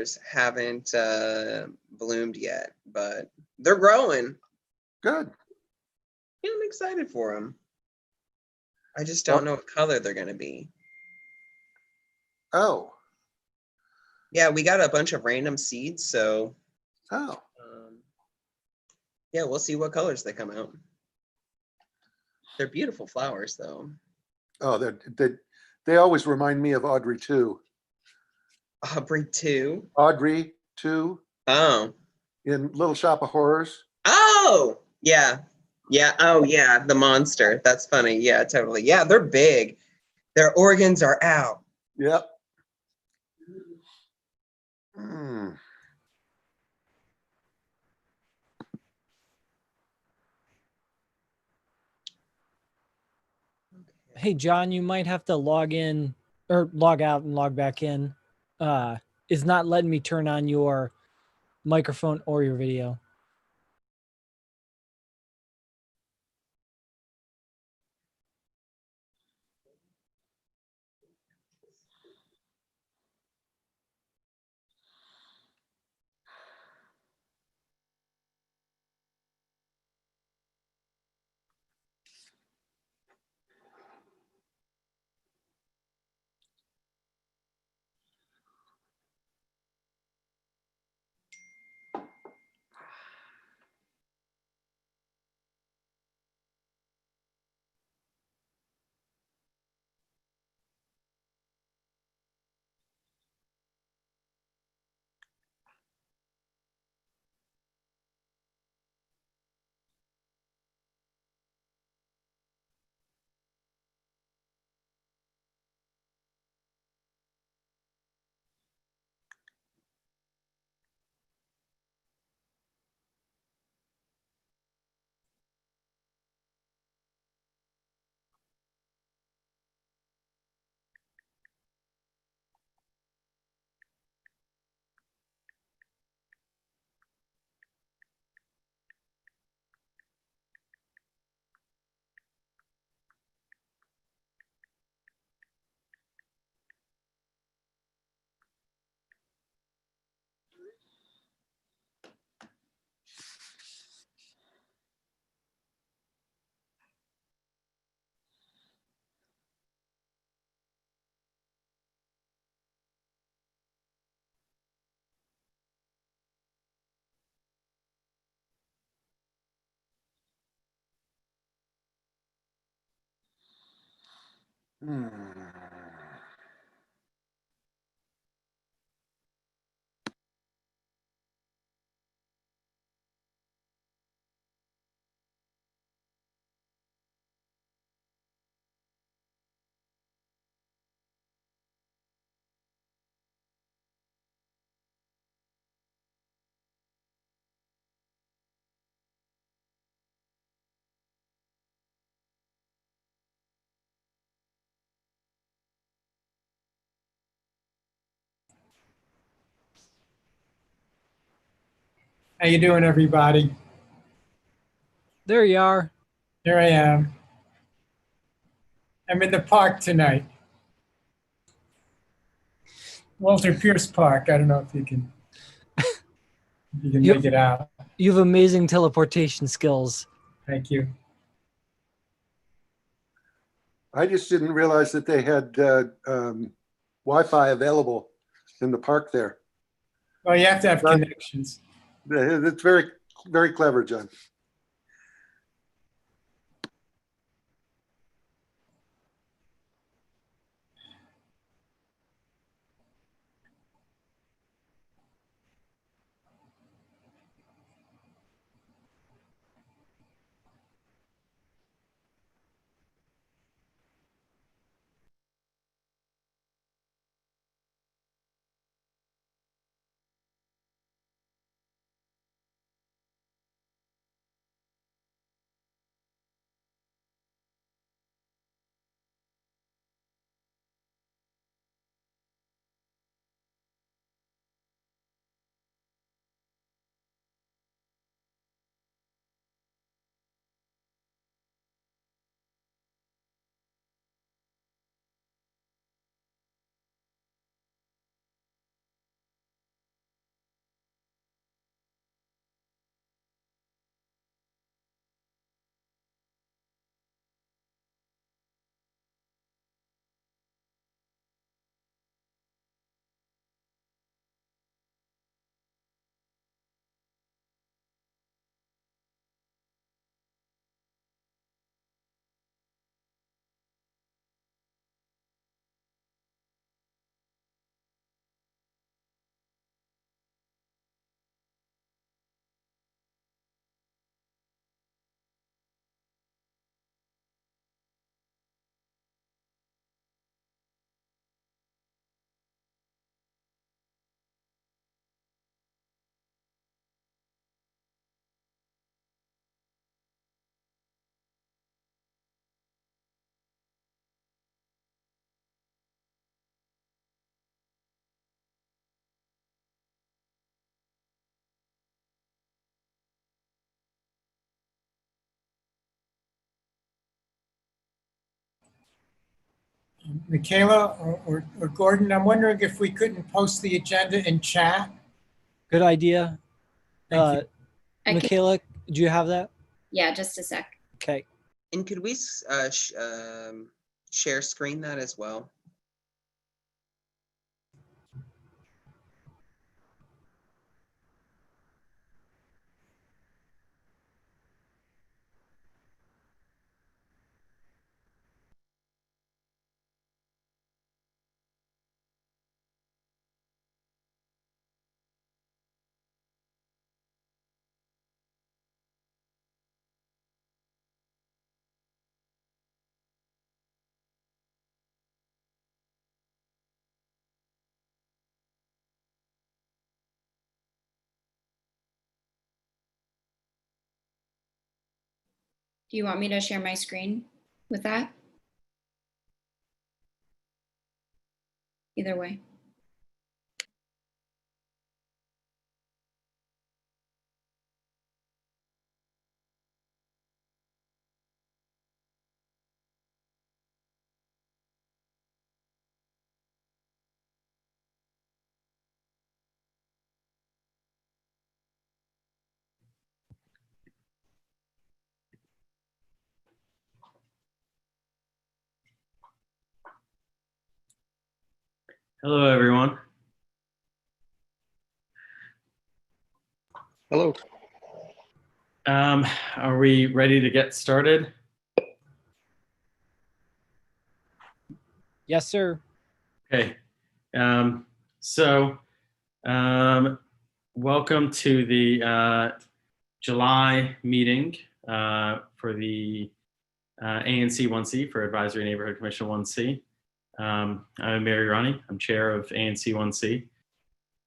flowers haven't bloomed yet, but they're growing. Good. Yeah, I'm excited for them. I just don't know what color they're going to be. Oh. Yeah, we got a bunch of random seeds, so yeah, we'll see what colors they come out. They're beautiful flowers, though. Oh, they always remind me of Audrey 2. Audrey 2? Audrey 2. Oh. In Little Shop of Horrors. Oh, yeah. Yeah. Oh, yeah. The monster. That's funny. Yeah, totally. Yeah, they're big. Their organs are out. Yep. Hey, John, you might have to log in or log out and log back in. It's not letting me turn on your microphone or your video. How you doing, everybody? There you are. Here I am. I'm in the park tonight. Walter Pierce Park. I don't know if you can make it out. You have amazing teleportation skills. Thank you. I just didn't realize that they had Wi-Fi available in the park there. Well, you have to have connections. It's very, very clever, John. Michaela or Gordon, I'm wondering if we couldn't post the agenda in chat. Good idea. Thank you. I can, Michaela, do you have that? yeah, just a sec. Okay. And could we share screen that as well? Do you want me to share my screen with that? Either way. Hello, everyone. Hello. Are we ready to get started? Yes, sir. Okay. Welcome to the July meeting for the ANC 1C for Advisory Neighborhood Commission 1C. I'm Mary Ronnie. I'm chair of ANC 1C.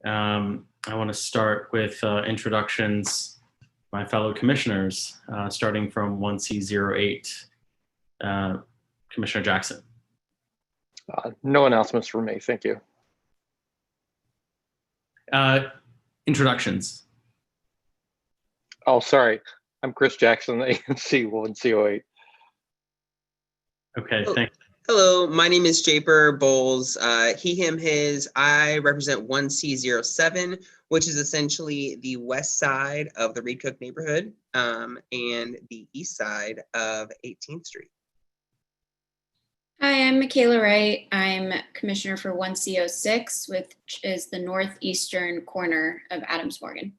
I want to start with introductions, my fellow commissioners, starting from 1C08, Commissioner Jackson. No announcements from me. Thank you. Introductions. Oh, sorry. I'm Chris Jackson, ANC 1C08. Okay, Oh. thanks. Hello, my name is Japer Bowles. He, him, his. I represent 1C07, which is essentially the west side of the Reed Cook neighborhood and the east side of 18th Street. Hi, I'm Michaela Wright. I'm commissioner for 1C06, which is the northeastern corner of Adams Morgan.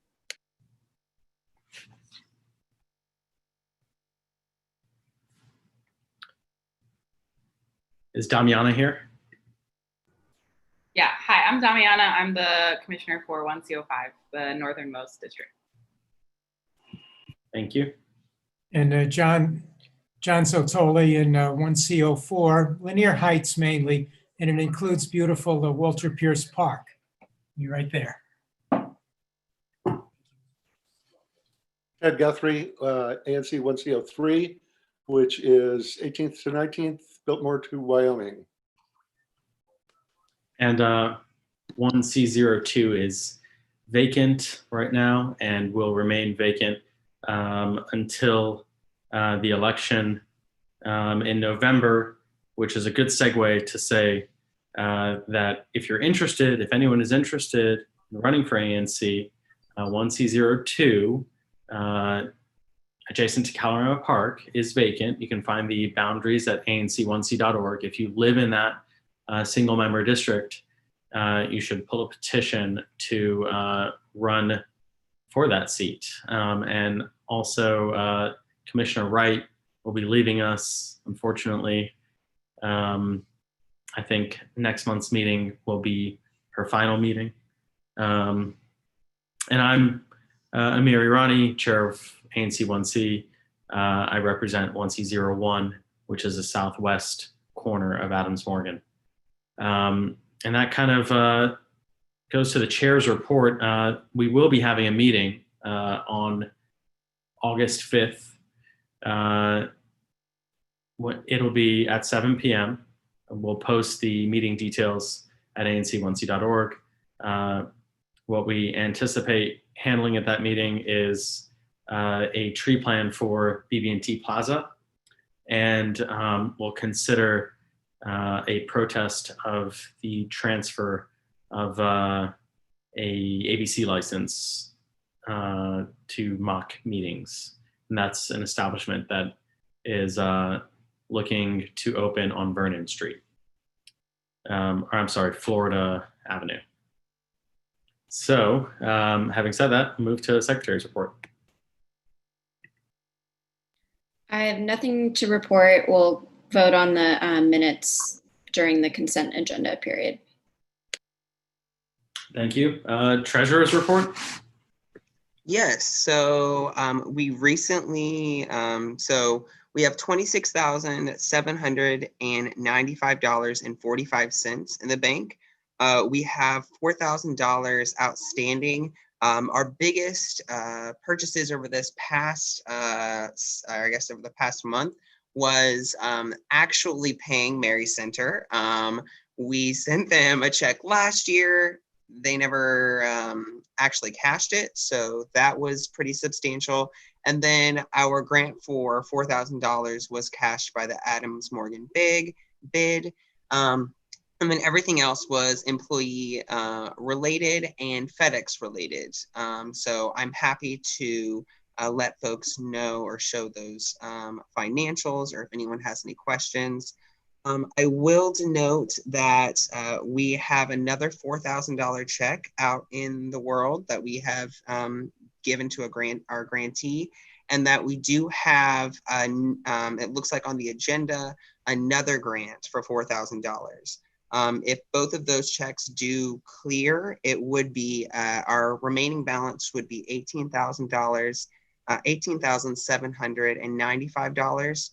Is Damiana here? Yeah, hi, I'm Damiana. I'm the commissioner for 1C05, the northernmost district. Thank you. And John Sotoli in 1C04, Linear Heights mainly, and it includes beautiful Walter Pierce Park. You're right there. Ed Guthrie, ANC 1C03, which is 18th to 19th, Biltmore to Wyoming. And 1C02 is vacant right now and will remain vacant until the election in November, which is a good segue to say that if you're interested, if anyone is interested in running for ANC, 1C02, adjacent to Colorado Park, is vacant. You can find the boundaries at anc1c.org. If you live in that single member district, you should pull a petition to run for that seat. And also Commissioner Wright will be leaving us, unfortunately. I think next month's meeting will be her final meeting. And I'm Amiri Rani, chair of ANC 1C. I represent 1C01, which is the southwest corner of Adams Morgan. And that kind of goes to the chair's report. We will be having a meeting on August 5th. It'll be at 7 p.m. We'll post the meeting details at anc1c.org. What we anticipate handling at that meeting is a tree plan for BB&T Plaza, and we'll consider a protest of the transfer of a ABC license to mock meetings. And that's an establishment that is looking to open on Vernon Street. Or I'm sorry, Florida Avenue. So having said that, move to Secretary's report. I have nothing to report. We'll vote on the minutes during the consent agenda period. Thank you. Treasurer's report. Yes, so we recently, so we have $26,795.45 in the bank. We have $4,000 outstanding. Our biggest purchases over this past, I guess over the past month, was actually paying Mary Center. We sent them a check last year. They never actually cashed it, so that was pretty substantial. And then our grant for $4,000 was cashed by the Adams Morgan bid. And then everything else was employee related and FedEx related. So I'm happy to let folks know or show those financials, or if anyone has any questions. I will denote that we have another $4,000 check out in the world that we have given to our grantee, and that we do have, it looks like on the agenda, another grant for $4,000. If both of those checks do clear, it would be, our remaining balance would be $18,000, $18,795.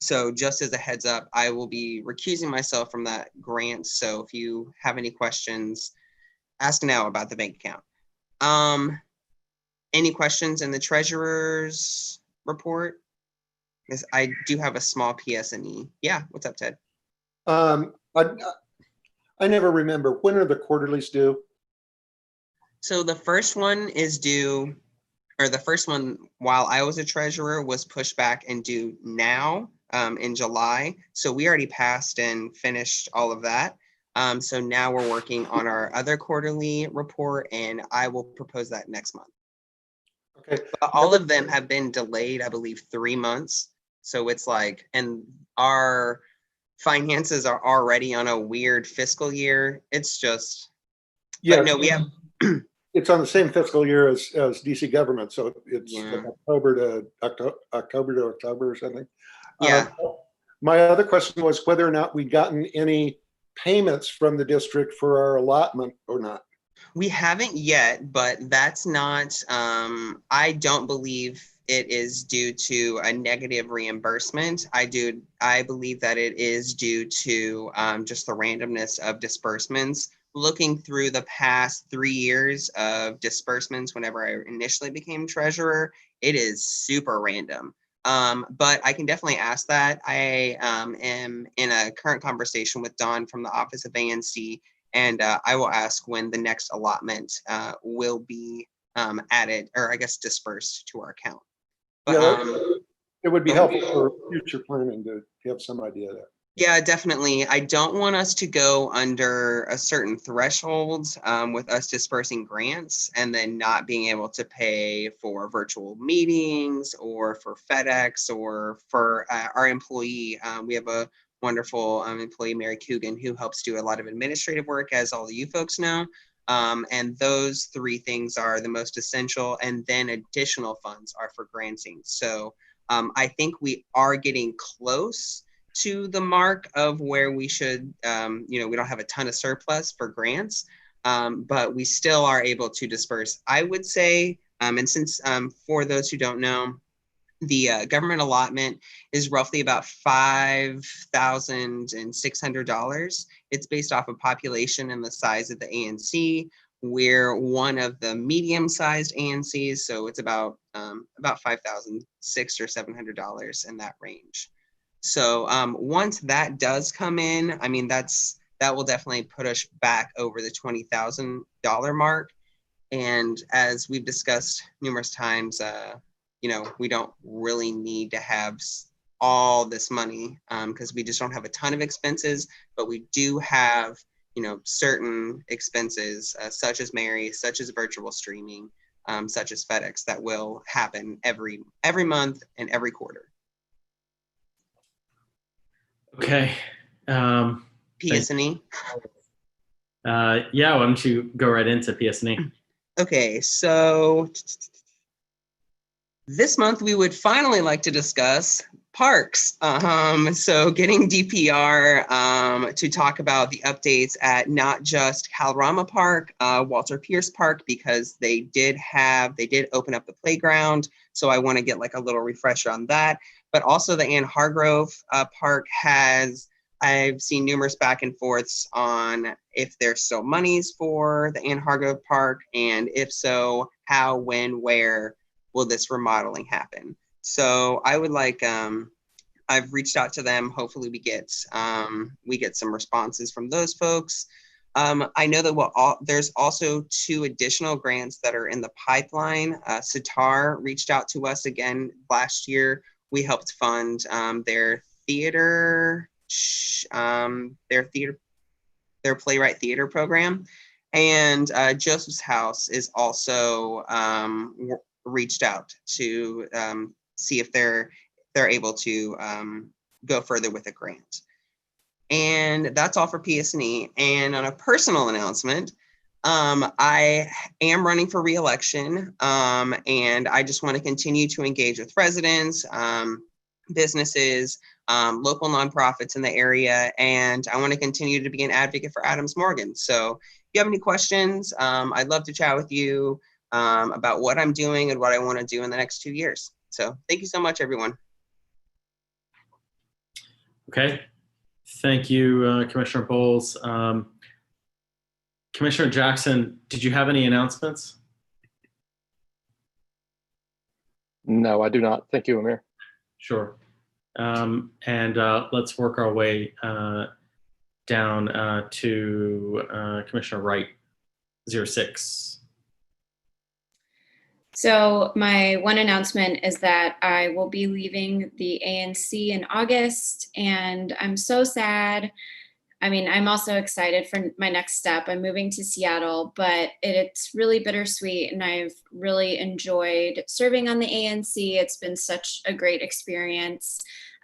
So just as a heads up, I will be recusing myself from that grant. So if you have any questions, ask now about the bank account. Any questions in the treasurer's report? Because I do have a small PS&E. Yeah, what's up, Ted? I never remember, when are the quarterlies due? So the first one is due, or the first one while I was a treasurer was pushed back and due now in July. So we already passed and finished all of that. So now we're working on our other quarterly report, and I will propose that next month. Okay. But all of them have been delayed, I believe, 3 months. So it's like, and our finances are already on a weird fiscal year. It's just, Yeah, but no, we have. it's on the same fiscal year as DC government, so it's Yeah. like October to October or something. Yeah. My other question was whether or not we'd gotten any payments from the district for our allotment or not. We haven't yet, but that's not, I don't believe it is due to a negative reimbursement. I believe that it is due to just the randomness of disbursements. Looking through the past 3 years of disbursements, whenever I initially became treasurer, it is super random. But I can definitely ask that. I am in a current conversation with Dawn from the Office of ANC, and I will ask when the next allotment will be added, or I guess dispersed to our account. But, Yeah, it would be helpful for future planning to have some idea of that. yeah, definitely. I don't want us to go under a certain threshold with us dispersing grants and then not being able to pay for virtual meetings or for FedEx or for our employee. We have a wonderful employee, Mary Coogan, who helps do a lot of administrative work, as all of you folks know. And those 3 things are the most essential. And then additional funds are for granting. So I think we are getting close to the mark of where we should, we don't have a ton of surplus for grants, but we still are able to disperse. I would say, and since for those who don't know, the government allotment is roughly about $5,600. It's based off of population and the size of the ANC. We're one of the medium-sized ANCs, so it's about $5,600 or $700 in that range. So once that does come in, I mean, that will definitely put us back over the $20,000 mark. And as we've discussed numerous times, we don't really need to have all this money because we just don't have a ton of expenses, but we do have, you know, certain expenses such as Mary, such as virtual streaming, such as FedEx that will happen every month and every quarter. Okay. PS&E. Yeah, why don't you go right into PS&E? Okay, so this month we would finally like to discuss parks. So getting DPR to talk about the updates at not just Kalorama Park, Walter Pierce Park, because they did open up the playground. So I want to get like a little refresher on that. But also the Ann Hargrove Park I've seen numerous back and forths on if there's still monies for the Ann Hargrove Park, and if so, how, when, where will this remodeling happen? So I would like, I've reached out to them. Hopefully we get some responses from those folks. I know that there's also 2 additional grants that are in the pipeline. Sitar reached out to us again last year. We helped fund their playwright theater program, and Joseph's House is also reached out to see if they're able to go further with a grant. And that's all for PS&E. And on a personal announcement, I am running for re-election, and I just want to continue to engage with residents, businesses, local nonprofits in the area, and I want to continue to be an advocate for Adams Morgan. So if you have any questions, I'd love to chat with you about what I'm doing and what I want to do in the next 2 years. So thank you so much, everyone. Okay. Thank you, Commissioner Bowles. Commissioner Jackson, did you have any announcements? No, I do not. Thank you, Amir. Sure. And let's work our way down to Commissioner Wright, 06. So my one announcement is that I will be leaving the ANC in August, and I'm so sad. I mean, I'm also excited for my next step. I'm moving to Seattle, but it's really bittersweet, and I've really enjoyed serving on the ANC. It's been such a great experience.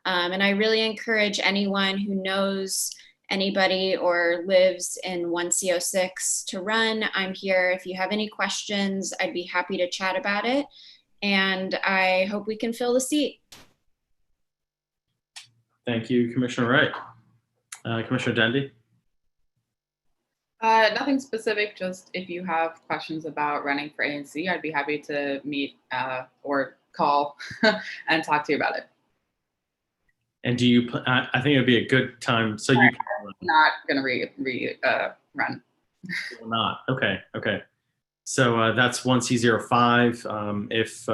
And I really encourage anyone who knows anybody or lives in 1C06 to run. I'm here. If you have any questions, I'd be happy to chat about it. And I hope we can fill the seat. Thank you, Commissioner Wright. Commissioner Dendy? Nothing specific, just if you have questions about running for ANC, I'd be happy to meet or call and talk to you about it. And do you, I think it'd be a good time, so you not going to run. Not, okay. So that's 1C05. If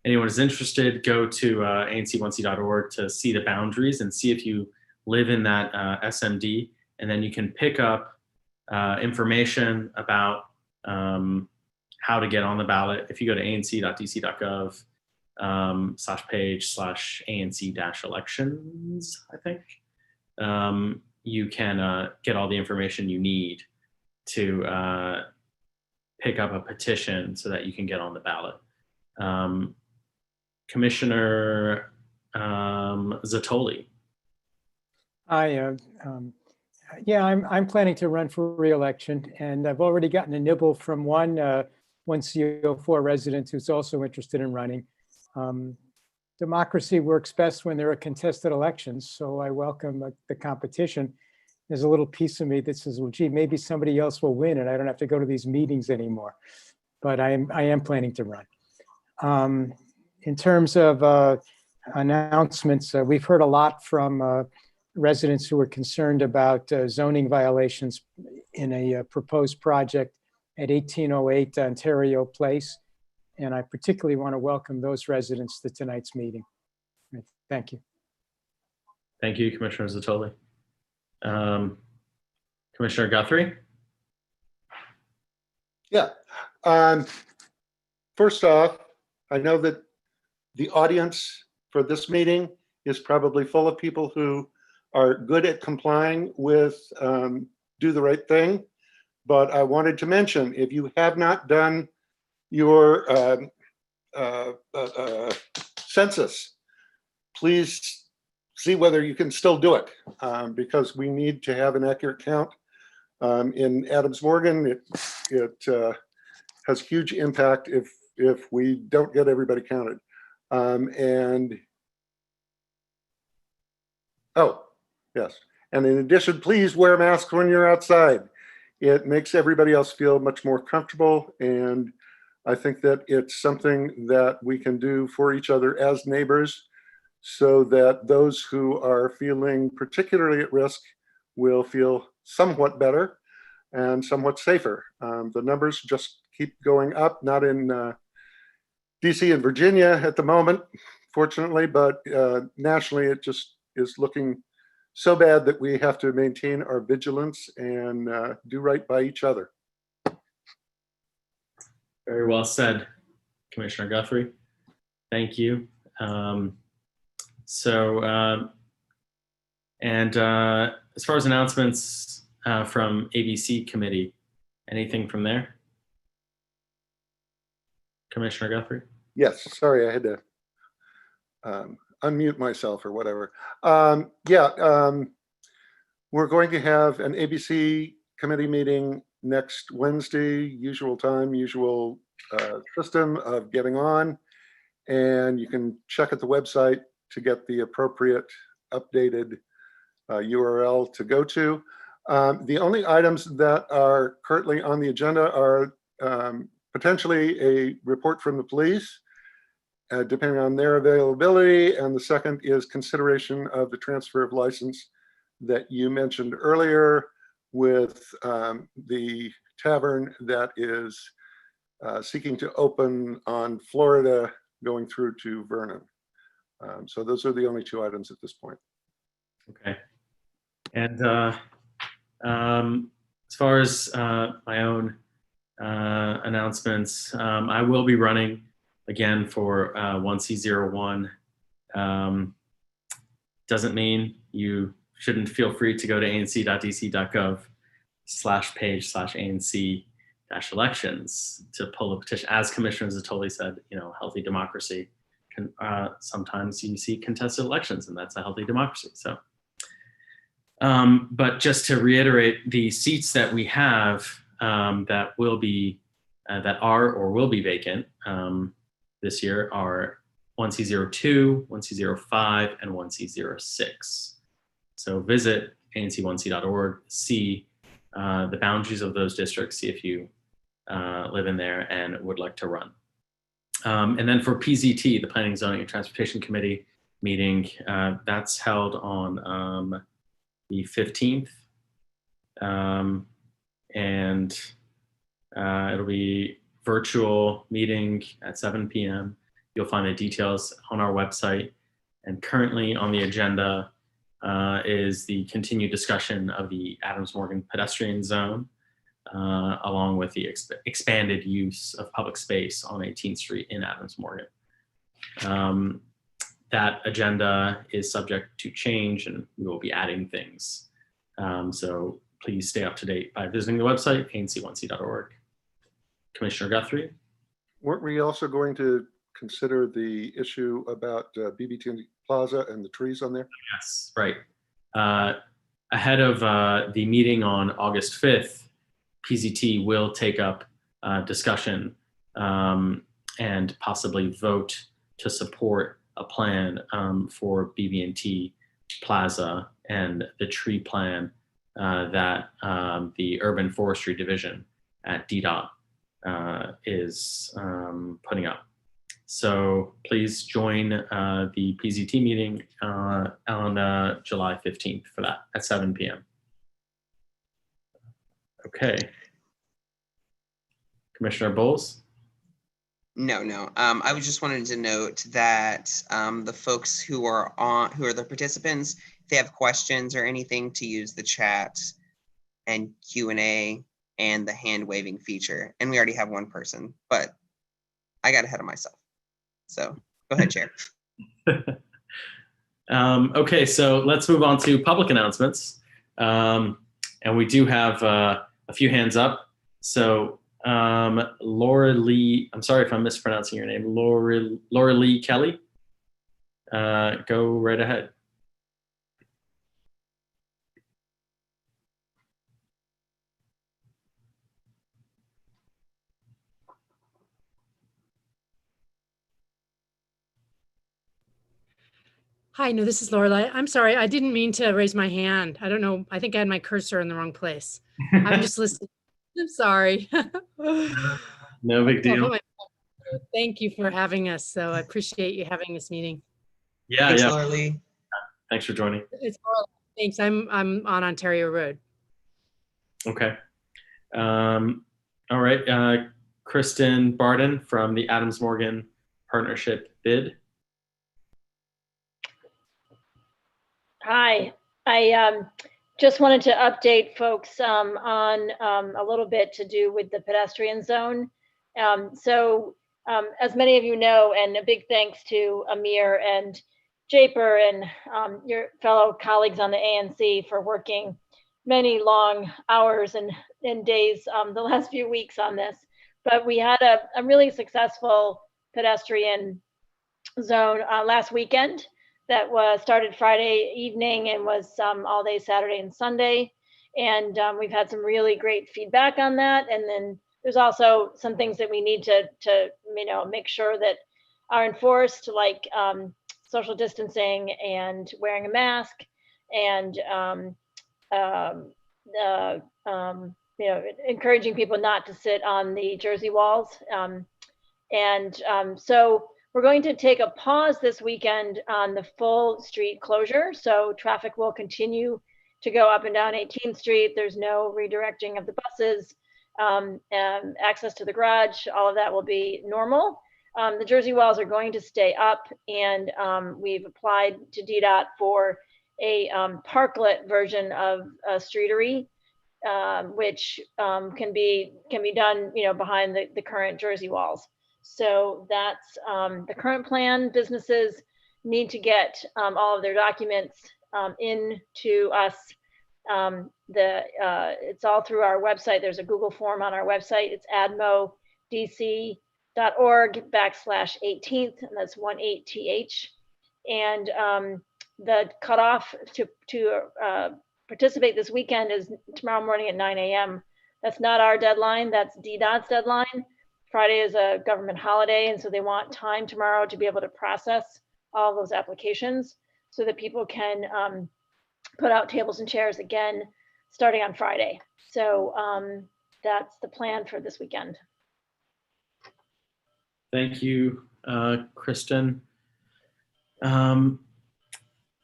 anyone is interested, go to ANC1C.org to see the boundaries and see if you live in that SMD, and then you can pick up information about how to get on the ballot. If you go to anc.dc.gov /page/ANC-elections, I think, you can get all the information you need to pick up a petition so that you can get on the ballot. Commissioner Zatoli. Hi, yeah, I'm planning to run for re-election, and I've already gotten a nibble from one 1C04 resident who's also interested in running. Democracy works best when there are contested elections, so I welcome the competition. There's a little piece of me that says, well, gee, maybe somebody else will win and I don't have to go to these meetings anymore. But I am planning to run. In terms of announcements, we've heard a lot from residents who are concerned about zoning violations in a proposed project at 1808 Ontario Place. And I particularly want to welcome those residents to tonight's meeting. Thank you. Thank you, Commissioner Zatoli. Commissioner Guthrie? Yeah. First off, I know that the audience for this meeting is probably full of people who are good at complying with do the right thing. But I wanted to mention, if you have not done your census, please see whether you can still do it, because we need to have an accurate count. In Adams Morgan, it has huge impact if we don't get everybody counted. Oh, yes. And in addition, please wear masks when you're outside. It makes everybody else feel much more comfortable. And I think that it's something that we can do for each other as neighbors, so that those who are feeling particularly at risk will feel somewhat better and somewhat safer. The numbers just keep going up, not in DC and Virginia at the moment, fortunately, but nationally it just is looking so bad that we have to maintain our vigilance and do right by each other. Very well said, Commissioner Guthrie. Thank you. As far as announcements from ABC committee, anything from there? Commissioner Guthrie? Yes, sorry, I had to unmute myself or whatever. We're going to have an ABC committee meeting next Wednesday, usual time, usual system of getting on. And you can check at the website to get the appropriate updated URL to go to. The only items that are currently on the agenda are potentially a report from the police, depending on their availability. And the second is consideration of the transfer of license that you mentioned earlier with the tavern that is seeking to open on Florida going through to Vernon. So those are the only two items at this point. Okay. And as far as my own announcements, I will be running again for 1C01. Doesn't mean you shouldn't feel free to go to anc.dc.gov/page/ANC-elections to pull a petition. As Commissioner Zatoli said, healthy democracy can sometimes you see contested elections, and that's a healthy democracy. So, but just to reiterate, the seats that we have that will be that are or will be vacant this year are 1C02, 1C05, and 1C06. So visit anc1c.org, see the boundaries of those districts, see if you live in there and would like to run. And then for PZT, the Planning, Zoning, and Transportation Committee meeting, that's held on the 15th. And it'll be virtual meeting at 7 p.m. You'll find the details on our website. And currently on the agenda is the continued discussion of the Adams Morgan pedestrian zone, along with the expanded use of public space on 18th Street in Adams Morgan. That agenda is subject to change, and we will be adding things. So please stay up to date by visiting the website, anc1c.org. Commissioner Guthrie? Weren't we also going to consider the issue about BBT Plaza and the trees on there? Yes, right. Ahead of the meeting on August 5th, PZT will take up discussion and possibly vote to support a plan for BB&T Plaza and the tree plan that the Urban Forestry Division at DDOT is putting up. So please join the PZT meeting on July 15th for that at 7 p.m. Okay. Commissioner Bowles? No. I was just wanted to note that the folks who are the participants, if they have questions or anything, to use the chat and Q&A and the hand waving feature. And we already have one person, but I got ahead of myself. So go ahead, Chair. Okay, so let's move on to public announcements. And we do have a few hands up. So Lorelei, I'm sorry if I'm mispronouncing your name, Lorelei Kelly. Go right ahead. Hi, no, this is Lorelei. I'm sorry, I didn't mean to raise my hand. I don't know. I think I had my cursor in the wrong place. I'm just listening. I'm sorry. No big deal. Thank you for having us. So I appreciate you having this meeting. Yeah, Thanks, yeah. Lorelei. Thanks for joining. It's thanks. I'm on Ontario Road. Okay. All right. Kristen Barden from the Adams Morgan Partnership Bid. Hi, I just wanted to update folks on a little bit to do with the pedestrian zone. As many of you know, and a big thanks to Amir and Japer and your fellow colleagues on the ANC for working many long hours and days the last few weeks on this. But we had a really successful pedestrian zone last weekend that was started Friday evening and was all day Saturday and Sunday. And we've had some really great feedback on that. And then there's also some things that we need to make sure that are enforced, like social distancing and wearing a mask, and encouraging people not to sit on the jersey walls. So we're going to take a pause this weekend on the full street closure. So traffic will continue to go up and down 18th Street. There's no redirecting of the buses, access to the garage, all of that will be normal. The jersey walls are going to stay up, and we've applied to DDOT for a parklet version of streetery, which can be done, behind the current jersey walls. So that's the current plan. Businesses need to get all of their documents into us. It's all through our website. There's a Google form on our website. It's admodc.org/18th, and that's 18th. And the cutoff to participate this weekend is tomorrow morning at 9 a.m. That's not our deadline. That's DDOT's deadline. Friday is a government holiday, and so they want time tomorrow to be able to process all of those applications so that people can put out tables and chairs again starting on Friday. So that's the plan for this weekend. Thank you, Kristen.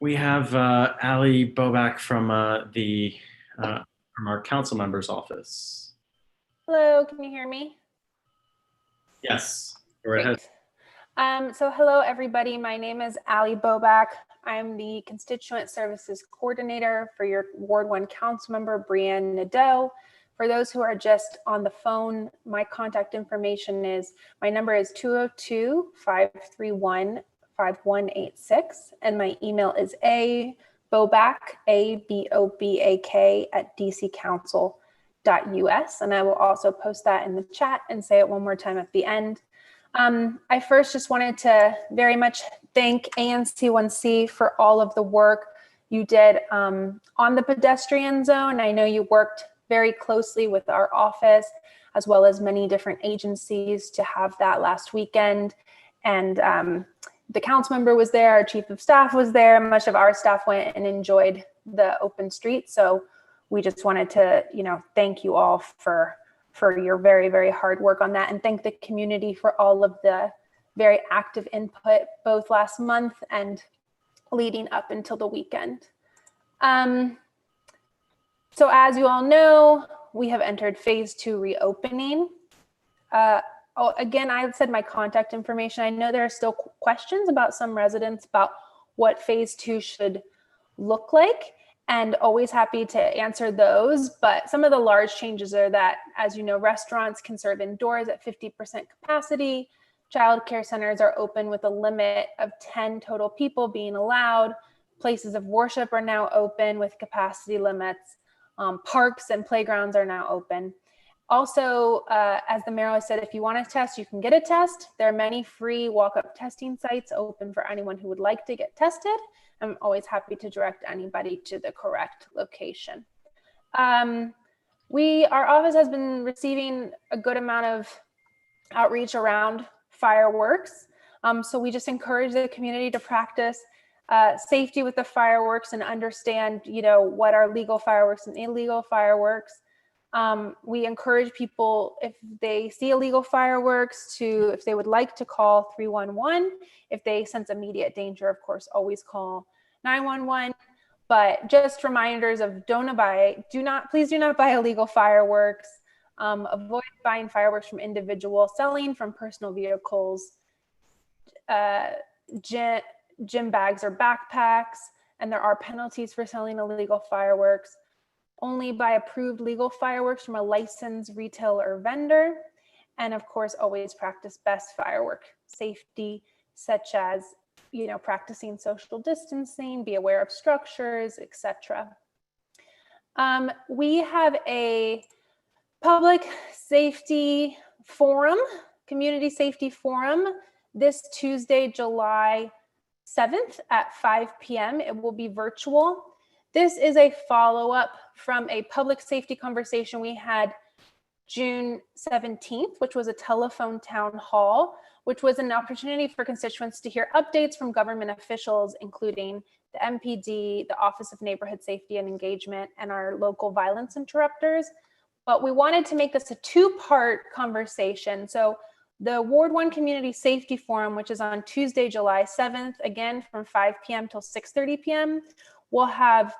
We have Allie Bobak from our council member's office. Hello, can you hear me? Yes, go right ahead. So hello, everybody. My name is Allie Bobak. I'm the Constituent Services Coordinator for your Ward 1 Council Member, Brianne Nadeau. For those who are just on the phone, my contact information is, my number is 202-531-5186, and my email is abobak, ABOBAK, @dccouncil.us, and I will also post that in the chat and say it one more time at the end. I first just wanted to very much thank ANC1C for all of the work you did on the pedestrian zone. I know you worked very closely with our office as well as many different agencies to have that last weekend. And the council member was there, our chief of staff was there, much of our staff went and enjoyed the open street. So we just wanted to, thank you all for your very, very hard work on that, and thank the community for all of the very active input, both last month and leading up until the weekend. So as you all know, we have entered phase 2 reopening. Again, I said my contact information. I know there are still questions about some residents about what phase 2 should look like, and always happy to answer those. But some of the large changes are that, as you know, restaurants can serve indoors at 50% capacity. Childcare centers are open with a limit of 10 total people being allowed. Places of worship are now open with capacity limits. Parks and playgrounds are now open. Also, as the mayor said, if you want to test, you can get a test. There are many free walk-up testing sites open for anyone who would like to get tested. I'm always happy to direct anybody to the correct location. Our office has been receiving a good amount of outreach around fireworks. So we just encourage the community to practice safety with the fireworks and understand, what are legal fireworks and illegal fireworks. We encourage people, if they see illegal fireworks, if they would like to call 311. If they sense immediate danger, of course, always call 911. But just reminders of please do not buy illegal fireworks. Avoid buying fireworks from individuals, selling from personal vehicles, gym bags or backpacks, and there are penalties for selling illegal fireworks. Only buy approved legal fireworks from a licensed retailer or vendor. And of course, always practice best firework safety, such as, practicing social distancing, be aware of structures, etc. We have a public safety forum, community safety forum, this Tuesday, July 7th at 5 p.m. It will be virtual. This is a follow-up from a public safety conversation we had June 17th, which was a telephone town hall, which was an opportunity for constituents to hear updates from government officials, including the MPD, the Office of Neighborhood Safety and Engagement, and our local violence interrupters. But we wanted to make this a two-part conversation. So the Ward 1 Community Safety Forum, which is on Tuesday, July 7th, again from 5 p.m. till 6:30 p.m., we'll have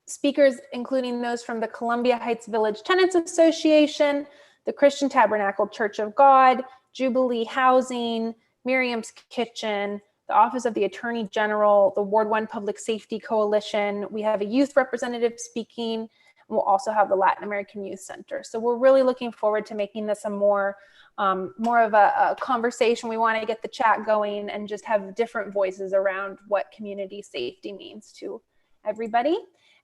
speakers, including those from the Columbia Heights Village Tenants Association, the Christian Tabernacle Church of God, Jubilee Housing, Miriam's Kitchen, the Office of the Attorney General, the Ward 1 Public Safety Coalition. We have a youth representative speaking, and we'll also have the Latin American Youth Center. So we're really looking forward to making this a more of a conversation. We want to get the chat going and just have different voices around what community safety means to everybody.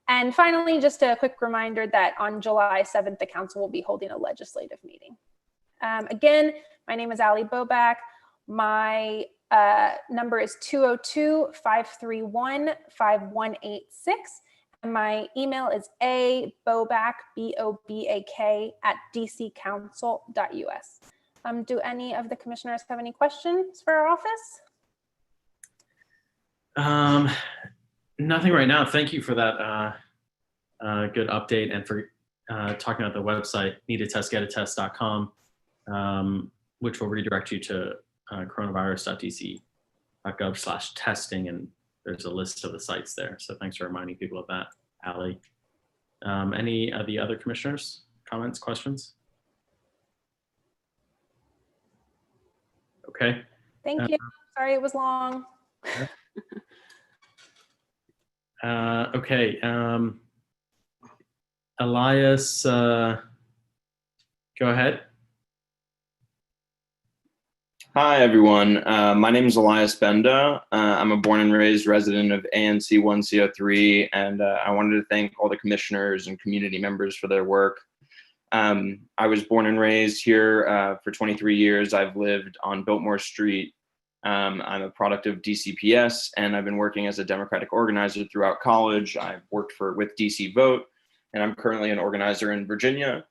And finally, just a quick reminder that on July 7th, the council will be holding a legislative meeting. Again, my name is Allie Bobak. My number is 202-531-5186. And my email is abobak, B-O-B-A-K, @dccouncil.us. Do any of the commissioners have any questions for our office? Nothing right now. Thank you for that good update and for talking about the website, needatest.getatest.com, which will redirect you to coronavirus.dc.gov/testing, and there's a list of the sites there. So thanks for reminding people of that, Allie. Any of the other commissioners, comments, questions? Okay. Thank you. Sorry it was long. Okay. Elias, go ahead. Hi, everyone. My name is Elias Benda. I'm a born and raised resident of ANC 1C03, and I wanted to thank all the commissioners and community members for their work. I was born and raised here for 23 years. I've lived on Biltmore Street. I'm a product of DCPS, and I've been working as a Democratic organizer throughout college. I've worked with DC Vote, and I'm currently an organizer in Virginia.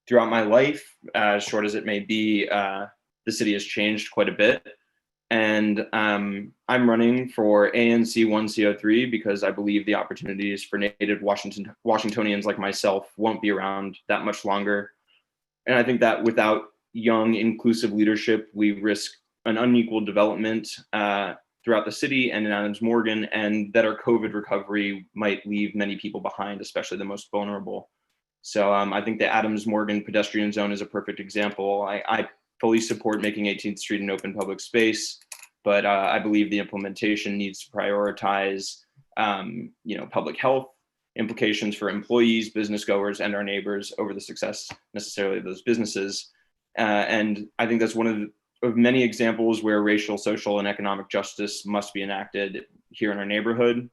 Throughout my life, as short as it may be, the city has changed quite a bit. And I'm running for ANC 1C03 because I believe the opportunities for native Washingtonians like myself won't be around that much longer. And I think that without young, inclusive leadership, we risk an unequal development throughout the city and in Adams Morgan, and that our COVID recovery might leave many people behind, especially the most vulnerable. So I think the Adams Morgan pedestrian zone is a perfect example. I fully support making 18th Street an open public space, but I believe the implementation needs to prioritize, public health implications for employees, business goers, and our neighbors over the success necessarily of those businesses. And I think that's one of of many examples where racial, social, and economic justice must be enacted here in our neighborhood.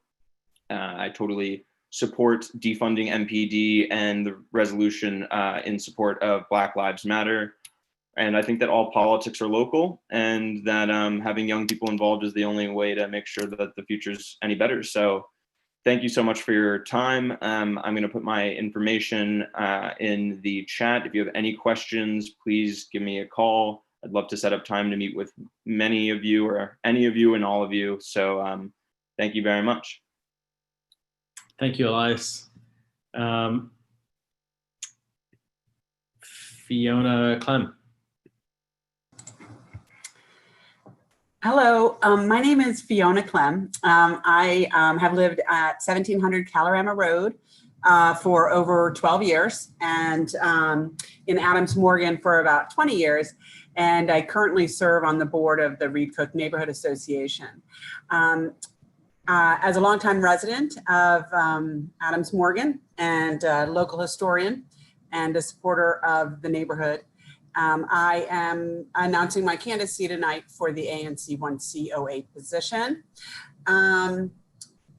I totally support defunding MPD and the resolution in support of Black Lives Matter. And I think that all politics are local, and that having young people involved is the only way to make sure that the future's any better. So thank you so much for your time. I'm going to put my information in the chat. If you have any questions, please give me a call. I'd love to set up time to meet with many of you, or any of you and all of you. So thank you very much. Thank you, Elias. Fiona Clem. Hello, my name is Fiona Clem. I have lived at 1700 Calorama Road for over 12 years, and in Adams Morgan for about 20 years. And I currently serve on the board of the Reed Cook Neighborhood Association. As a longtime resident of Adams Morgan and a local historian and a supporter of the neighborhood, I am announcing my candidacy tonight for the ANC 1C08 position.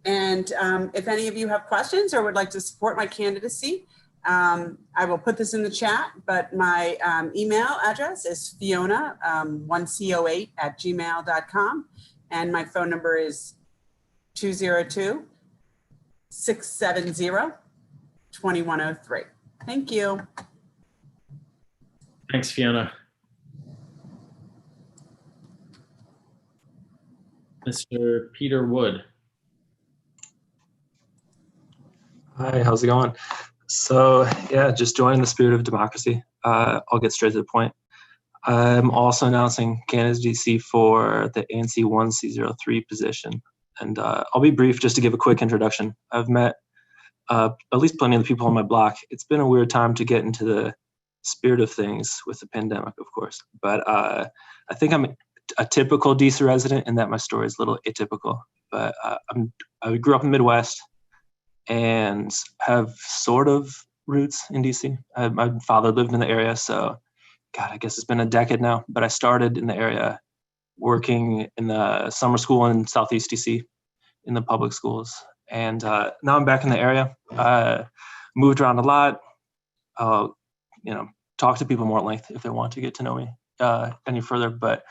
If any of you have questions or would like to support my candidacy, I will put this in the chat, but my email address is fiona1c08@gmail.com, and my phone number is 202-670-2103. Thank you. Thanks, Fiona. Mr. Peter Wood. Hi, how's it going? So yeah, just joining the spirit of democracy. I'll get straight to the point. I'm also announcing candidacy for the ANC 1C03 position. And I'll be brief just to give a quick introduction. I've met at least plenty of the people on my block. It's been a weird time to get into the spirit of things with the pandemic, of course. But I think I'm a typical DC resident in that my story is a little atypical. But I grew up in the Midwest and have sort of roots in DC. My father lived in the area, so God, I guess it's been a decade now. But I started in the area working in the summer school in Southeast DC in the public schools. And now I'm back in the area. Moved around a lot. Talk to people more at length if they want to get to know me any further. But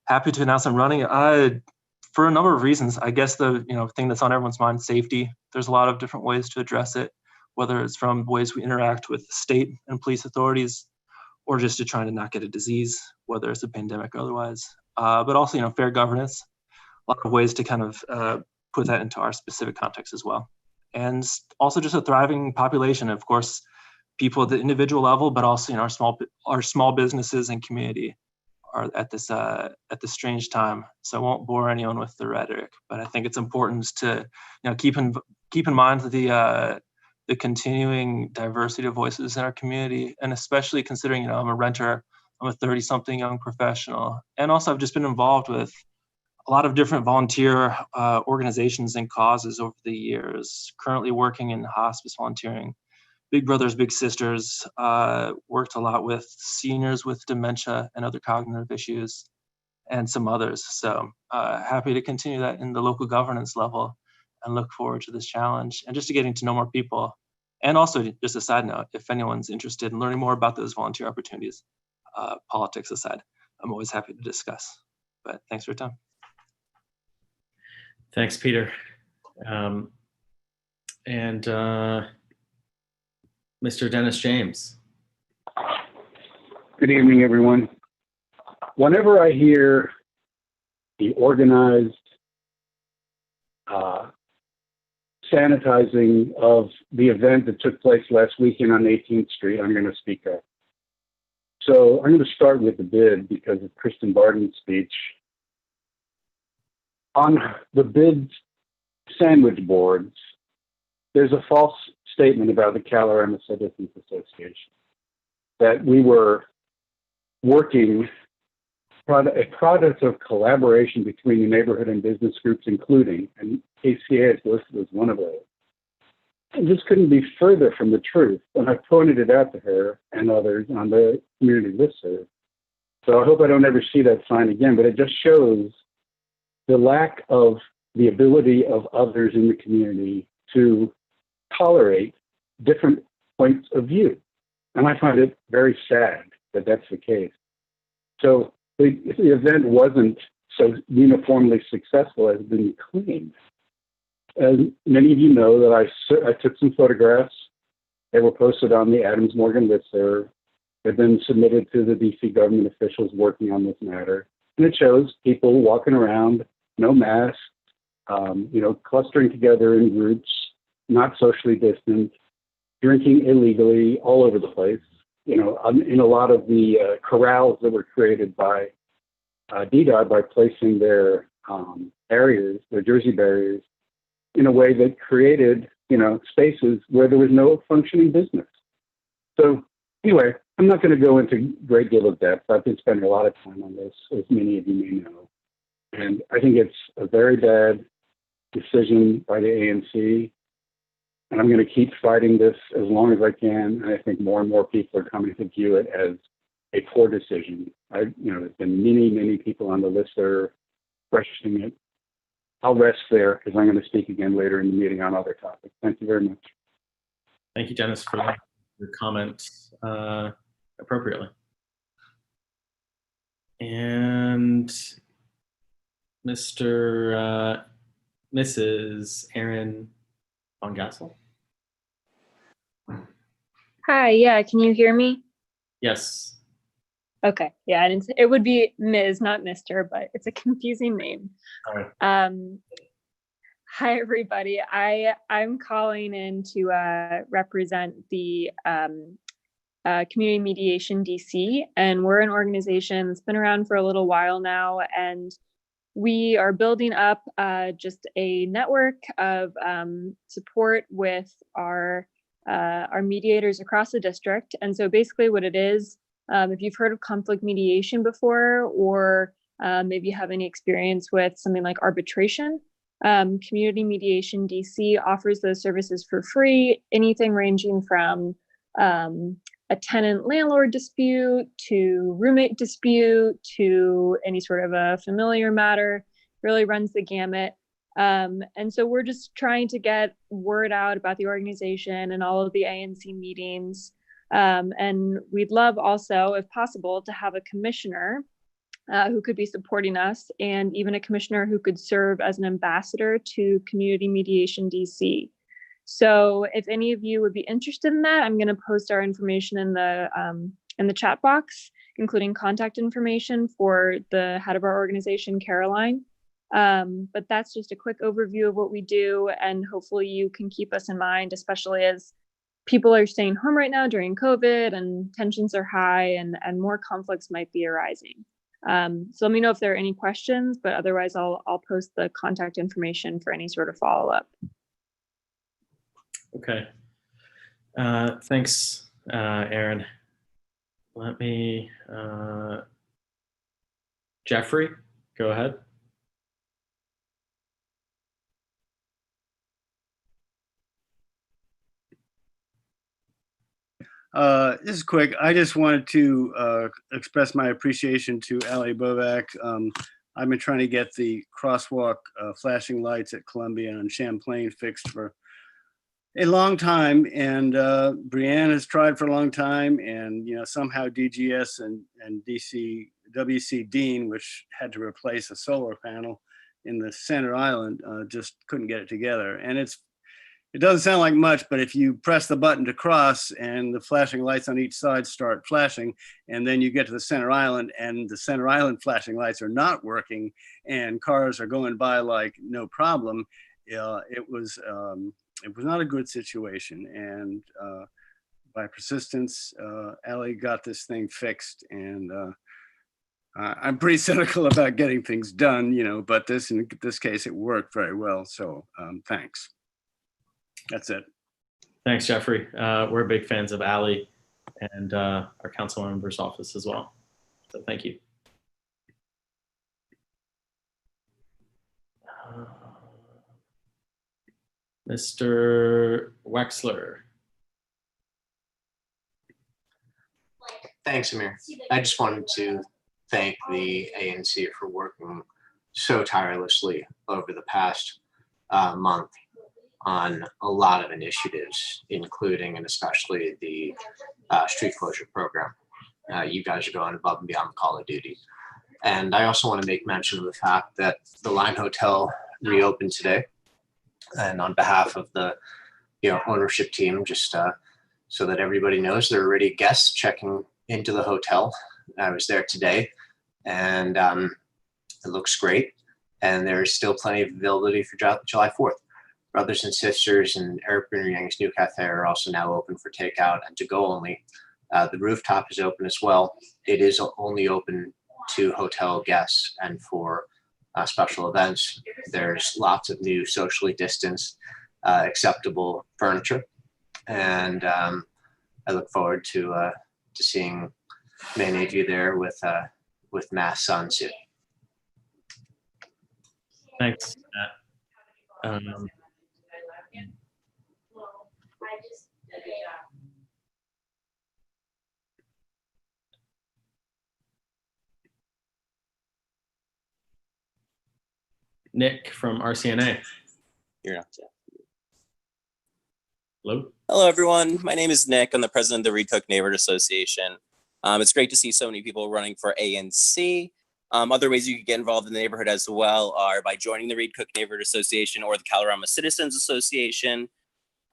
happy to announce I'm running for a number of reasons. I guess the thing that's on everyone's mind, safety. There's a lot of different ways to address it, whether it's from ways we interact with state and police authorities, or just to try to not get a disease, whether it's a pandemic or otherwise. But also, fair governance. A lot of ways to kind of put that into our specific context as well. And also just a thriving population, of course, people at the individual level, but also our small businesses and community are at this strange time. So I won't bore anyone with the rhetoric, but I think it's important to keep in mind the continuing diversity of voices in our community, and especially considering I'm a renter, I'm a 30-something young professional, and also I've just been involved with a lot of different volunteer organizations and causes over the years. Currently working in hospice volunteering. Big Brothers Big Sisters, worked a lot with seniors with dementia and other cognitive issues, and some others. So happy to continue that in the local governance level, and look forward to this challenge and just to getting to know more people. And also, just a side note, if anyone's interested in learning more about those volunteer opportunities, politics aside, I'm always happy to discuss. But thanks for your time. Thanks, Peter. Mr. Dennis James. Good evening, everyone. Whenever I hear the organized sanitizing of the event that took place last weekend on 18th Street, I'm going to speak up. So I'm going to start with the bid because of Kristen Barden's speech. On the bid sandwich boards, there's a false statement about the Calorama Citizens Association, that we were working a product of collaboration between the neighborhood and business groups, including, and ACA is listed as one of those. And this couldn't be further from the truth. When I pointed it out to her and others on the community listserv, So I hope I don't ever see that sign again, but it just shows the lack of the ability of others in the community to tolerate different points of view. And I find it very sad that that's the case. So the event wasn't so uniformly successful as has been claimed. As many of you know, that I took some photographs. They were posted on the Adams Morgan listserv. They've been submitted to the DC government officials working on this matter. And it shows people walking around, no masks, clustering together in groups, not socially distant, drinking illegally all over the place. In a lot of the corrals that were created by DDOT by placing their barriers, their Jersey barriers, in a way that created, spaces where there was no functioning business. So anyway, I'm not going to go into a great deal of depth. I've been spending a lot of time on this, as many of you may know. And I think it's a very bad decision by the ANC. And I'm going to keep fighting this as long as I can. And I think more and more people are coming to view it as a poor decision. There's been many people on the list that are questioning it. I'll rest there because I'm going to speak again later in the meeting on other topics. Thank you very much. Thank you, Dennis, for your comment appropriately. And Mrs. Erin Van Gessel. Hi, yeah, can you hear me? Yes. Okay, yeah, it would be Ms., not Mr., but it's a confusing name. All right. Hi, everybody. I'm calling in to represent the Community Mediation DC, and we're an organization that's been around for a little while now, and we are building up just a network of support with our mediators across the district. And so basically what it is, if you've heard of conflict mediation before, or maybe you have any experience with something like arbitration, Community Mediation DC offers those services for free, anything ranging from a tenant-landlord dispute to roommate dispute to any sort of a familiar matter, really runs the gamut. And so we're just trying to get word out about the organization and all of the ANC meetings. And we'd love also, if possible, to have a commissioner who could be supporting us, and even a commissioner who could serve as an ambassador to Community Mediation DC. So if any of you would be interested in that, I'm going to post our information in the chat box, including contact information for the head of our organization, Caroline. But that's just a quick overview of what we do, and hopefully you can keep us in mind, especially as people are staying home right now during COVID and tensions are high and more conflicts might be arising. So let me know if there are any questions, but otherwise I'll post the contact information for any sort of follow-up. Okay. Thanks, Erin. Let me, Jeffrey, go ahead. This is quick. I just wanted to express my appreciation to Allie Bobak. I've been trying to get the crosswalk flashing lights at Columbia and Champlain fixed for a long time, and Brianne has tried for a long time, and somehow DGS and DC WC Dean, which had to replace a solar panel in the center island, just couldn't get it together. And it doesn't sound like much, but if you press the button to cross and the flashing lights on each side start flashing, and then you get to the center island and the center island flashing lights are not working and cars are going by like no problem, it was not a good situation. And by persistence, Allie got this thing fixed, and I'm pretty cynical about getting things done, but in this case, it worked very well. So thanks. That's it. Thanks, Jeffrey. We're big fans of Allie and our council member's office as well. So thank you. Mr. Wexler. Thanks, Amir. I just wanted to thank the ANC for working so tirelessly over the past month on a lot of initiatives, including and especially the street closure program. You guys are going above and beyond the call of duty. And I also want to make mention of the fact that the Line Hotel reopened today. And on behalf of the ownership team, just so that everybody knows, there are already guests checking into the hotel. I was there today, and it looks great. And there's still plenty of availability for July 4th. Brothers and Sisters and Eric Yang's New Cafe are also now open for takeout and to go only. The rooftop is open as well. It is only open to hotel guests and for special events. There's lots of new socially distanced, acceptable furniture. And I look forward to seeing many of you there with masks on soon. Thanks, Matt. Nick from RCNA. You're not. Hello. Hello, everyone. My name is Nick. I'm the president of the Reed Cook Neighborhood Association. It's great to see so many people running for ANC. Other ways you can get involved in the neighborhood as well are by joining the Reed Cook Neighborhood Association or the Kalorama Citizens Association.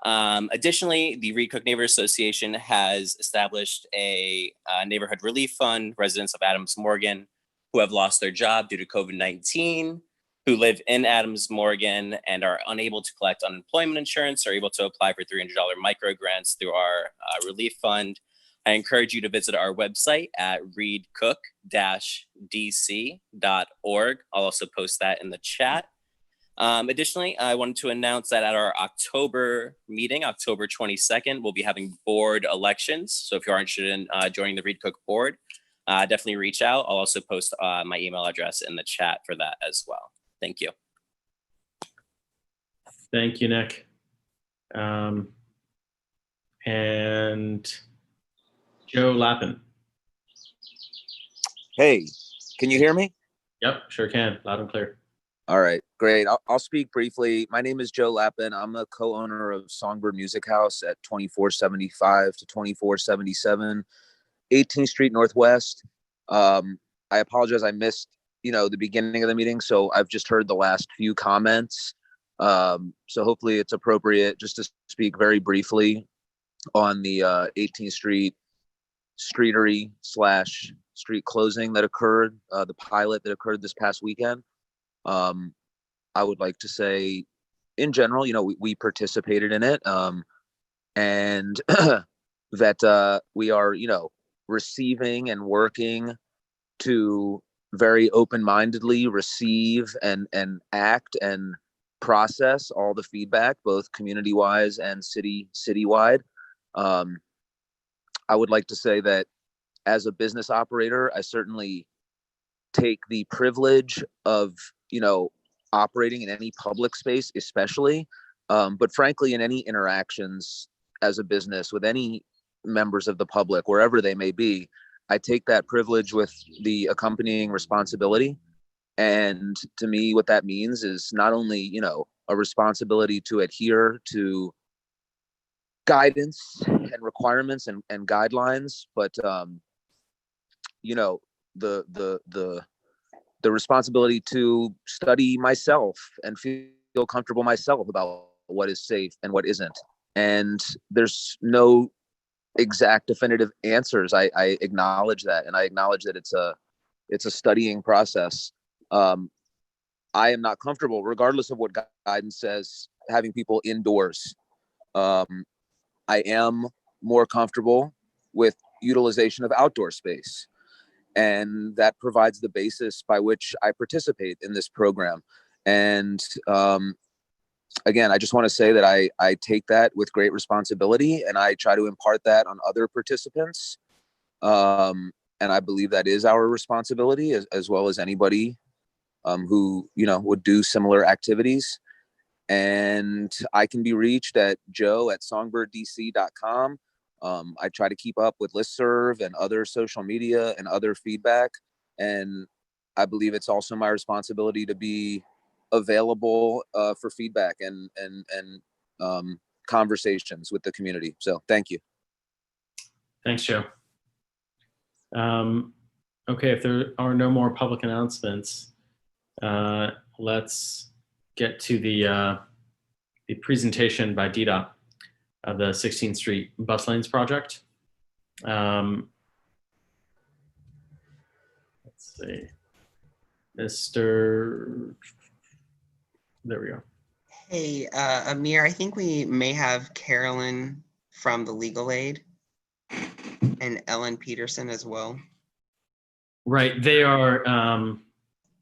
Additionally, the Reed Cook Neighborhood Association has established a neighborhood relief fund. Residents of Adams Morgan who have lost their job due to COVID-19, who live in Adams Morgan and are unable to collect unemployment insurance, are able to apply for $300 micro grants through our relief fund. I encourage you to visit our website at reedcook-dc.org. I'll also post that in the chat. Additionally, I wanted to announce that at our October meeting, October 22nd, we'll be having board elections. So if you are interested in joining the Reed Cook board, definitely reach out. I'll also post my email address in the chat for that as well. Thank you. Thank you, Nick. And Joe Lapan. Hey, can you hear me? Yep, sure can. Loud and clear. All right, great. I'll speak briefly. My name is Joe Lapan. I'm a co-owner of Songbird Music House at 2475 to 2477 18th Street Northwest. I apologize. I missed the beginning of the meeting, so I've just heard the last few comments. So hopefully it's appropriate just to speak very briefly on the 18th Street streetery / street closing that occurred, the pilot that occurred this past weekend. I would like to say, in general, we participated in it, and that we are, receiving and working to very open-mindedly receive and act and process all the feedback, both community-wise and citywide. I would like to say that as a business operator, I certainly take the privilege of, operating in any public space, especially, but frankly, in any interactions as a business with any members of the public, wherever they may be, I take that privilege with the accompanying responsibility. And to me, what that means is not only, a responsibility to adhere to guidance and requirements and guidelines, but, the responsibility to study myself and feel comfortable myself about what is safe and what isn't. And there's no exact definitive answers. I acknowledge that, and I acknowledge that it's a studying process. I am not comfortable, regardless of what guidance says, having people indoors. I am more comfortable with utilization of outdoor space, and that provides the basis by which I participate in this program. And again, I just want to say that I take that with great responsibility, and I try to impart that on other participants. And I believe that is our responsibility, as well as anybody who would do similar activities. And I can be reached at joe@songbirdDC.com. I try to keep up with listserv and other social media and other feedback. And I believe it's also my responsibility to be available for feedback and conversations with the community. So thank you. Thanks, Joe. Okay, if there are no more public announcements, let's get to the presentation by DDOT of the 16th Street bus lanes project. Let's see, Mr. There we go. Hey, Amir, I think we may have Carolyn from the legal aid and Ellen Peterson as well. Right, they are,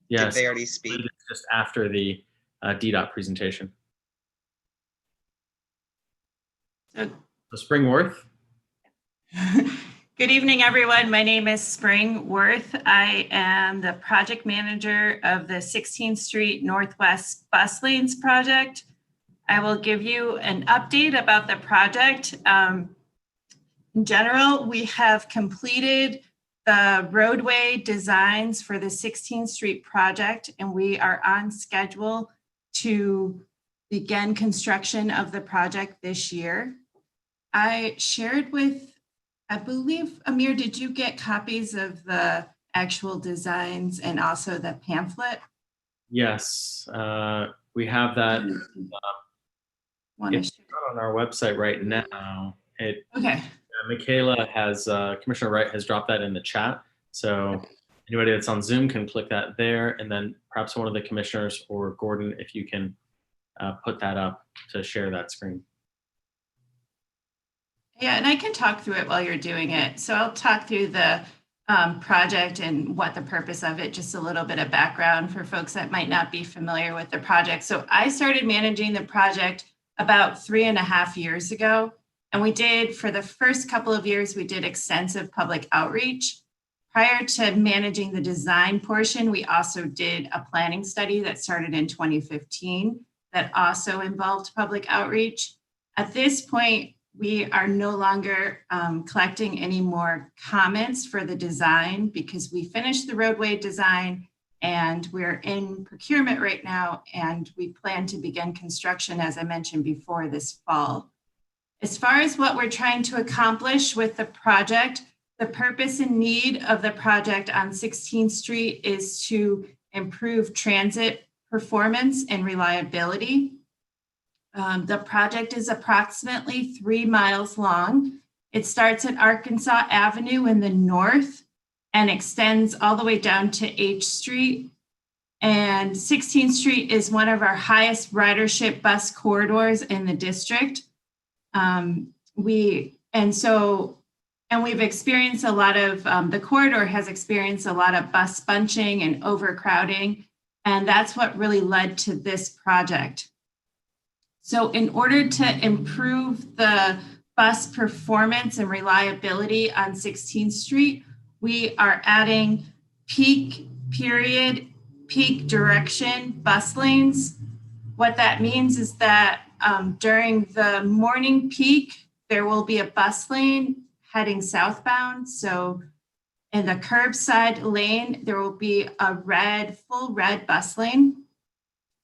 yes. Did they already speak? Just after the DDOT presentation. So Springworth. Good evening, everyone. My name is Spring Worth. I am the project manager of the 16th Street Northwest Bus Lanes project. I will give you an update about the project. In general, we have completed the roadway designs for the 16th Street project, and we are on schedule to begin construction of the project this year. I shared with, I believe, Amir, did you get copies of the actual designs and also the pamphlet? Yes, we have that. It's not on our website right now. Okay. Michaela has, Commissioner Wright has dropped that in the chat. So anybody that's on Zoom can click that there, and then perhaps one of the commissioners or Gordon, if you can put that up to share that screen. Yeah, and I can talk through it while you're doing it. So I'll talk through the project and what the purpose of it, just a little bit of background for folks that might not be familiar with the project. So I started managing the project about 3.5 years ago. And we did, for the first couple of years, we did extensive public outreach. Prior to managing the design portion, we also did a planning study that started in 2015 that also involved public outreach. At this point, we are no longer collecting any more comments for the design because we finished the roadway design and we're in procurement right now, and we plan to begin construction, as I mentioned before, this fall. As far as what we're trying to accomplish with the project, the purpose and need of the project on 16th Street is to improve transit performance and reliability. The project is approximately 3 miles long. It starts at Arkansas Avenue in the north and extends all the way down to H Street. And 16th Street is one of our highest ridership bus corridors in the district. We've experienced a lot of, the corridor has experienced a lot of bus bunching and overcrowding, and that's what really led to this project. So in order to improve the bus performance and reliability on 16th Street, we are adding peak direction bus lanes. What that means is that during the morning peak, there will be a bus lane heading southbound. So in the curbside lane, there will be a full red bus lane.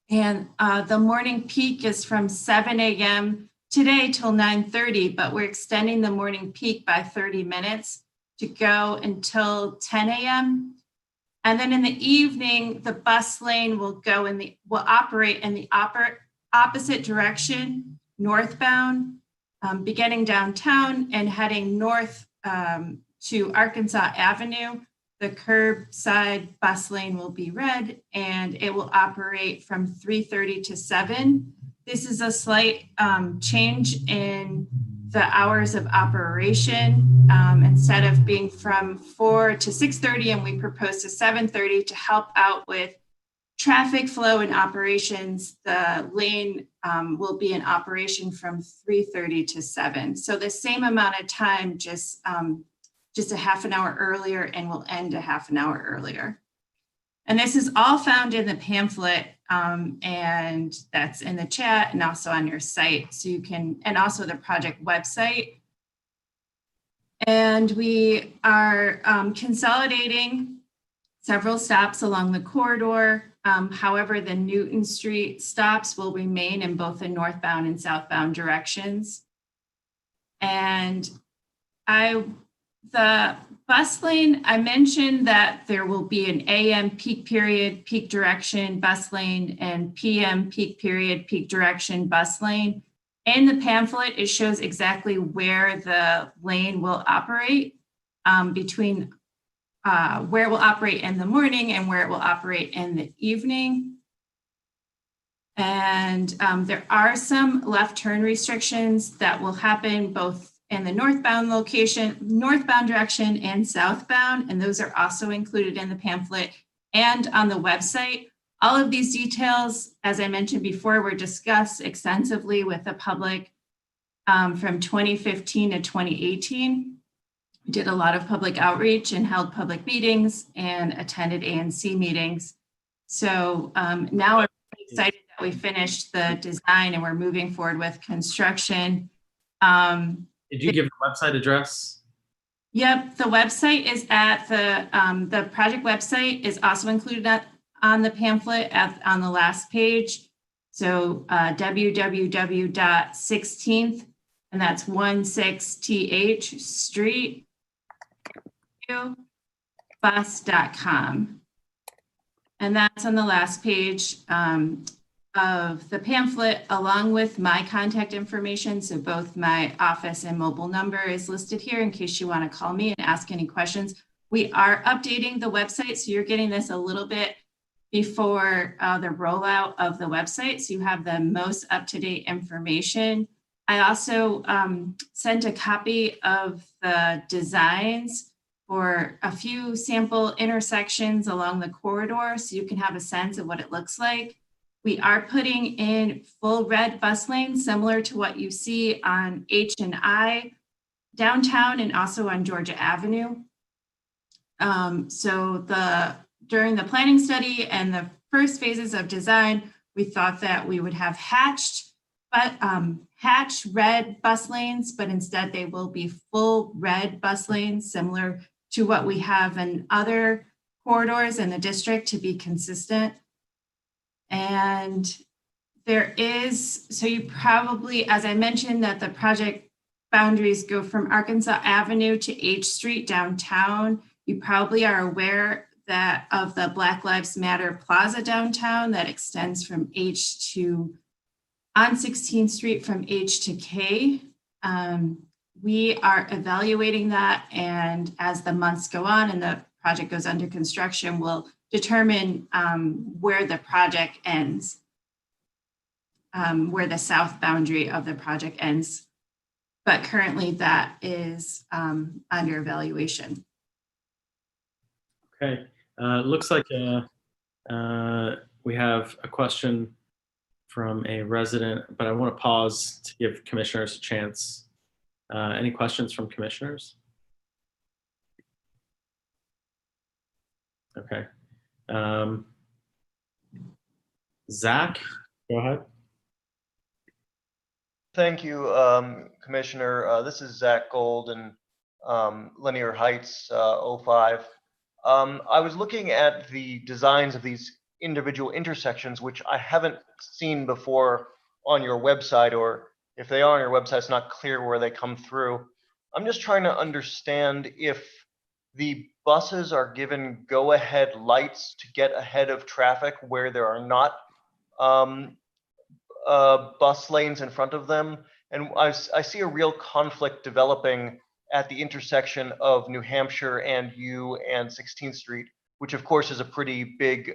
And the morning peak is from 7 a.m. today till 9:30, but we're extending the morning peak by 30 minutes to go until 10 a.m. And then in the evening, the bus lane will operate in the opposite direction, northbound, beginning downtown and heading north to Arkansas Avenue. The curbside bus lane will be red and it will operate from 3:30 to 7. This is a slight change in the hours of operation. Instead of being from 4 to 6:30, and we propose to 7:30 to help out with traffic flow and operations, the lane will be in operation from 3:30 to 7. So the same amount of time, just a half an hour earlier, and will end a half an hour earlier. And this is all found in the pamphlet, and that's in the chat and also on your site. So you can, and also the project website. And we are consolidating several stops along the corridor. However, the Newton Street stops will remain in both the northbound and southbound directions. And the bus lane, I mentioned that there will be an AM peak period, peak direction bus lane, and PM peak period, peak direction bus lane. In the pamphlet, it shows exactly where the lane will operate between where it will operate in the morning and where it will operate in the evening. And there are some left turn restrictions that will happen both in the northbound direction and southbound, and those are also included in the pamphlet and on the website. All of these details, as I mentioned before, were discussed extensively with the public from 2015 to 2018. We did a lot of public outreach and held public meetings and attended ANC meetings. So now I'm excited that we finished the design and we're moving forward with construction. Did you give the website address? Yep, the website is at the project website is also included on the pamphlet on the last page. So www.16th, and that's 16th Street, bus.com. And that's on the last page of the pamphlet, along with my contact information. So both my office and mobile number is listed here in case you want to call me and ask any questions. We are updating the website, so you're getting this a little bit before the rollout of the website, so you have the most up-to-date information. I also sent a copy of the designs for a few sample intersections along the corridor, so you can have a sense of what it looks like. We are putting in full red bus lanes, similar to what you see on H&I downtown and also on Georgia Avenue. During the planning study and the first phases of design, we thought that we would have hatched red bus lanes, but instead they will be full red bus lanes, similar to what we have in other corridors in the district, to be consistent. And there is, so you probably, as I mentioned, that the project boundaries go from Arkansas Avenue to H Street downtown. You probably are aware that of the Black Lives Matter Plaza downtown that extends from H to, on 16th Street from H to K. We are evaluating that, and as the months go on and the project goes under construction, we'll determine where the project ends, where the south boundary of the project ends. But currently that is under evaluation. Okay, looks like we have a question from a resident, but I want to pause to give commissioners a chance. Any questions from commissioners? Okay. Zach, go ahead. Thank you, Commissioner. This is Zach Gold in Linear Heights, 05. I was looking at the designs of these individual intersections, which I haven't seen before on your website, or if they are on your website, it's not clear where they come through. I'm just trying to understand if the buses are given go-ahead lights to get ahead of traffic where there are not bus lanes in front of them. And I see a real conflict developing at the intersection of New Hampshire and U and 16th Street, which of course is a pretty big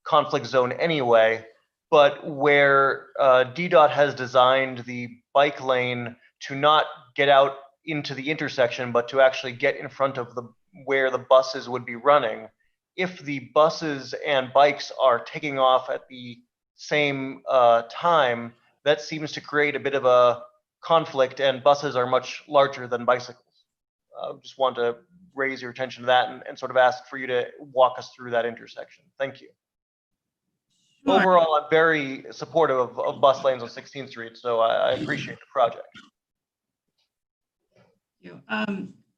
conflict zone anyway, but where DDOT has designed the bike lane to not get out into the intersection, but to actually get in front of where the buses would be running. If the buses and bikes are taking off at the same time, that seems to create a bit of a conflict, and buses are much larger than bicycles. Just want to raise your attention to that and sort of ask for you to walk us through that intersection. Thank you. Sure. Overall, I'm very supportive of bus lanes on 16th Street, so I appreciate the project. Thank you.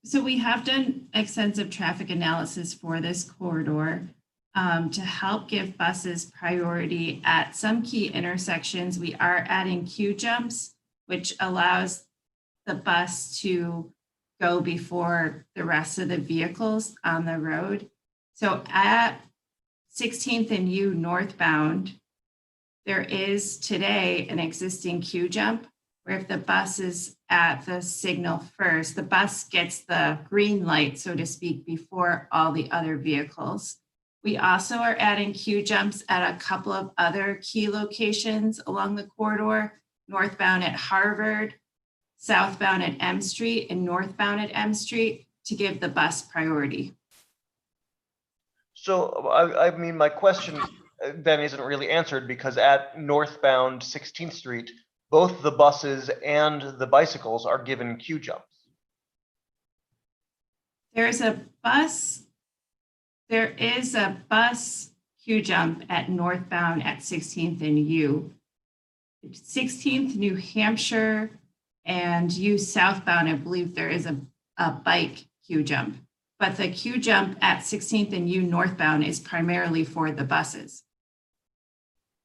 So we have done extensive traffic analysis for this corridor to help give buses priority at some key intersections. We are adding queue jumps, which allows the bus to go before the rest of the vehicles on the road. So at 16th and U northbound, there is today an existing queue jump where if the bus is at the signal first, the bus gets the green light, so to speak, before all the other vehicles. We also are adding queue jumps at a couple of other key locations along the corridor, northbound at Harvard, southbound at M Street, and northbound at M Street to give the bus priority. So, I mean, my question then isn't really answered because at northbound 16th Street, both the buses and the bicycles are given queue jumps. There is a bus queue jump at northbound at 16th and U. 16th, New Hampshire, and U southbound, I believe there is a bike queue jump. But the queue jump at 16th and U northbound is primarily for the buses.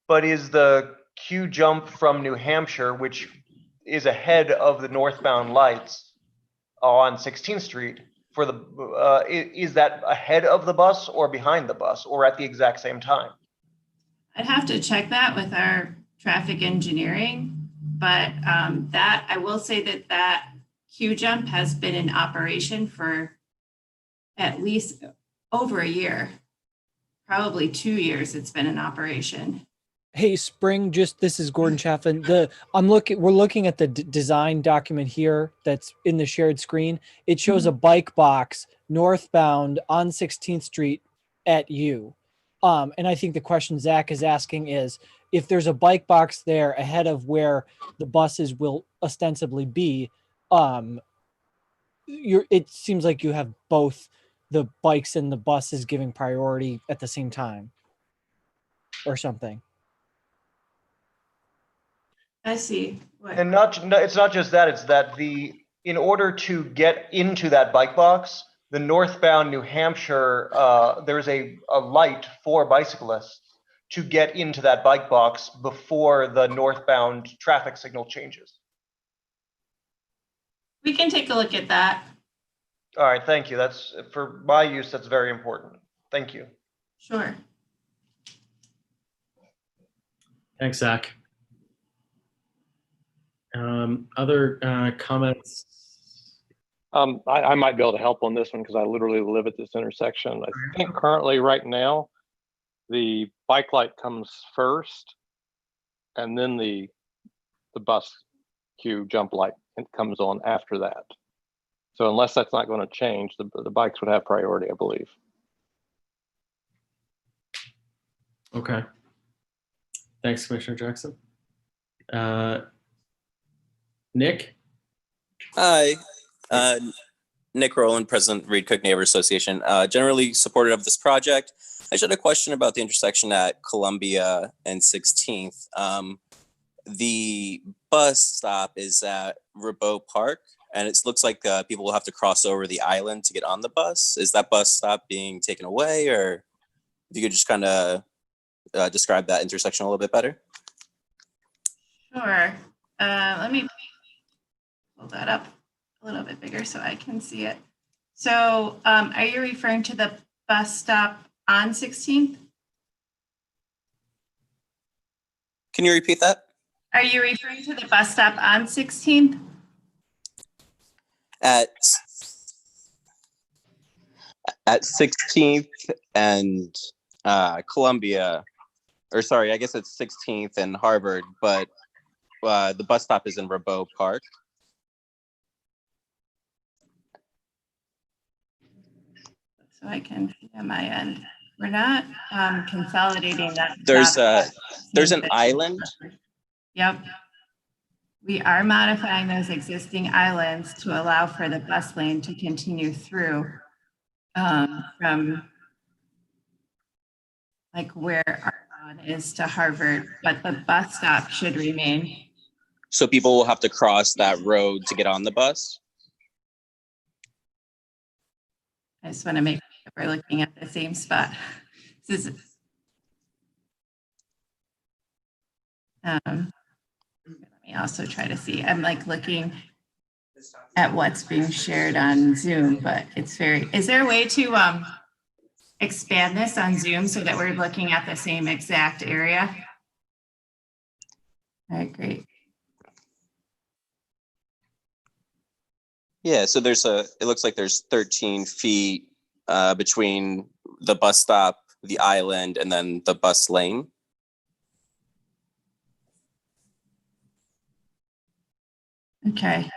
But is the queue jump from New Hampshire, which is ahead of the northbound lights on 16th Street, for the is that ahead of the bus or behind the bus or at the exact same time? I'd have to check that with our traffic engineering, but that I will say that queue jump has been in operation for at least over a year, probably 2 years it's been in operation. Hey, Spring, this is Gordon Chaffin. We're looking at the design document here that's in the shared screen. It shows a bike box northbound on 16th Street at U. And I think the question Zach is asking is if there's a bike box there ahead of where the buses will ostensibly be, it seems like you have both the bikes and the buses giving priority at the same time or something. I see. And it's not just that, it's that in order to get into that bike box, the northbound New Hampshire, there's a light for bicyclists to get into that bike box before the northbound traffic signal changes. We can take a look at that. All right, thank you. That's for my use, that's very important. Thank you. Sure. Thanks, Zach. Other comments? I might be able to help on this one because I literally live at this intersection. I think currently right now, the bike light comes first and then the bus queue jump light comes on after that. So unless that's not going to change, the bikes would have priority, I believe. Okay. Thanks, Commissioner Jackson. Nick? Hi. Nick Roland, President, Reed Cook Neighbor Association. Generally supportive of this project. I just had a question about the intersection at Columbia and 16th. The bus stop is at Rabot Park, and it looks like people will have to cross over the island to get on the bus. Is that bus stop being taken away, or if you could just kind of describe that intersection a little bit better? Sure. Let me pull that up a little bit bigger so I can see it. So are you referring to the bus stop on 16th? Can you repeat that? Are you referring to the bus stop on 16th? At 16th and Columbia, or sorry, I guess it's 16th and Harvard, but the bus stop is in Rabot Park. So I can see on my end. We're not consolidating that. There's an island. Yep. We are modifying those existing islands to allow for the bus lane to continue through from like where our lawn is to Harvard, but the bus stop should remain. So people will have to cross that road to get on the bus? I just want to make sure we're looking at the same spot. This is, let me also try to see. I'm like looking at what's being shared on Zoom, but it's very, is there a way to expand this on Zoom so that we're looking at the same exact area? All right, great. Yeah, so there's it looks like there's 13 feet between the bus stop, the island, and then the bus lane. Okay.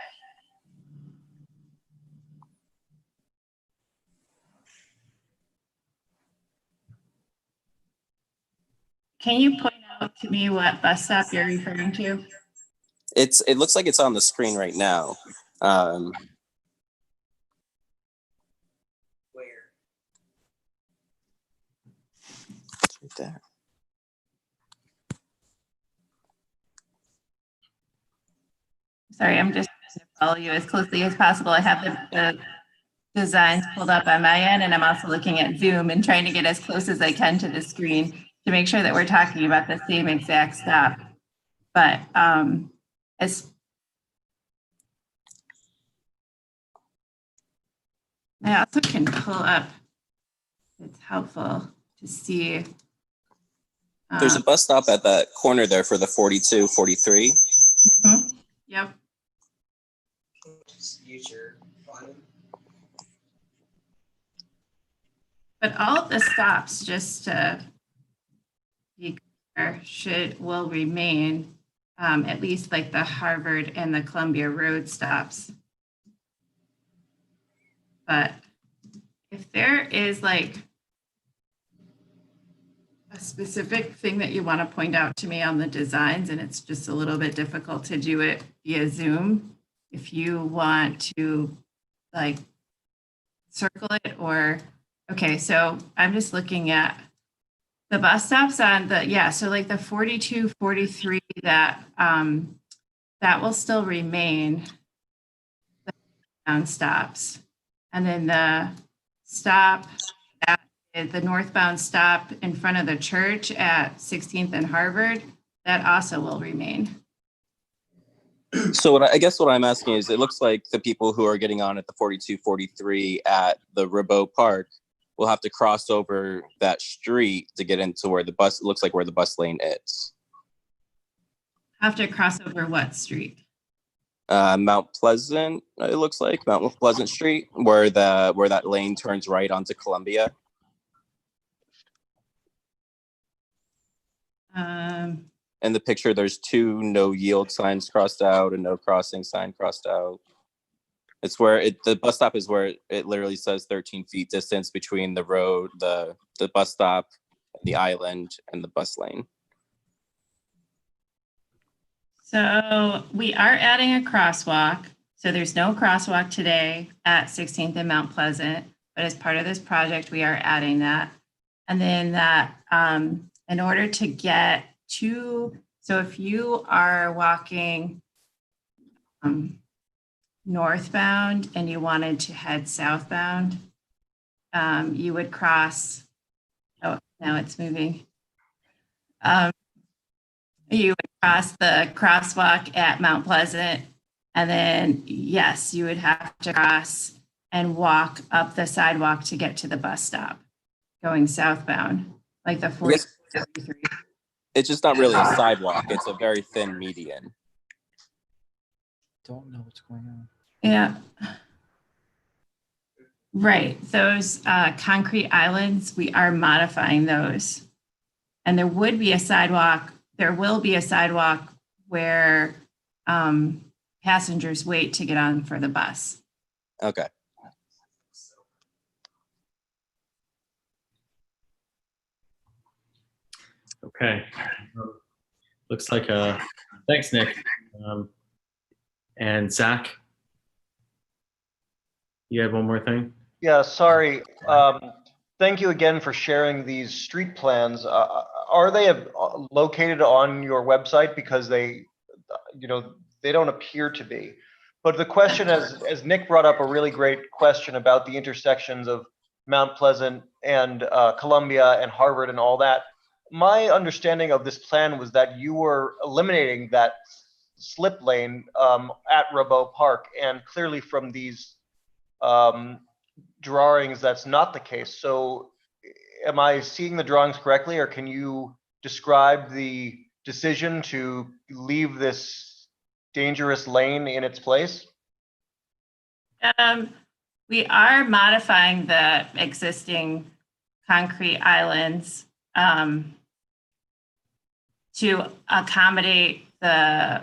Can you point out to me what bus stop you're referring to? It looks like it's on the screen right now. It's right there. Sorry, I'm just trying to follow you as closely as possible. I have the designs pulled up on my end, and I'm also looking at Zoom and trying to get as close as I can to the screen to make sure that we're talking about the same exact stop. But as I also can pull up, it's helpful to see. There's a bus stop at that corner there for the 42, 43. Mm-hmm. Yep. Just use your volume. But all of the stops, just to be clear, will remain, at least like the Harvard and the Columbia Road stops. But if there is like a specific thing that you want to point out to me on the designs, and it's just a little bit difficult to do it via Zoom, if you want to like circle it or, okay, so I'm just looking at the bus stops on the, yeah, so like the 42, 43, that will still remain the down stops. And then the stop at the northbound stop in front of the church at 16th and Harvard, that also will remain. So I guess what I'm asking is, it looks like the people who are getting on at the 42, 43 at the Ribaud Park will have to cross over that street to get into where the bus, it looks like where the bus lane is. Have to cross over what street? Mount Pleasant, it looks like Mount Pleasant Street, where that lane turns right onto Columbia. In the picture, there's 2 no yield signs crossed out and no crossing sign crossed out. It's where the bus stop is where it literally says 13 feet distance between the road, the bus stop, the island, and the bus lane. So we are adding a crosswalk. So there's no crosswalk today at 16th and Mount Pleasant, but as part of this project, we are adding that. And then that, in order to get to, so if you are walking northbound and you wanted to head southbound, you would cross, oh, now it's moving. You would cross the crosswalk at Mount Pleasant, and then, yes, you would have to cross and walk up the sidewalk to get to the bus stop going southbound, like the 43. It's just not really a sidewalk. It's a very thin median. Don't know what's going on. Yeah. Right. Those concrete islands, we are modifying those. And there would be a sidewalk. There will be a sidewalk where passengers wait to get on for the bus. Okay. Okay. Looks like thanks, Nick. And Zach, you had one more thing? Yeah, sorry. Thank you again for sharing these street plans. Are they located on your website? Because they don't appear to be. But the question, as Nick brought up a really great question about the intersections of Mount Pleasant and Columbia and Harvard and all that, my understanding of this plan was that you were eliminating that slip lane at Rabot Park, and clearly from these drawings, that's not the case. So am I seeing the drawings correctly, or can you describe the decision to leave this dangerous lane in its place? We are modifying the existing concrete islands to accommodate the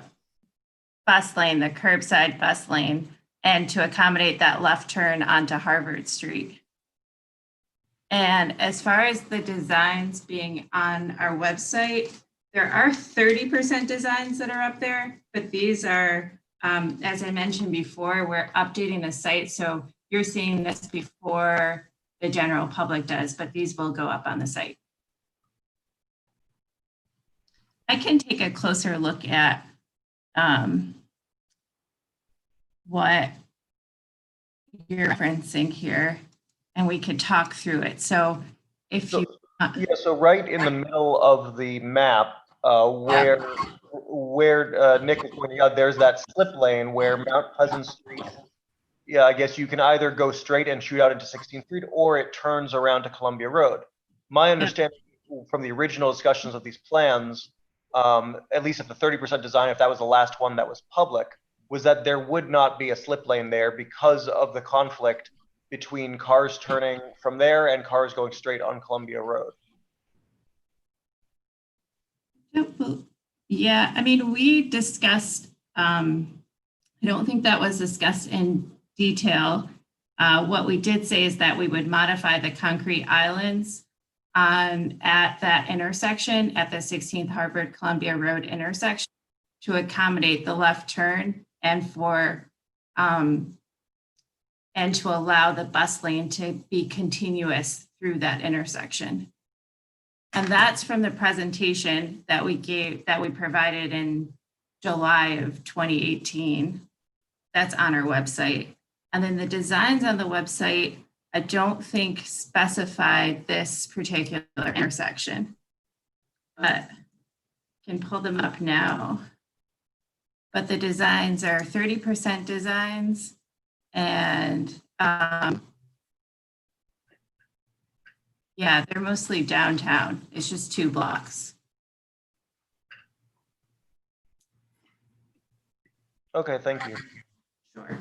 bus lane, the curbside bus lane, and to accommodate that left turn onto Harvard Street. And as far as the designs being on our website, there are 30% designs that are up there, but these are, as I mentioned before, we're updating the site. So you're seeing this before the general public does, but these will go up on the site. I can take a closer look at what you're referencing here, and we could talk through it. So if you... Yeah, so right in the middle of the map, where Nick was pointing out, there's that slip lane where Mount Pleasant Street, yeah, I guess you can either go straight and shoot out into 16th Street, or it turns around to Columbia Road. My understanding from the original discussions of these plans, at least at the 30% design, if that was the last one that was public, was that there would not be a slip lane there because of the conflict between cars turning from there and cars going straight on Columbia Road. Yeah, I mean, we discussed, I don't think that was discussed in detail. What we did say is that we would modify the concrete islands at that intersection, at the 16th Harvard Columbia Road intersection, to accommodate the left turn and for and to allow the bus lane to be continuous through that intersection. And that's from the presentation that we provided in July of 2018. That's on our website. And then the designs on the website, I don't think specified this particular intersection, but I can pull them up now. But the designs are 30% designs, and yeah, they're mostly downtown. It's just 2 blocks. Okay, thank you. Sure.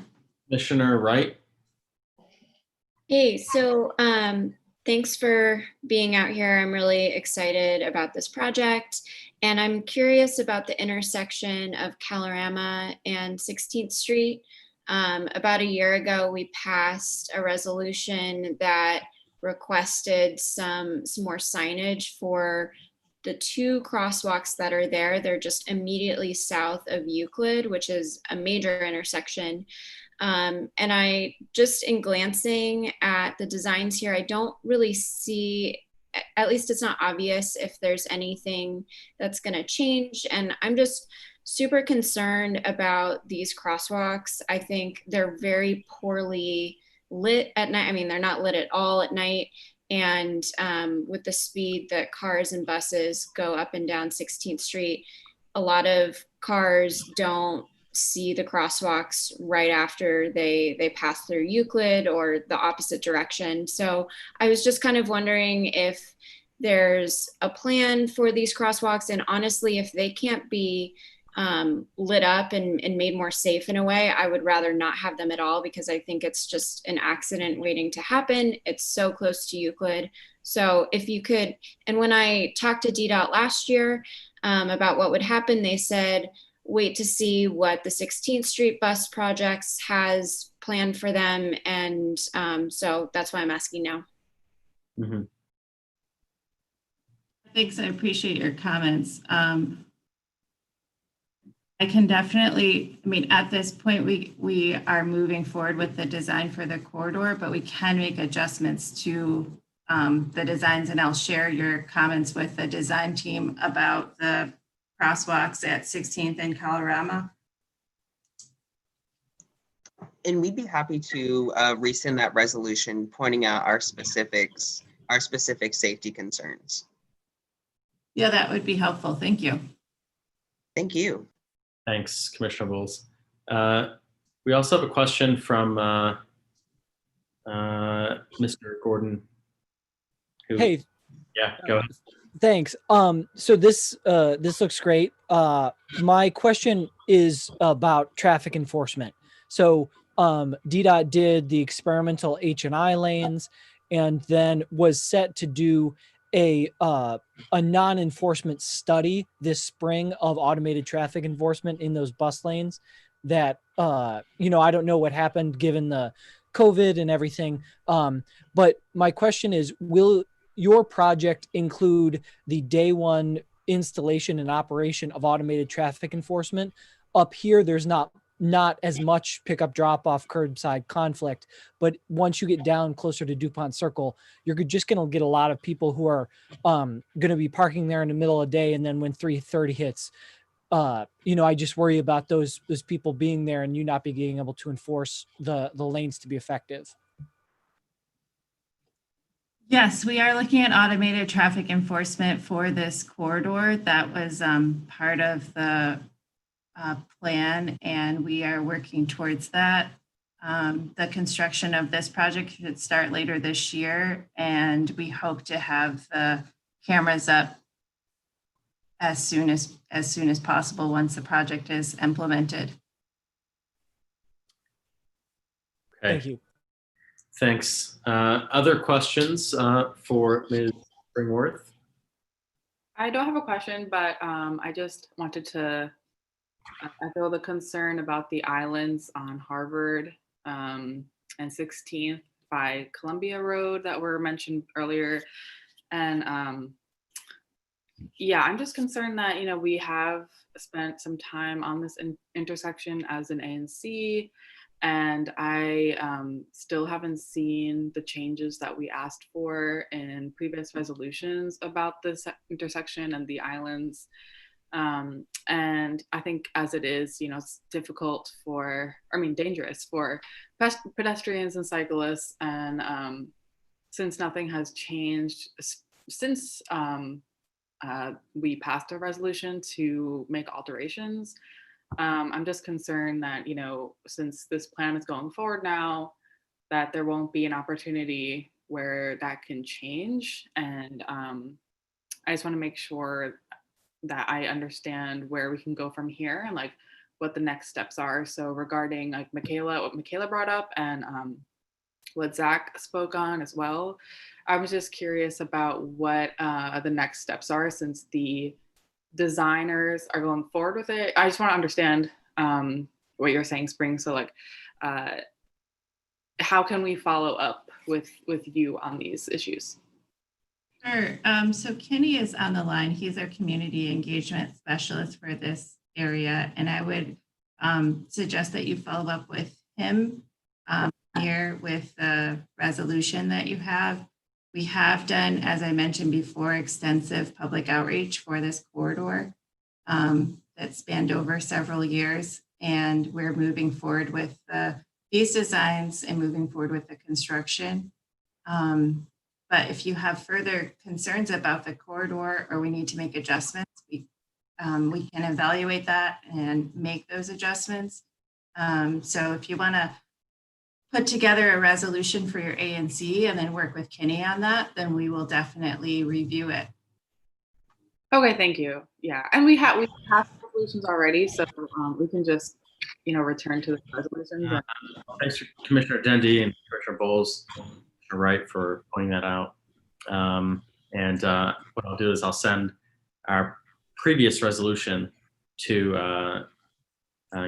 Commissioner Wright. Hey, so thanks for being out here. I'm really excited about this project. And I'm curious about the intersection of Kalorama and 16th Street. About a year ago, we passed a resolution that requested some more signage for the 2 crosswalks that are there. They're just immediately south of Euclid, which is a major intersection. And I just, in glancing at the designs here, I don't really see, at least it's not obvious if there's anything that's going to change. And I'm just super concerned about these crosswalks. I think they're very poorly lit at night. I mean, they're not lit at all at night. And with the speed that cars and buses go up and down 16th Street, a lot of cars don't see the crosswalks right after they pass through Euclid or the opposite direction. So I was just kind of wondering if there's a plan for these crosswalks, and honestly, if they can't be lit up and made more safe in a way, I would rather not have them at all, because I think it's just an accident waiting to happen. It's so close to Euclid. So if you could, and when I talked to DDOT last year about what would happen, they said, wait to see what the 16th Street bus projects has planned for them. And so that's why I'm asking now. Mm-hmm. Thanks, I appreciate your comments. I can definitely, I mean, at this point, we are moving forward with the design for the corridor, but we can make adjustments to the designs, and I'll share your comments with the design team about the crosswalks at 16th and Kalorama. And we'd be happy to resend that resolution pointing out our specific safety concerns. Yeah, that would be helpful. Thank you. Thank you. Thanks, Commissioner Bowles. We also have a question from Mr. Gordon. Hey. Yeah, go ahead. Thanks. So this looks great. My question is about traffic enforcement. So DDOT did the experimental H&I lanes and then was set to do a non-enforcement study this spring of automated traffic enforcement in those bus lanes that, I don't know what happened given the COVID and everything. But my question is, will your project include the day one installation and operation of automated traffic enforcement? Up here, there's not as much pickup drop off curbside conflict, but once you get down closer to DuPont Circle, you're just going to get a lot of people who are going to be parking there in the middle of the day. And then when 3:30 hits, I just worry about those people being there and you not being able to enforce the lanes to be effective. Yes, we are looking at automated traffic enforcement for this corridor. That was part of the plan, and we are working towards that. The construction of this project should start later this year, and we hope to have the cameras up as soon as possible once the project is implemented. Okay. Thank you. Thanks. Other questions for Ms. Springworth? I don't have a question, but I just wanted to echo the concern about the islands on Harvard and 16th by Columbia Road that were mentioned earlier. And yeah, I'm just concerned that, we have spent some time on this intersection as an ANC, and I still haven't seen the changes that we asked for in previous resolutions about this intersection and the islands. And I think as it is, it's difficult dangerous for pedestrians and cyclists. And since nothing has changed since we passed a resolution to make alterations, I'm just concerned that, since this plan is going forward now, that there won't be an opportunity where that can change. And I just want to make sure that I understand where we can go from here and what the next steps are. So regarding what Michaela brought up and what Zach spoke on as well, I was just curious about what the next steps are since the designers are going forward with it. I just want to understand what you're saying, Spring. So how can we follow up with you on these issues? Sure. So Kenny is on the line. He's our community engagement specialist for this area. And I would suggest that you follow up with him here with the resolution that you have. We have done, as I mentioned before, extensive public outreach for this corridor that spanned over several years. And we're moving forward with these designs and moving forward with the construction. But if you have further concerns about the corridor or we need to make adjustments, we can evaluate that and make those adjustments. So if you want to put together a resolution for your ANC and then work with Kenny on that, then we will definitely review it. Okay, thank you. Yeah, and we have resolutions already, so we can just return to the resolutions. Thanks, Commissioner Dendy and Commissioner Bowles. Commissioner Wright for pointing that out. And what I'll do is I'll send our previous resolution to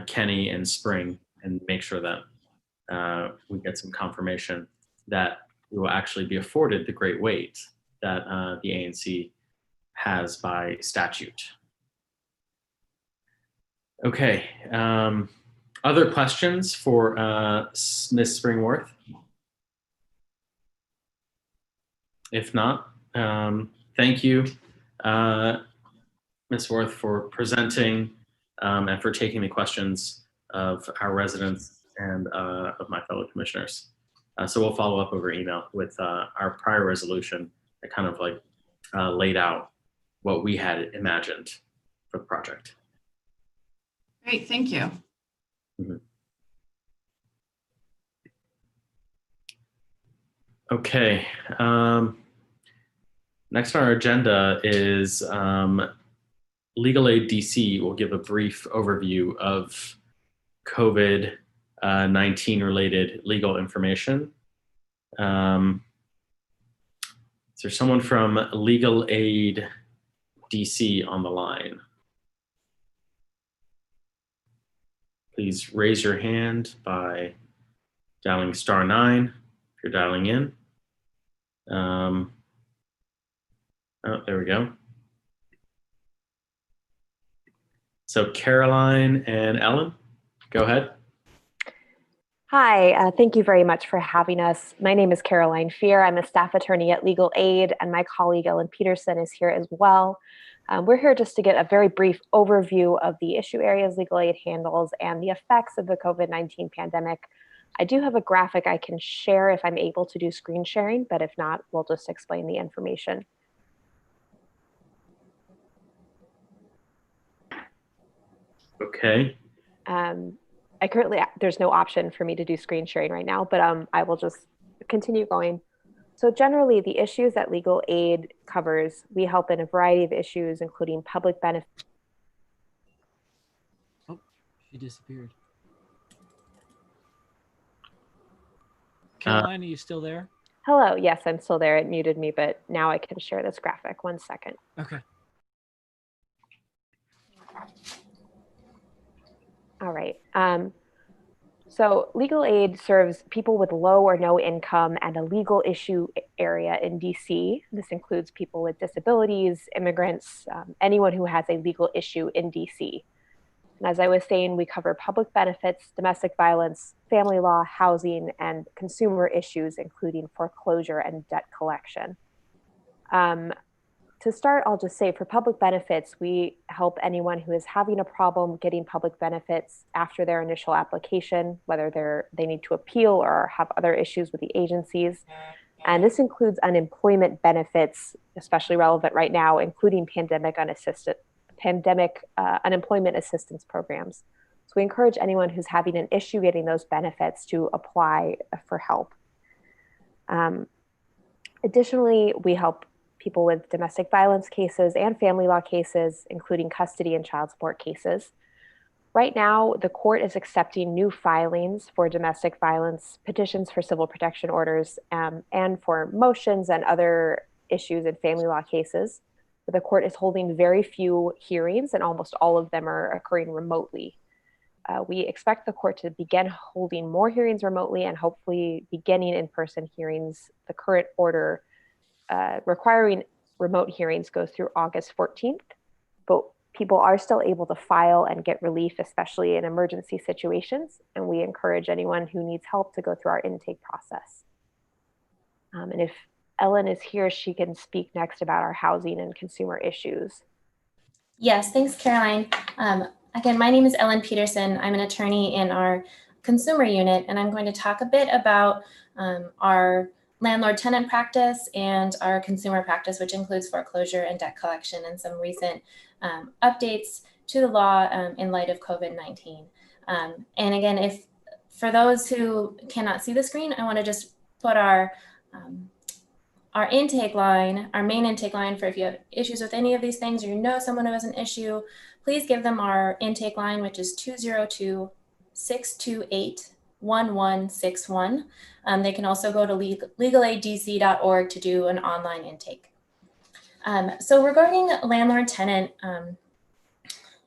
Kenny and Spring and make sure that we get some confirmation that we will actually be afforded the great weight that the ANC has by statute. Okay. Other questions for Ms. Springworth? If not, thank you, Ms. Worth, for presenting and for taking the questions of our residents and of my fellow commissioners. So we'll follow up over email with our prior resolution that kind of like laid out what we had imagined for the project. Great, thank you. Mm-hmm. Okay. Next on our agenda is Legal Aid DC will give a brief overview of COVID-19 related legal information. Is there someone from Legal Aid DC on the line? Please raise your hand by dialing *9 if you're dialing in. Oh, there we go. So Caroline and Ellen, go ahead. Hi, thank you very much for having us. My name is Caroline Fear. I'm a staff attorney at Legal Aid, and my colleague Ellen Peterson is here as well. We're here just to get a very brief overview of the issue areas Legal Aid handles and the effects of the COVID-19 pandemic. I do have a graphic I can share if I'm able to do screen sharing, but if not, we'll just explain the information. Okay. There's no option for me to do screen sharing right now, but I will just continue going. So generally, the issues that Legal Aid covers, we help in a variety of issues, including public benefit. Oh, she disappeared. Uh, Caroline, are you still there? Hello, yes, I'm still there. It muted me, but now I can share this graphic. 1 second. Okay. All right. So Legal Aid serves people with low or no income and a legal issue area in DC. This includes people with disabilities, immigrants, anyone who has a legal issue in DC. And as I was saying, we cover public benefits, domestic violence, family law, housing, and consumer issues, including foreclosure and debt collection. To start, I'll just say for public benefits, we help anyone who is having a problem getting public benefits after their initial application, whether they need to appeal or have other issues with the agencies. And this includes unemployment benefits, especially relevant right now, including pandemic unemployment assistance programs. So we encourage anyone who's having an issue getting those benefits to apply for help. Additionally, we help people with domestic violence cases and family law cases, including custody and child support cases. Right now, the court is accepting new filings for domestic violence, petitions for civil protection orders, and for motions and other issues in family law cases. But the court is holding very few hearings, and almost all of them are occurring remotely. We expect the court to begin holding more hearings remotely and hopefully beginning in-person hearings. The current order requiring remote hearings goes through August 14th, but people are still able to file and get relief, especially in emergency situations. And we encourage anyone who needs help to go through our intake process. And if Ellen is here, she can speak next about our housing and consumer issues. Yes, thanks, Caroline. Again, my name is Ellen Peterson. I'm an attorney in our consumer unit, and I'm going to talk a bit about our landlord-tenant practice and our consumer practice, which includes foreclosure and debt collection and some recent updates to the law in light of COVID-19. And again, for those who cannot see the screen, I want to just put our intake line, our main intake line for if you have issues with any of these things or you know someone who has an issue, please give them our intake line, which is 202-628-1161. They can also go to legalaidDC.org to do an online intake. So regarding landlord-tenant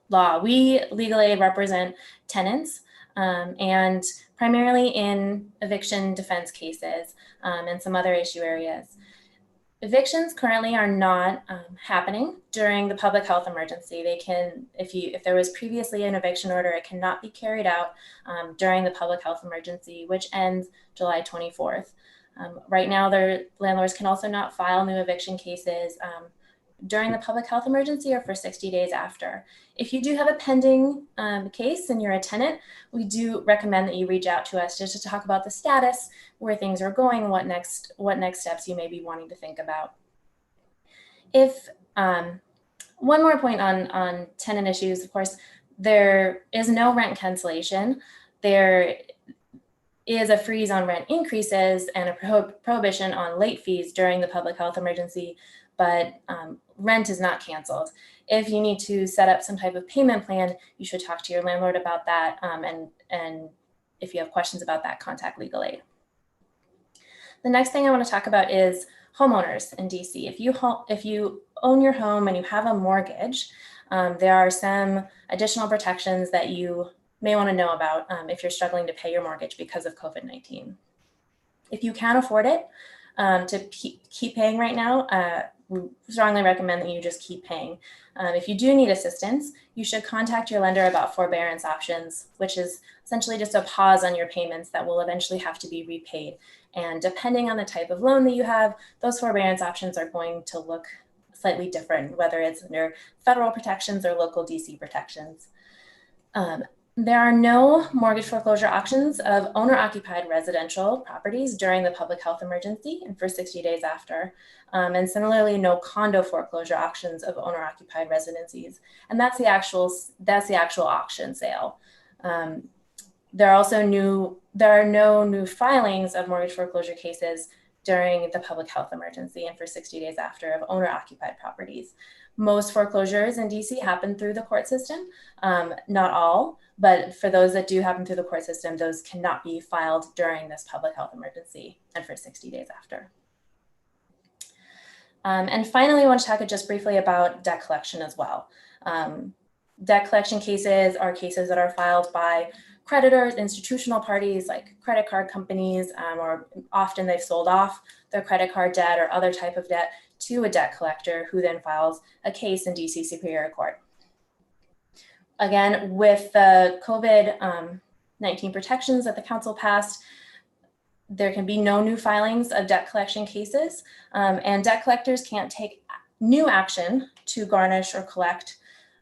law, we Legal Aid represent tenants and primarily in eviction defense cases and some other issue areas. Evictions currently are not happening during the public health emergency. They can, if there was previously an eviction order, it cannot be carried out during the public health emergency, which ends July 24th. Right now, their landlords can also not file new eviction cases during the public health emergency or for 60 days after. If you do have a pending case and you're a tenant, we do recommend that you reach out to us just to talk about the status, where things are going, what next steps you may be wanting to think about. If one more point on tenant issues, of course, there is no rent cancellation. There is a freeze on rent increases and a prohibition on late fees during the public health emergency, but rent is not canceled. If you need to set up some type of payment plan, you should talk to your landlord about that. And if you have questions about that, contact legal aid. The next thing I want to talk about is homeowners in DC. If you own your home and you have a mortgage, there are some additional protections that you may want to know about if you're struggling to pay your mortgage because of COVID-19. If you can afford it to keep paying right now, we strongly recommend that you just keep paying. If you do need assistance, you should contact your lender about forbearance options, which is essentially just a pause on your payments that will eventually have to be repaid. And depending on the type of loan that you have, those forbearance options are going to look slightly different, whether it's under federal protections or local DC protections. There are no mortgage foreclosure auctions of owner-occupied residential properties during the public health emergency and for 60 days after. And similarly, no condo foreclosure auctions of owner-occupied residencies. And that's the actual auction sale. There are no new filings of mortgage foreclosure cases during the public health emergency and for 60 days after of owner-occupied properties. Most foreclosures in DC happen through the court system, not all, but for those that do happen through the court system, those cannot be filed during this public health emergency and for 60 days after. And finally, I want to talk just briefly about debt collection as well. Debt collection cases are cases that are filed by creditors, institutional parties like credit card companies, or often they've sold off their credit card debt or other type of debt to a debt collector who then files a case in DC Superior Court. Again, with the COVID-19 protections that the council passed, there can be no new filings of debt collection cases, and debt collectors can't take new action to garnish or collect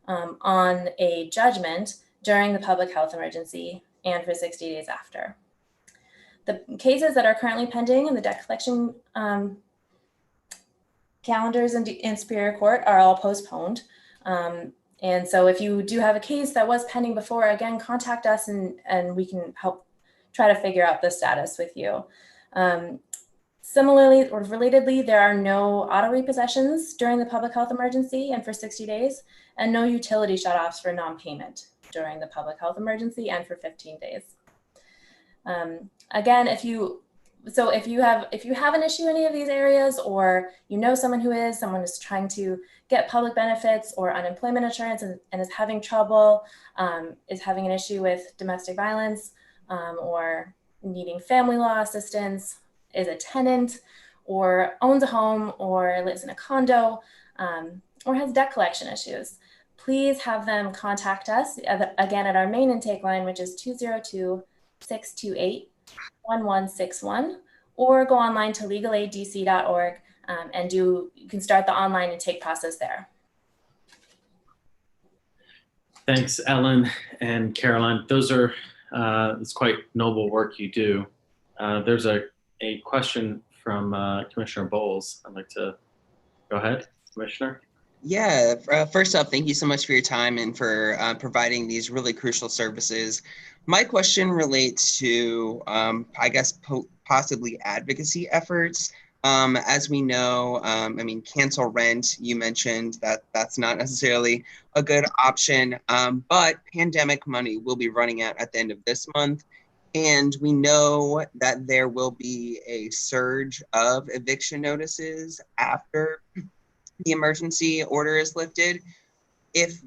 on a judgment during the public health emergency and for 60 days after. The cases that are currently pending in the debt collection calendars in Superior Court are all postponed. And so if you do have a case that was pending before, again, contact us and we can help try to figure out the status with you. Similarly or relatedly, there are no auto repossessions during the public health emergency and for 60 days, and no utility shutoffs for non-payment during the public health emergency and for 15 days. Again, if you have an issue in any of these areas, or you know someone is trying to get public benefits or unemployment insurance and is having trouble, is having an issue with domestic violence, or needing family law assistance, is a tenant, or owns a home, or lives in a condo, or has debt collection issues, please have them contact us, again, at our main intake line, which is 202-628-1161, or go online to legalaidDC.org and you can start the online intake process there. Thanks, Ellen and Caroline. Those are, it's quite noble work you do. There's a question from Commissioner Bowles. I'd like to go ahead, Commissioner. Yeah, first up, thank you so much for your time and for providing these really crucial services. My question relates to, I guess, possibly advocacy efforts. As we know, I mean, cancel rent, you mentioned that that's not necessarily a good option, but pandemic money will be running out at the end of this month. And we know that there will be a surge of eviction notices after the emergency order is lifted. If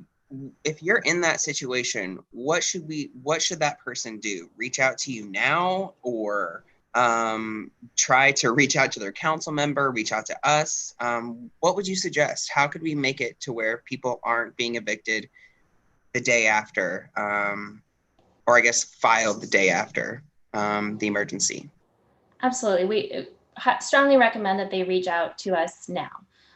you're in that situation, what should that person do? Reach out to you now, or try to reach out to their council member, reach out to us? What would you suggest? How could we make it to where people aren't being evicted the day after, or I guess filed the day after the emergency? Absolutely. We strongly recommend that they reach out to us now.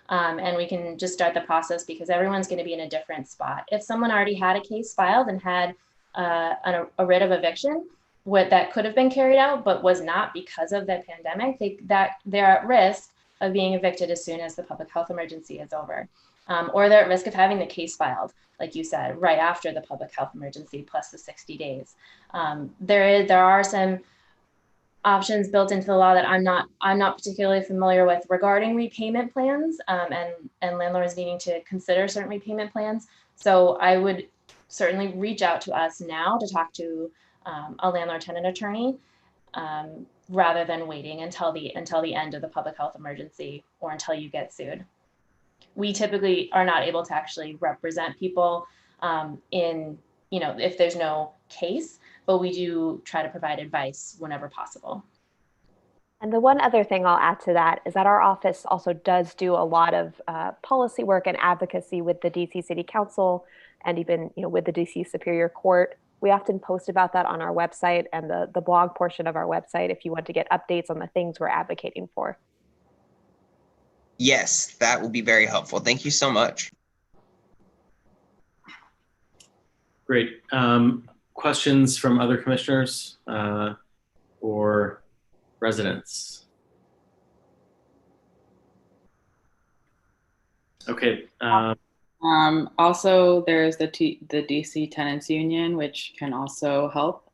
And we can just start the process because everyone's going to be in a different spot. If someone already had a case filed and had a writ of eviction, that could have been carried out, but was not because of the pandemic, they're at risk of being evicted as soon as the public health emergency is over. Or they're at risk of having the case filed, like you said, right after the public health emergency plus the 60 days. There are some options built into the law that I'm not particularly familiar with regarding repayment plans and landlords needing to consider certain repayment plans. So I would certainly reach out to us now to talk to a landlord-tenant attorney rather than waiting until the end of the public health emergency or until you get sued. We typically are not able to actually represent people if there's no case, but we do try to provide advice whenever possible. And the one other thing I'll add to that is that our office also does do a lot of policy work and advocacy with the DC City Council and even with the DC Superior Court. We often post about that on our website and the blog portion of our website if you want to get updates on the things we're advocating for. Yes, that will be very helpful. Thank you so much. Great. Questions from other commissioners or residents? Okay. Also, there's the DC Tenants Union, which can also help.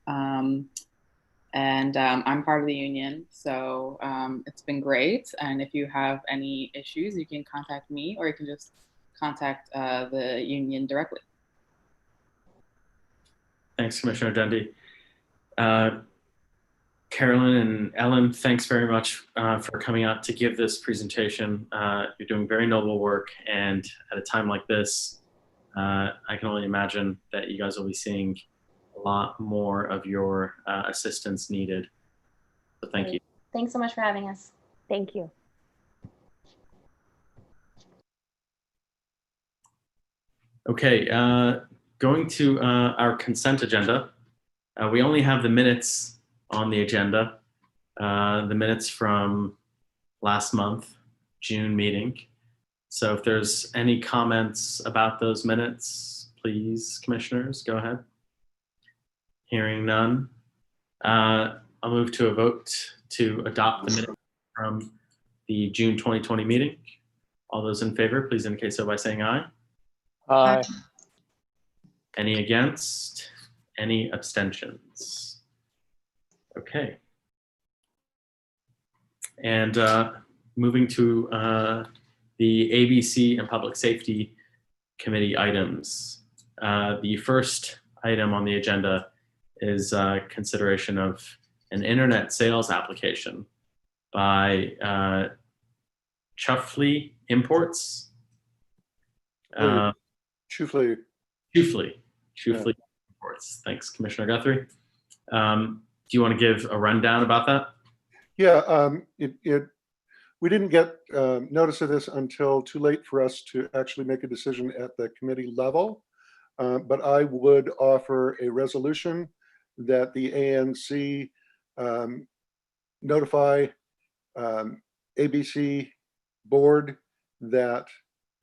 I'm part of the union, so it's been great. And if you have any issues, you can contact me, or you can just contact the union directly. Thanks, Commissioner Dundee. Carolyn and Ellen, thanks very much for coming out to give this presentation. You're doing very noble work, and at a time like this, I can only imagine that you guys will be seeing a lot more of your assistance needed. So thank you. Thanks so much for having us. Thank you. Okay, going to our consent agenda. We only have the minutes on the agenda, the minutes from last month, June meeting. So if there's any comments about those minutes, please, commissioners, go ahead. Hearing none, I'll move to a vote to adopt the minutes from the June 2020 meeting. All those in favor, please indicate so by saying aye. Aye. Any against? Any abstentions? Okay. And moving to the ABC and Public Safety Committee items. The first item on the agenda is consideration of an internet sales application by Chuffley Imports. Chuffley Imports. Thanks, Commissioner Guthrie. Do you want to give a rundown about that? Yeah, we didn't get notice of this until too late for us to actually make a decision at the committee level. But I would offer a resolution that the ANC notify ABC board that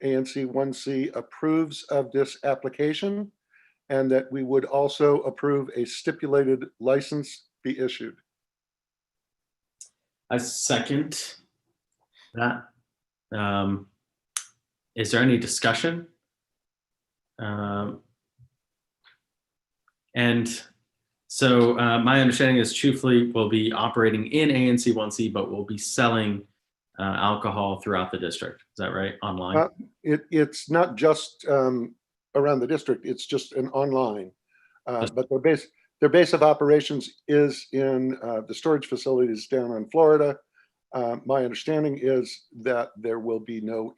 ANC 1C approves of this application, and that we would also approve a stipulated license be issued. I second that. Is there any discussion? And so my understanding is Chuffley will be operating in ANC 1C, but will be selling alcohol throughout the district. Is that right? Online? It's not just around the district, it's just an online. But their base of operations is in the storage facilities down in Florida. My understanding is that there will be no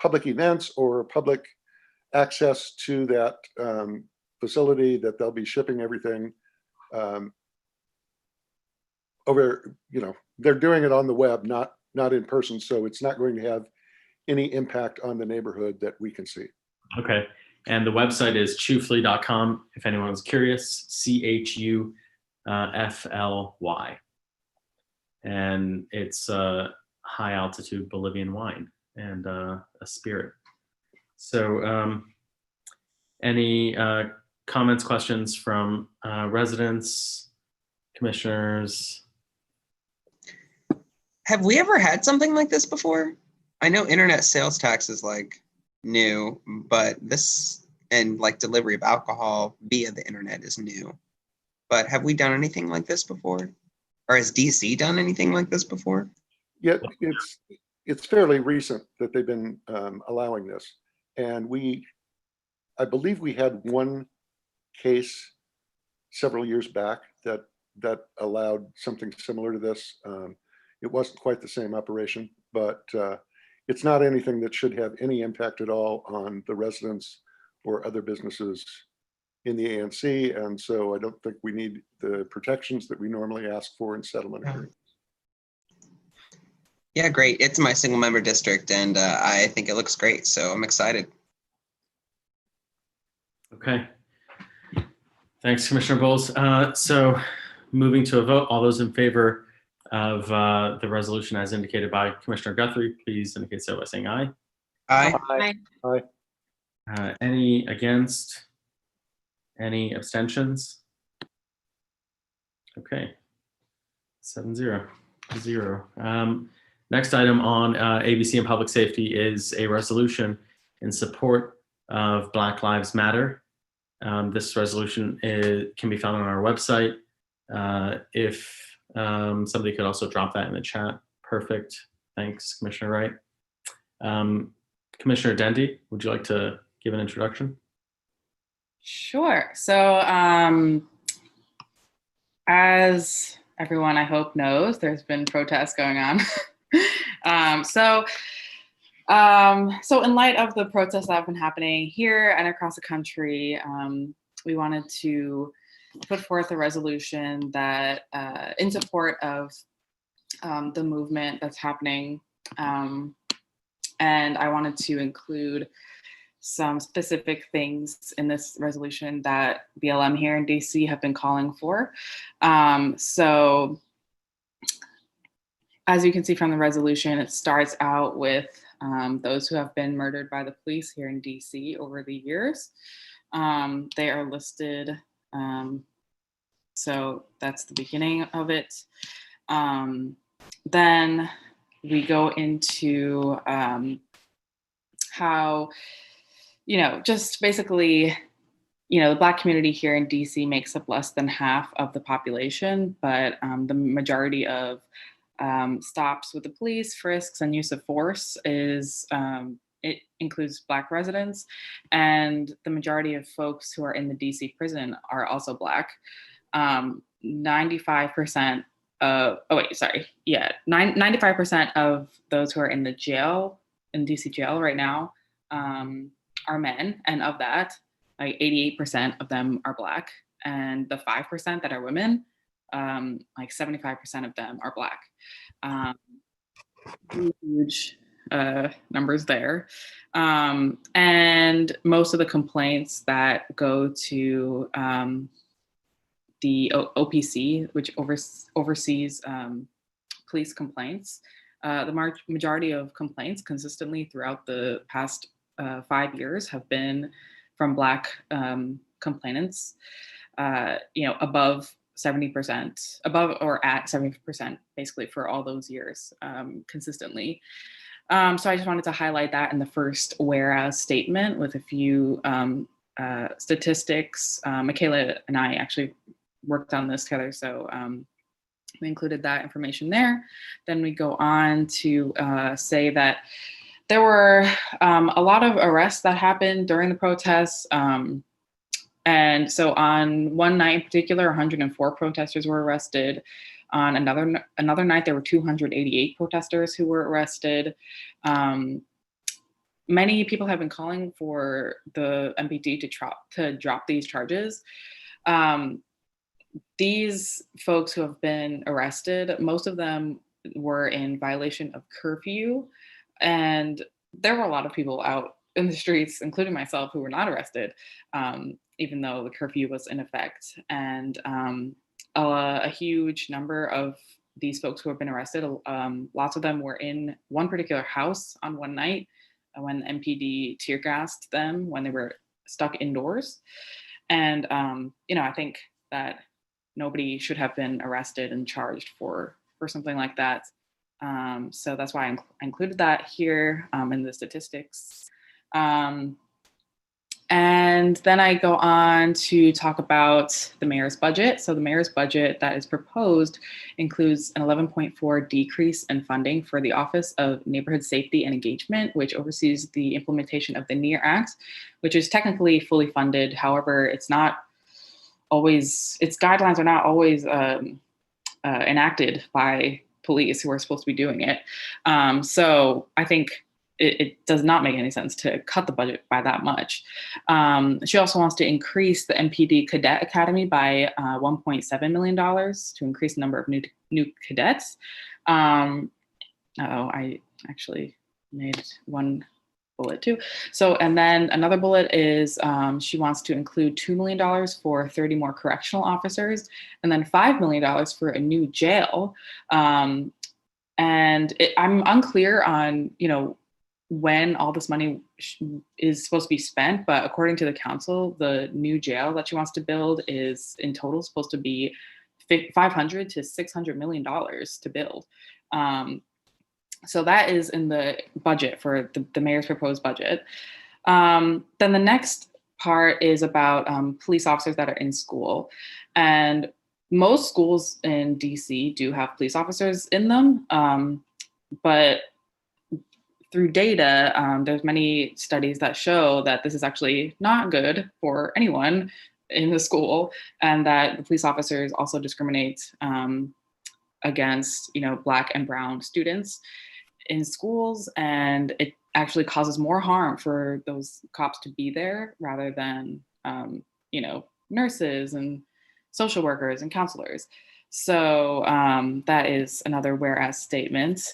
public events or public access to that facility, that they'll be shipping everything over, they're doing it on the web, not in person. So it's not going to have any impact on the neighborhood that we can see. Okay. And the website is chuffly.com if anyone's curious, CHUFLY. And it's high altitude Bolivian wine. and a spirit. So any comments, questions from residents, commissioners? Have we ever had something like this before? I know internet sales tax is like new, but this and like delivery of alcohol via the internet is new. But have we done anything like this before? Or has DC done anything like this before? Yeah, it's fairly recent that they've been allowing this. And I believe we had one case several years back that allowed something similar to this. It wasn't quite the same operation, but it's not anything that should have any impact at all on the residents or other businesses in the ANC. And so I don't think we need the protections that we normally ask for in settlement agreements. Yeah, great. It's my single member district and I think it looks great. So I'm excited. Okay. Thanks, Commissioner Bowles. So moving to a vote, all those in favor of the resolution as indicated by Commissioner Guthrie, please indicate so by saying aye. Aye. Aye. Any against? Any abstentions? Okay. 7-0. Next item on ABC and public safety is a resolution in support of Black Lives Matter. This resolution can be found on our website. If somebody could also drop that in the chat. Perfect. Thanks, Commissioner Wright. Commissioner Dendy, would you like to give an introduction? Sure. So as everyone I hope knows, there's been protests going on. So in light of the protests that have been happening here and across the country, we wanted to put forth a resolution that in support of the movement that's happening. And I wanted to include some specific things in this resolution that BLM here in DC have been calling for. So as you can see from the resolution, it starts out with those who have been murdered by the police here in DC over the years. They are listed. So that's the beginning of it. Then we go into how, just basically, the Black community here in DC makes up less than half of the population, but the majority of stops with the police, frisks, and use of force it includes Black residents, and the majority of folks who are in the DC prison are also Black. 95% of, 95% of those who are in the jail, in DC jail right now, are men, and of that, like 88% of them are Black, and the 5% that are women, like 75% of them are Black. Huge numbers there. And most of the complaints that go to the OPC, which oversees police complaints, the majority of complaints consistently throughout the past 5 years have been from Black complainants, above 70%, above or at 70%, basically for all those years consistently. So I just wanted to highlight that in the first whereas statement with a few statistics. Michaela and I actually worked on this together, so we included that information there. Then we go on to say that there were a lot of arrests that happened during the protests. And so on one night in particular, 104 protesters were arrested. On another night, there were 288 protesters who were arrested. Many people have been calling for the MPD to drop these charges. These folks who have been arrested, most of them were in violation of curfew. And there were a lot of people out in the streets, including myself, who were not arrested, even though the curfew was in effect. And a huge number of these folks who have been arrested, lots of them were in one particular house on one night when MPD tear gassed them when they were stuck indoors. And, I think that nobody should have been arrested and charged for something like that. So that's why I included that here in the statistics. And then I go on to talk about the mayor's budget. So the mayor's budget that is proposed includes an 11.4 decrease in funding for the Office of Neighborhood Safety and Engagement, which oversees the implementation of the NEAR Act, which is technically fully funded. However, its guidelines are not always enacted by police who are supposed to be doing it. So I think it does not make any sense to cut the budget by that much. She also wants to increase the MPD Cadet Academy by $1.7 million to increase the number of new cadets. I actually made one bullet too. So, and then another bullet is she wants to include $2 million for 30 more correctional officers, and then $5 million for a new jail. I'm unclear on, when all this money is supposed to be spent, but according to the council, the new jail that she wants to build is in total supposed to be $500 to $600 million to build. So that is in the budget for the mayor's proposed budget. Then the next part is about police officers that are in school. And most schools in DC do have police officers in them, but through data, there's many studies that show that this is actually not good for anyone in the school, and that the police officers also discriminate against, Black and Brown students in schools, and it actually causes more harm for those cops to be there rather than, nurses and social workers and counselors. So that is another whereas statement.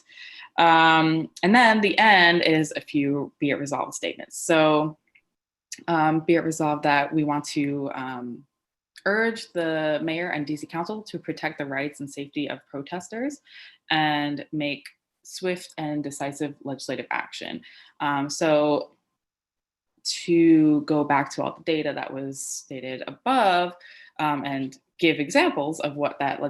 And then the end is a few be it resolved statements. So be it resolved that we want to urge the mayor and DC council to protect the rights and safety of protesters and make swift and decisive legislative action. So to go back to all the data that was stated above and give examples of what that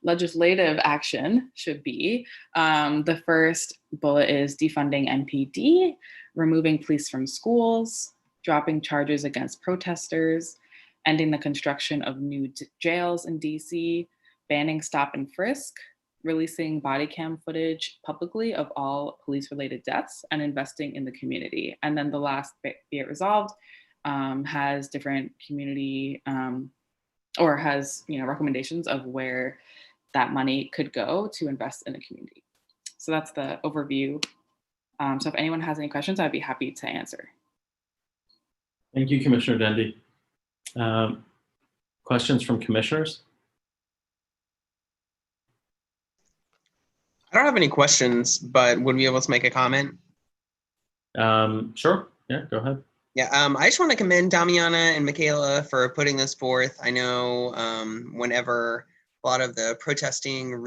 legislative action should be. The first bullet is defunding MPD, removing police from schools, dropping charges against protesters, ending the construction of new jails in DC, banning stop and frisk, releasing body cam footage publicly of all police-related deaths, and investing in the community. And then the last be it resolved has different community or has recommendations of where that money could go to invest in the community. So that's the overview. So if anyone has any questions, I'd be happy to answer. Thank you, Commissioner Dendy. Questions from commissioners? I don't have any questions, but would we be able to make a comment? Sure. Yeah, go ahead. Yeah, I just want to commend Damiana and Michaela for putting this forth. I know whenever a lot of the protesting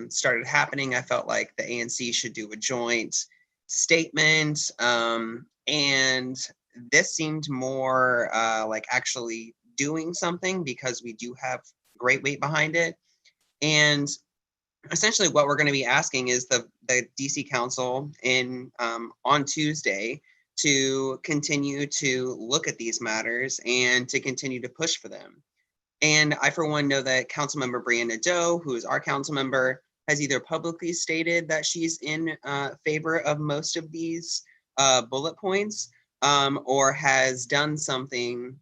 started happening, I felt like the ANC should do a joint statement. And this seemed more like actually doing something because we do have great weight behind it. And essentially what we're going to be asking is the DC Council on Tuesday to continue to look at these matters and to continue to push for them. And I, for one, know that Councilmember Brianna Doe, who is our council member, has either publicly stated that she's in favor of most of these bullet points or has done something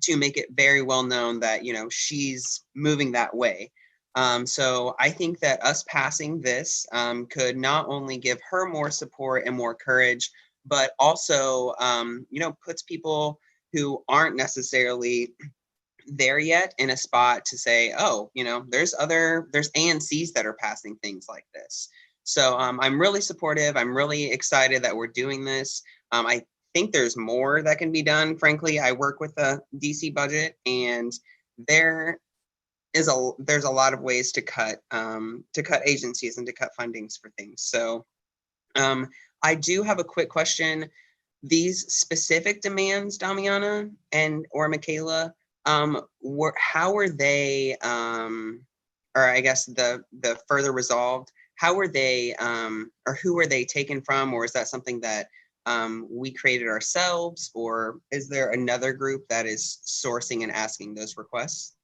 to make it very well known that, she's moving that way. So I think that us passing this could not only give her more support and more courage, but also, puts people who aren't necessarily there yet in a spot to say, oh, there's ANCs that are passing things like this. So I'm really supportive. I'm really excited that we're doing this. I think there's more that can be done. Frankly, I work with the DC budget, and there there's a lot of ways to cut agencies and to cut fundings for things. So I do have a quick question. These specific demands, Damiana or Michaela, how were they, or I guess the further resolved, how were they, or who were they taken from, or is that something that we created ourselves, or is there another group that is sourcing and asking those requests?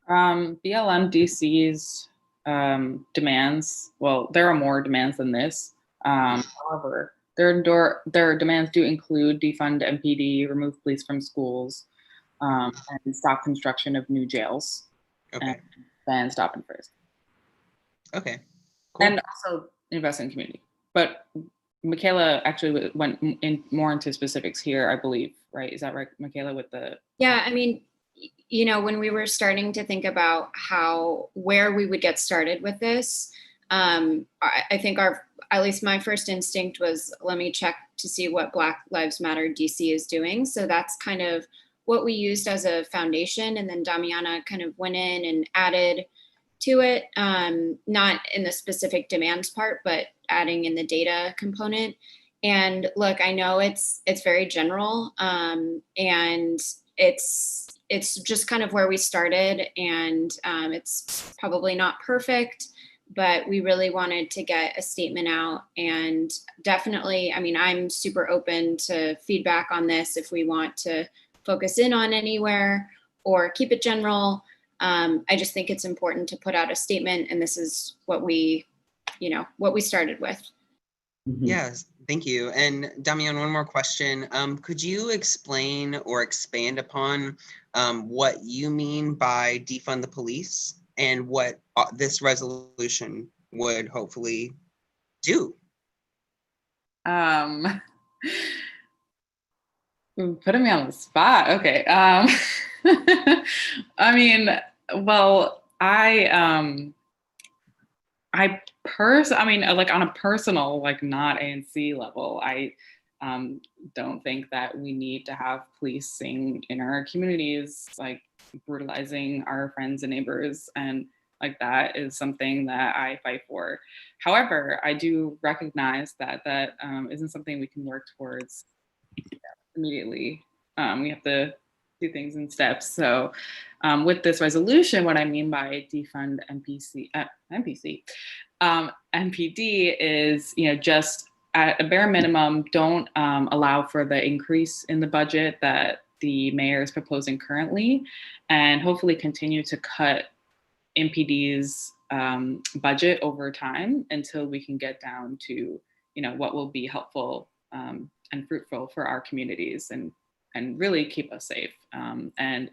BLM DC's demands, well, there are more demands than this. However, their demands do include defund MPD, remove police from schools, and stop construction of new jails, and ban stop and frisk. Okay, cool. And also invest in community. But Michaela actually went more into specifics here, I believe, right? Is that right, Michaela, with the... Yeah, I mean, you know, when we were starting to think about where we would get started with this, I think at least my first instinct was, let me check to see what Black Lives Matter DC is doing. So that's kind of what we used as a foundation. And then Damiana kind of went in and added to it, not in the specific demands part, but adding in the data component. And look, I know it's very general, and it's just kind of where we started, and it's probably not perfect, but we really wanted to get a statement out. And definitely, I mean, I'm super open to feedback on this if we want to focus in on anywhere or keep it general. I just think it's important to put out a statement, and this is what we started with. Yes, thank you. And Damian, one more question. Could you explain or expand upon what you mean by defund the police and what this resolution would hopefully do? Putting me on the spot. Okay. I mean, well, I mean, like on a personal, like not ANC level, I don't think that we need to have policing in our communities, like brutalizing our friends and neighbors, and like that is something that I fight for. However, I do recognize that isn't something we can work towards immediately. We have to do things in steps. So with this resolution, what I mean by defund MPD is, just at a bare minimum, don't allow for the increase in the budget that the mayor is proposing currently, and hopefully continue to cut MPD's budget over time until we can get down to, what will be helpful and fruitful for our communities and really keep us safe. And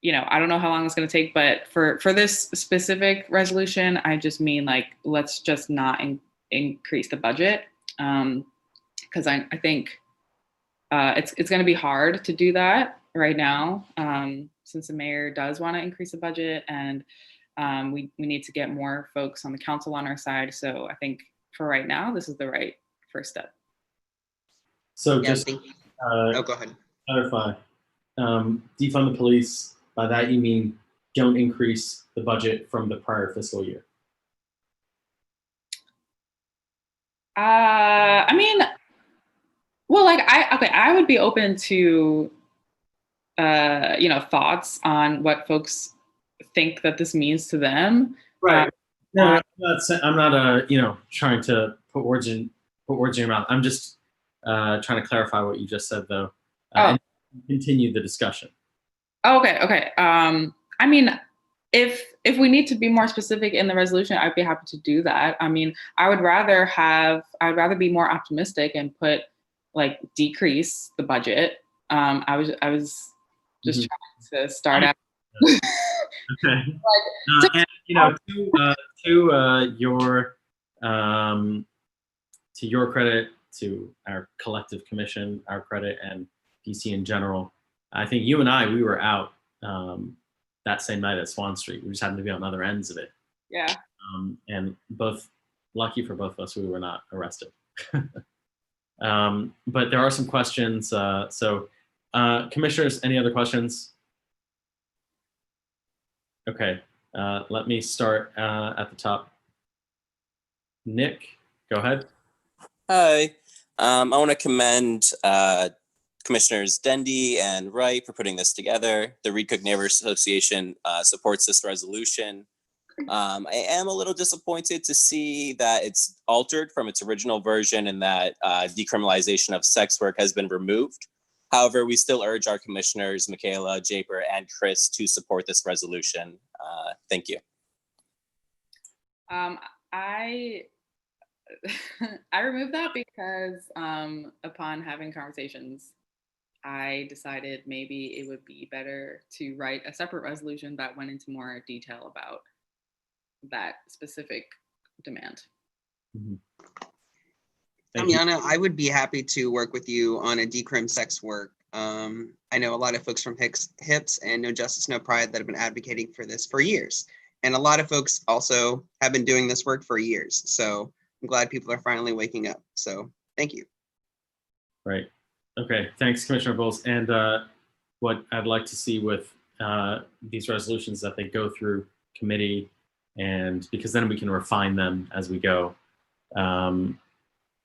I don't know how long it's going to take, but for this specific resolution, I just mean like, let's just not increase the budget. Because I think it's going to be hard to do that right now, since the mayor does want to increase the budget, and we need to get more folks on the council on our side. So I think for right now, this is the right first step. So Yeah, just go ahead. Clarify, defund the police, by that you mean don't increase the budget from the prior fiscal year? I mean, well, like I would be open to, thoughts on what folks think that this means to them. Right. No, I'm not trying to put words in your mouth. I'm just trying to clarify what you just said, though, and continue the discussion. Okay. I mean, if we need to be more specific in the resolution, I'd be happy to do that. I mean, I'd rather be more optimistic and put like decrease the budget. I was just trying to start out. Okay. To your credit, to our collective commission, our credit, and DC in general, I think you and we were out that same night at Swan Street. We just happened to be on other ends of it. Yeah. And lucky for both of us, we were not arrested. But there are some questions. So commissioners, any other questions? Okay, let me start at the top. Nick, go ahead. Hi. I want to commend Commissioners Dendy and Wright for putting this together. The Reed Cook Neighborhood Association supports this resolution. I am a little disappointed to see that it's altered from its original version and that decriminalization of sex work has been removed. However, we still urge our commissioners, Michaela, Japer, and Chris, to support this resolution. Thank you. I removed that because upon having conversations, I decided maybe it would be better to write a separate resolution that went into more detail about that specific demand. Tamiana, I would be happy to work with you on a decrim sex work. I know a lot of folks from HIPS and No Justice, No Pride that have been advocating for this for years. And a lot of folks also have been doing this work for years. So I'm glad people are finally waking up. So thank you. Right. Okay. Thanks, Commissioner Bowles. And what I'd like to see with these resolutions that they go through committee, and because then we can refine them as we go.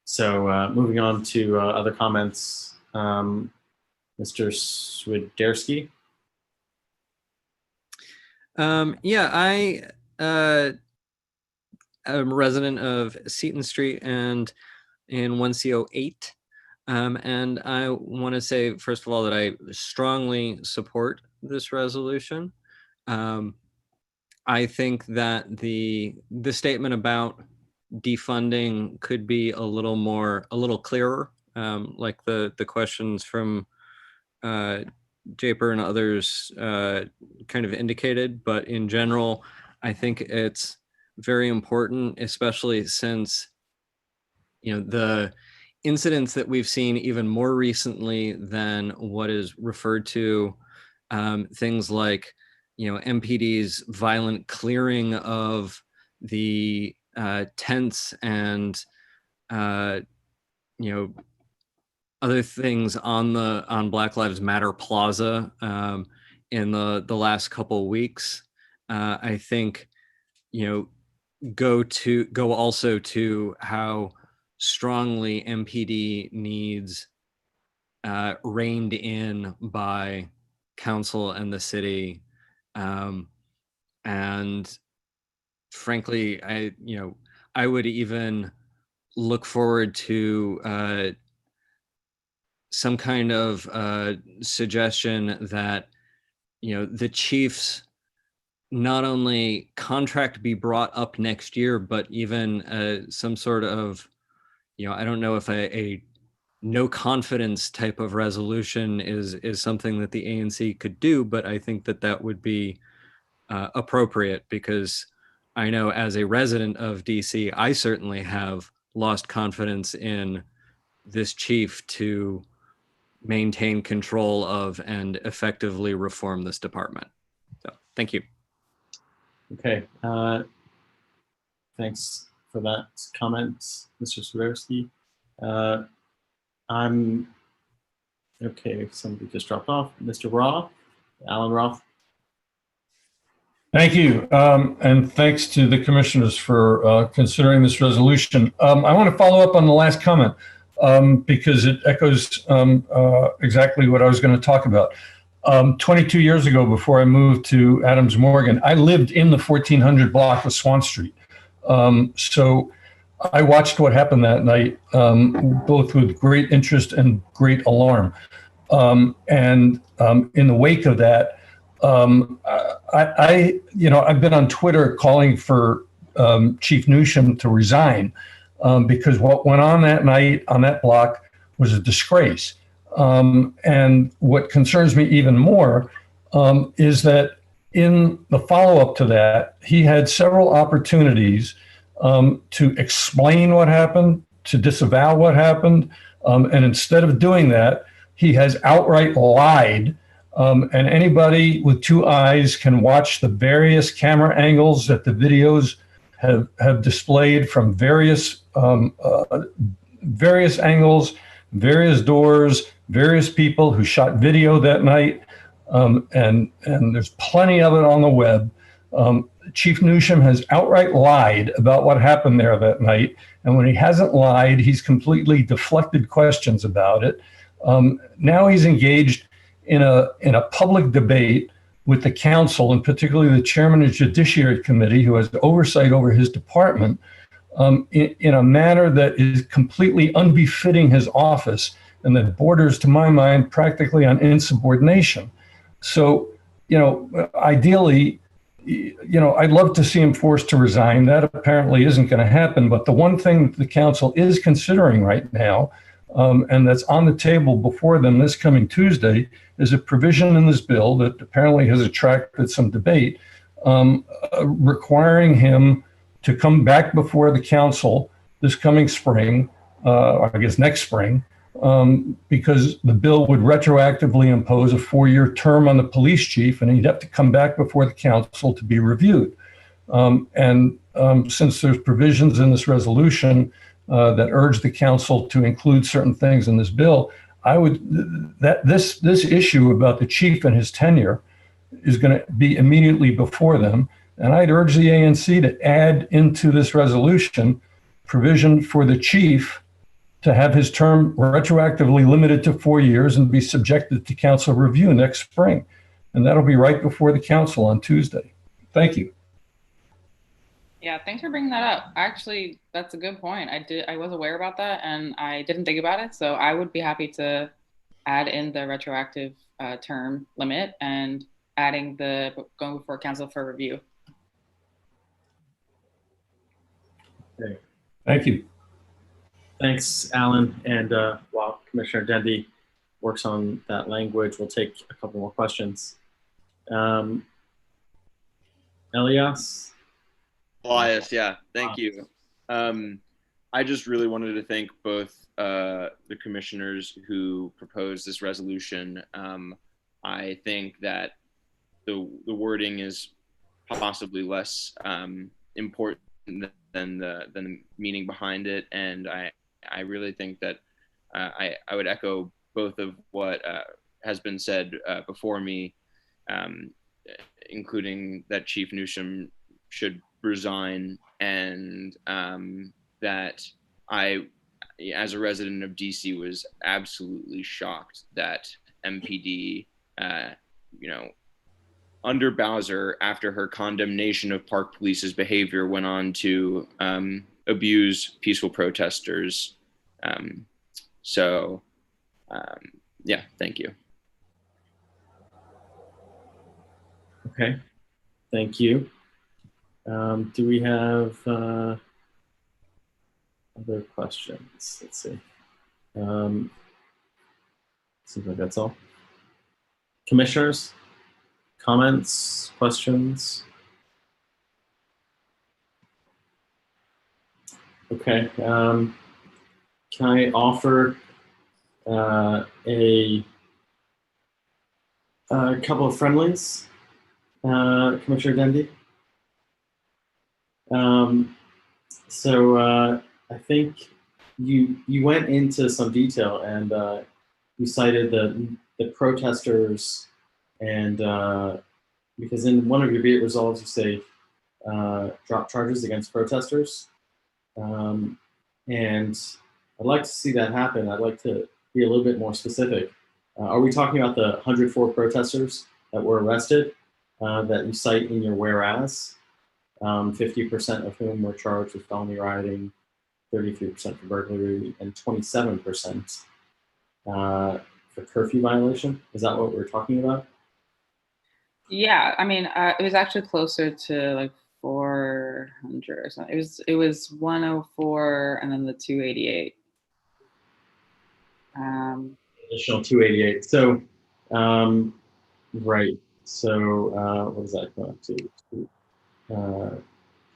So moving on to other comments, Mr. Swiderski. Yeah, I am a resident of Seton Street and in 1C08. And I want to say, first of all, that I strongly support this resolution. I think that the statement about defunding could be a little clearer, like the questions from Japer and others kind of indicated. But in general, I think it's very important, especially since, the incidents that we've seen even more recently than what is referred to, things like, MPD's violent clearing of the tents and, other things on Black Lives Matter Plaza in the last couple of weeks. I think, go also to how strongly MPD needs reined in by council and the city. And frankly, I would even look forward to some kind of suggestion that, the chiefs not only contract be brought up next year, but even some sort of, I don't know if a no confidence type of resolution is something that the ANC could do, but I think that would be appropriate, because I know as a resident of DC, I certainly have lost confidence in this chief to maintain control of and effectively reform this department. So thank you. Okay. Thanks for that comment, Mr. Swiderski. I'm okay. Somebody just dropped off. Mr. Roth, Alan Roth. Thank you, and thanks to the commissioners for considering this resolution. I want to follow up on the last comment because it echoes exactly what I was going to talk about. 22 years ago, before I moved to Adams Morgan, I lived in the 1400 block of Swan Street. So I watched what happened that night, both with great interest and great alarm. And in the wake of that, I've been on Twitter calling for Chief Newsham to resign because what went on that night on that block was a disgrace. And what concerns me even more is that in the follow-up to that, he had several opportunities to explain what happened, to disavow what happened. And instead of doing that, he has outright lied. And anybody with two eyes can watch the various camera angles that the videos have displayed from various angles, various doors, various people who shot video that night. And there's plenty of it on the web. Chief Newsham has outright lied about what happened there that night. And when he hasn't lied, he's completely deflected questions about it. Now he's engaged in a public debate with the council, and particularly the chairman of the Judiciary Committee, who has oversight over his department, in a manner that is completely unbefitting his office and that borders, to my mind, practically on insubordination. So, ideally, I'd love to see him forced to resign. That apparently isn't going to happen. But the one thing the council is considering right now, and that's on the table before them this coming Tuesday, is a provision in this bill that apparently has attracted some debate, requiring him to come back before the council this coming spring, or I guess next spring, because the bill would retroactively impose a 4-year term on the police chief, and he'd have to come back before the council to be reviewed. Since there's provisions in this resolution that urge the council to include certain things in this bill, this issue about the chief and his tenure is going to be immediately before them. And I'd urge the ANC to add into this resolution provision for the chief to have his term retroactively limited to 4 years and be subjected to council review next spring. And that'll be right before the council on Tuesday. Thank you. Yeah, thanks for bringing that up. Actually, that's a good point. I was aware about that and I didn't think about it. So I would be happy to add in the retroactive term limit and adding the going before council for review. Okay. Thank you. Thanks, Alan. And while Commissioner Dendy works on that language, we'll take a couple more questions. Elias? Elias, yeah, thank you. I just really wanted to thank both the commissioners who proposed this resolution. I think that the wording is possibly less important than the meaning behind it, and I really think that I would echo both of what has been said before me, including that Chief Newsham should resign, and that I, as a resident of DC, was absolutely shocked that MPD, under Bowser, after her condemnation of Park Police's behavior, went on to abuse peaceful protesters. Yeah, thank you. Okay, thank you. Do we have other questions? Let's see. Seems like that's all. Commissioners, comments, questions? Okay. Can I offer a couple of friendlies, Commissioner Dendy? I think you went into some detail and you cited the protesters, and because in one of your be it resolves you say drop charges against protesters, and I'd like to see that happen. I'd like to be a little bit more specific. Are we talking about the 104 protesters that were arrested that you cite in your whereas? 50% of whom were charged with felony rioting, 33% for burglary, and 27% for curfew violation. Is that what we're talking about? Yeah, I mean, it was actually closer to like 400 or something. It was 104 and then the 288. Additional 288. So, right. So, what does that come up to?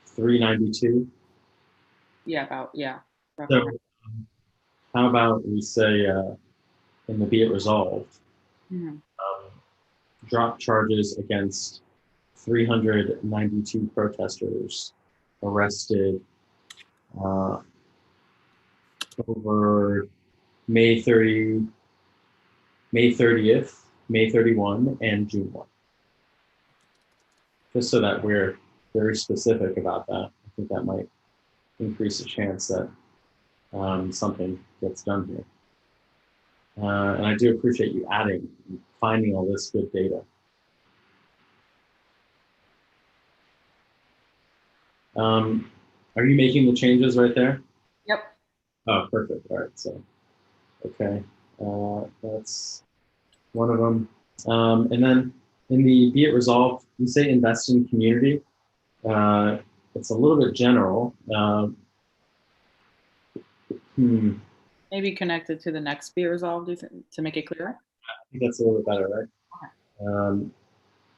392. Yeah, about, yeah. So, how about we say in the be it resolved, drop charges against 392 protesters arrested over May 30th, May 31, and June 1. just so that we're very specific about that. I think that might increase the chance that something gets done here. And I do appreciate you finding all this good data. Are you making the changes right there? Yep. Oh, perfect. All right. So, okay. That's one of them. And then in the be it resolved, you say invest in community. It's a little bit general. Maybe connected to the next be resolved to make it clearer. I think that's a little bit better, right?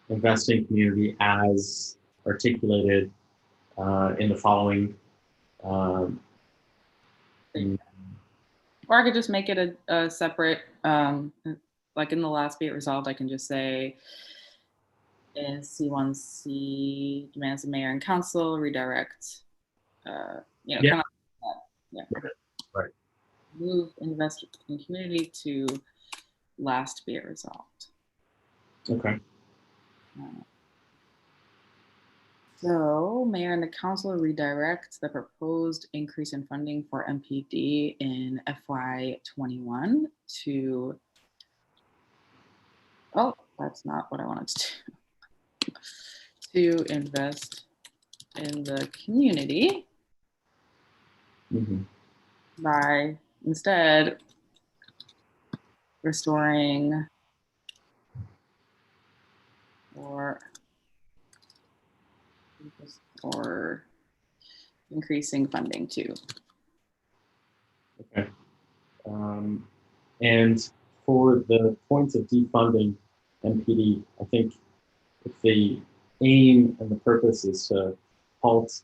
Invest in community as articulated in the following. Or I could just make it a separate, like in the last be it resolved, I can just say C1C demands the mayor and council redirect, kind of like that. Yeah. Right. Move invest in community to last be it resolved. Okay. So mayor and the council redirect the proposed increase in funding for MPD in FY21 to, oh, that's not what I wanted to do, to invest in the community by instead restoring or increasing funding too. Okay. And for the points of defunding MPD, I think if the aim and the purpose is to halt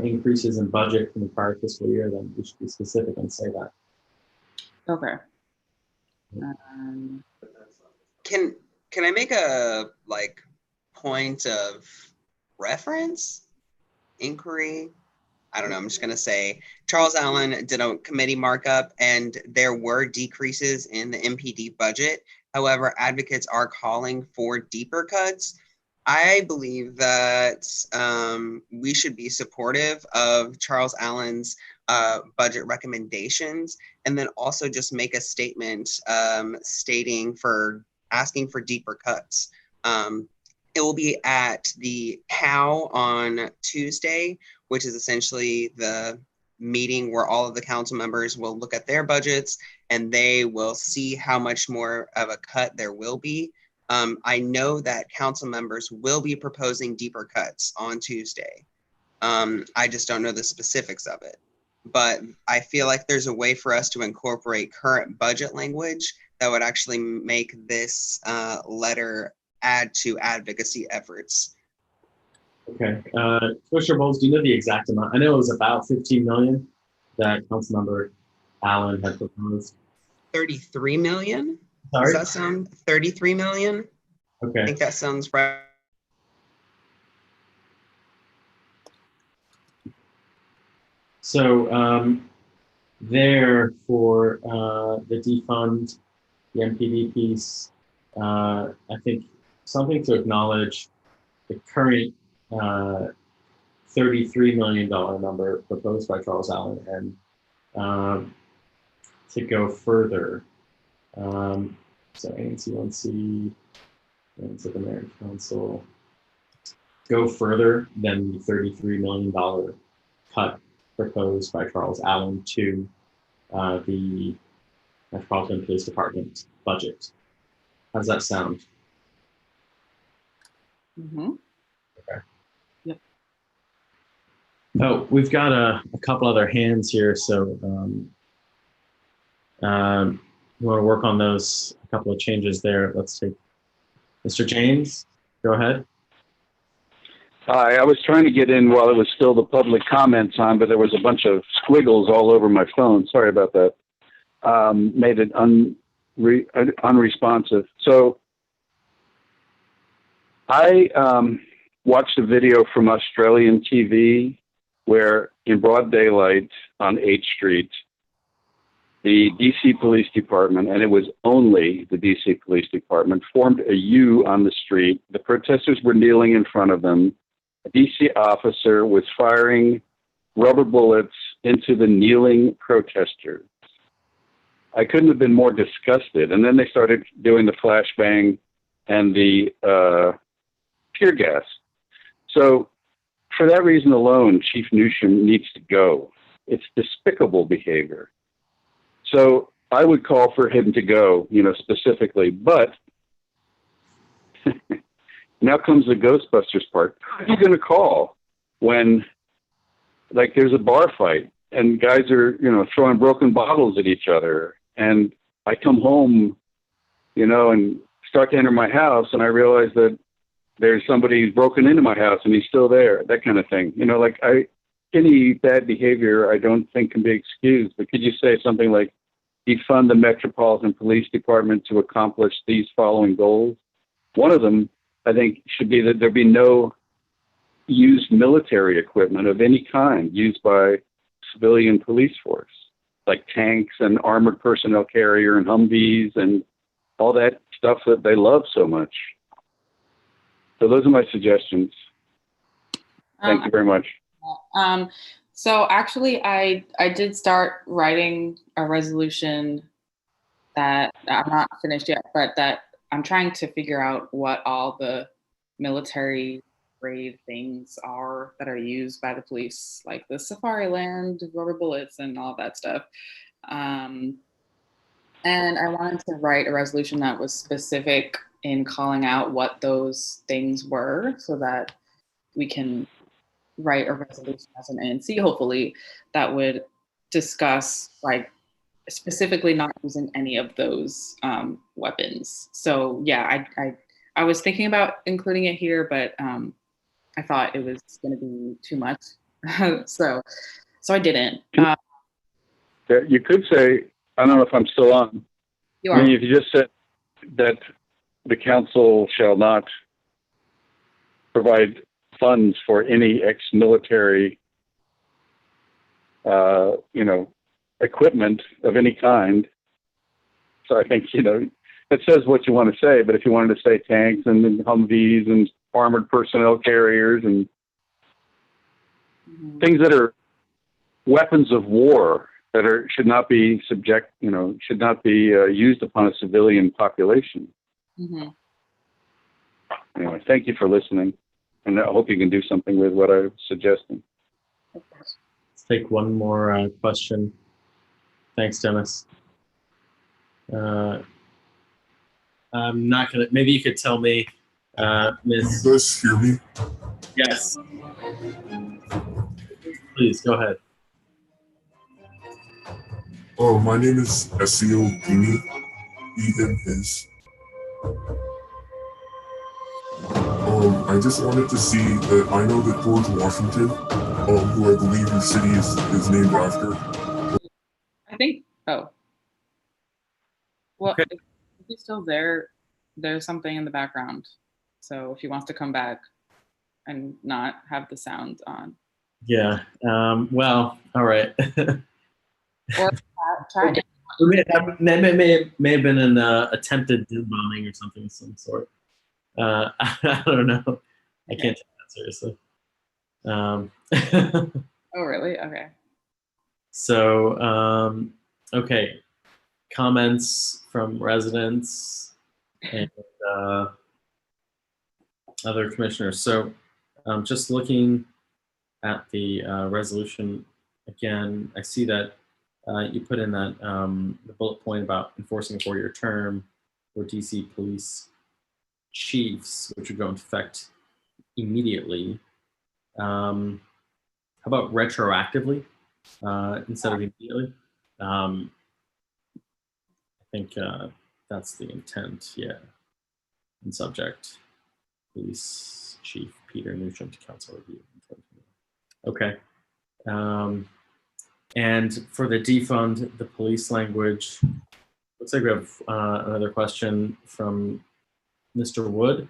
increases in budget from the prior fiscal year, then we should be specific and say that. Okay. Can I make a point of reference? Inquiry? I don't know. I'm just going to say Charles Allen did a committee markup and there were decreases in the MPD budget. However, advocates are calling for deeper cuts. I believe that we should be supportive of Charles Allen's budget recommendations and then also just make a statement asking for deeper cuts. It will be at the POW on Tuesday, which is essentially the meeting where all of the council members will look at their budgets and they will see how much more of a cut there will be. I know that council members will be proposing deeper cuts on Tuesday. I just don't know the specifics of it. But I feel like there's a way for us to incorporate current budget language that would actually make this letter add to advocacy efforts. Okay. Commissioner Bowles, do you know the exact amount? I know it was about 15 million that Councilmember Allen had proposed. 33 million? Sorry? Does that sound 33 million? Okay. I think that sounds right. So there for the defund, the MPD piece, I think something to acknowledge the current $33 million number proposed by Charles Allen and to go further. So ANC 1C, and to the Mayor and Council, go further than the $33 million cut proposed by Charles Allen to the Metropolitan Police Department budget. How does that sound? Okay. Yep. Oh, we've got a couple other hands here, so you want to work on those, a couple of changes there. Let's take Mr. James, go ahead. Hi, I was trying to get in while it was still the public comment time, but there was a bunch of squiggles all over my phone. Sorry about that. Made it unresponsive. So I watched a video from Australian TV where in broad daylight on 8th Street, the DC Police Department, and it was only the DC Police Department, formed a U on the street. The protesters were kneeling in front of them. A DC officer was firing rubber bullets into the kneeling protesters. I couldn't have been more disgusted. And then they started doing the flashbang and the tear gas. So for that reason alone, Chief Newsham needs to go. It's despicable behavior. So I would call for him to go, specifically. But now comes the Ghostbusters part. Who are you going to call when, there's a bar fight and guys are, throwing broken bottles at each other? And I come home, and start to enter my house, and I realize that there's somebody who's broken into my house and he's still there, that kind of thing. Any bad behavior I don't think can be excused, but could you say something like, defund the Metropolitan Police Department to accomplish these following goals? One of them, I think, should be that there be no used military equipment of any kind used by civilian police force, like tanks and armored personnel carrier and Humvees and all that stuff that they love so much. So those are my suggestions. Thank you very much. So actually, I did start writing a resolution that I'm not finished yet, but that I'm trying to figure out what all the military grade things are that are used by the police, like the Safari Land, rubber bullets, and all that stuff. And I wanted to write a resolution that was specific in calling out what those things were so that we can write a resolution as an ANC, hopefully, that would discuss specifically not using any of those weapons. So yeah, I was thinking about including it here, but I thought it was going to be too much, so I didn't. You could say, I don't know if I'm still on. You are. I mean, if you just said that the council shall not provide funds for any ex-military, equipment of any kind. So I think, it says what you want to say, but if you wanted to say tanks and Humvees and armored personnel carriers and things that are weapons of war that should not be used upon a civilian population. Mm-hmm. Anyway, thank you for listening. And I hope you can do something with what I'm suggesting. Let's take one more question. Thanks, Dennis. I'm not gonna, maybe you could tell me, Ms. Can you guys hear me? Yes. Please, go ahead. Oh, my name is Esio Dini, he, him, his. I just wanted to see that I know that George Washington, who I believe your city is named after. I think, well, okay. If he's still there, there's something in the background. So if he wants to come back and not have the sound on. Yeah, well, all right. Or try it. May have been an attempted bombing or something of some sort. I don't know. I can't take that seriously. Oh, really? Okay. So, okay. Comments from residents and other commissioners. So, just looking at the resolution again, I see that you put in that the bullet point about enforcing a 4-year term for DC police chiefs, which would go into effect immediately. How about retroactively instead of immediately? I think that's the intent, yeah. And subject, police chief Peter Newsham to council review. Okay. And for the defund the police language, looks like we have another question from Mr. Wood.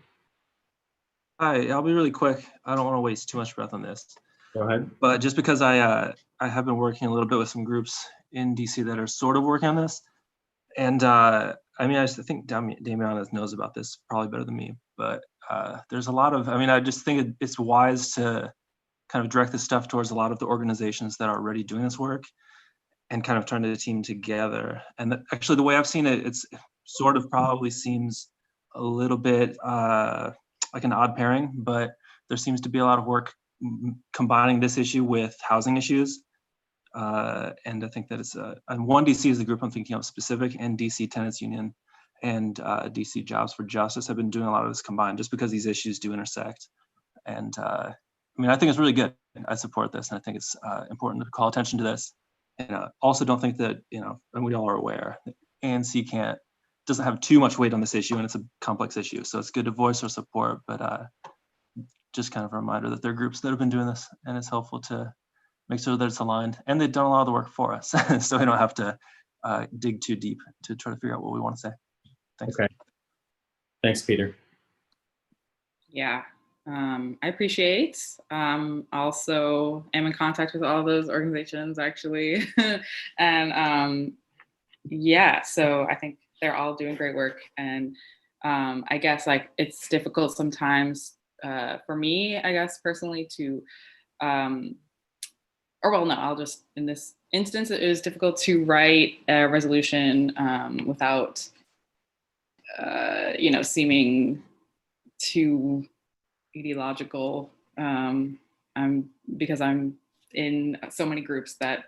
Hi, I'll be really quick. I don't want to waste too much breath on this. Go ahead. But just because I have been working a little bit with some groups in DC that are sort of working on this, and I mean, I just think Damian knows about this probably better than me, but there's a lot of, I mean, I just think it's wise to kind of direct this stuff towards a lot of the organizations that are already doing this work and kind of trying to team together. And actually the way I've seen it, it's sort of probably seems a little bit like an odd pairing, but there seems to be a lot of work combining this issue with housing issues. And I think that it's, and One DC is the group I'm thinking of specific, and DC Tenants Union and DC Jobs for Justice have been doing a lot of this combined just because these issues do intersect. And I mean, I think it's really good. I support this, and I think it's important to call attention to this. And also don't think that, you know, and we all are aware, that ANC doesn't have too much weight on this issue, and it's a complex issue. So it's good to voice our support, but just kind of a reminder that there are groups that have been doing this, and it's helpful to make sure that it's aligned. And they've done a lot of the work for us, so we don't have to dig too deep to try to figure out what we want to say. Thanks. Okay. Thanks, Peter. Yeah, I appreciate. Also am in contact with all those organizations actually. And yeah, so I think they're all doing great work. And I guess like it's difficult sometimes for me, I guess personally to, or well, no, I'll just, in this instance, it was difficult to write a resolution without, you know, seeming too ideological, because I'm in so many groups that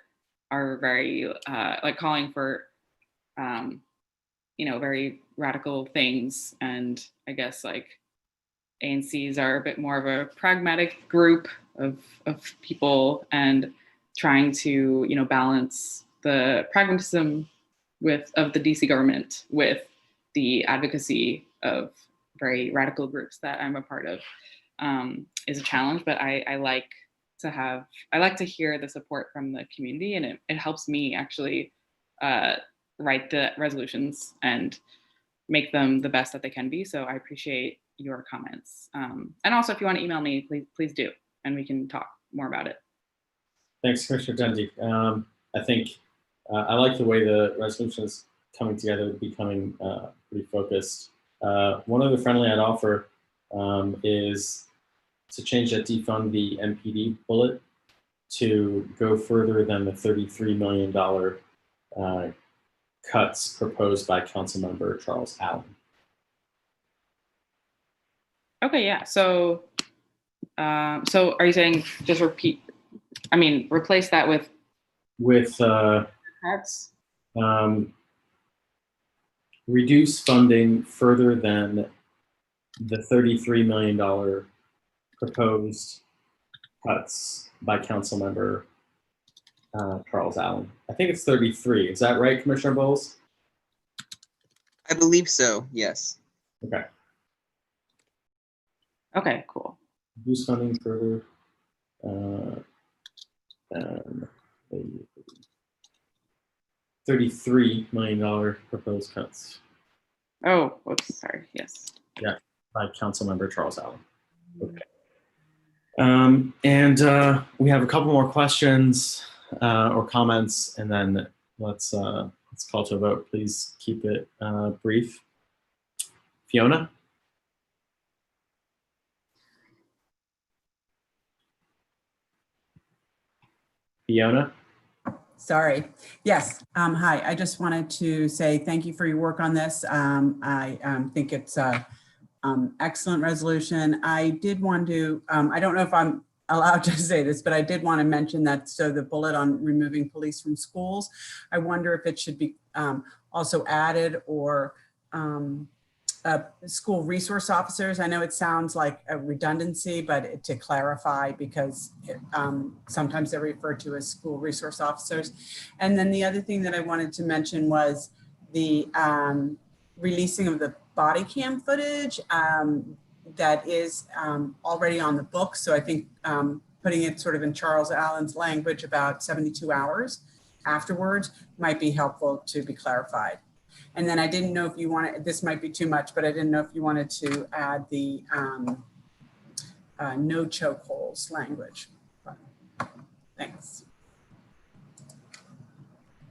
are very like calling for, you know, very radical things. And I guess like ANCs are a bit more of a pragmatic group of people, and trying to, you know, balance the pragmatism of the DC government with the advocacy of very radical groups that I'm a part of is a challenge. But I like to hear the support from the community, and it helps me actually write the resolutions and make them the best that they can be. So I appreciate your comments. And also, if you want to email me, please do, and we can talk more about it. Thanks, Commissioner Dundee. I think I like the way the resolution is coming together, becoming pretty focused. One other friendly I'd offer is to change that defund the MPD bullet to go further than the $33 million cuts proposed by Councilmember Charles Allen. Okay, yeah. So, so are you saying just replace that with cuts? Reduce funding further than the $33 million proposed cuts by Councilmember Charles Allen. I think it's 33. Is that right, Commissioner Bowles? I believe so, yes. Okay. Okay, cool. Reduce funding further than the $33 million proposed cuts. Oh, whoops, sorry, yes. Yeah, by Councilmember Charles Allen. Okay. And we have a couple more questions or comments, and then let's call to a vote. Please keep it brief. Fiona? Fiona? Sorry. Yes. Hi. I just wanted to say thank you for your work on this. I think it's an excellent resolution. I did want to, I don't know if I'm allowed to say this, but I did want to mention that, so the bullet on removing police from schools, I wonder if it should be also added, or school resource officers. I know it sounds like a redundancy, but to clarify, because sometimes they're referred to as school resource officers. And then the other thing that I wanted to mention was the releasing of the body cam footage that is already on the book. So I think putting it sort of in Charles Allen's language about 72 hours afterwards might be helpful to be clarified. And then I didn't know if you wanted, this might be too much, but I didn't know if you wanted to add the no chokeholds language. Thanks.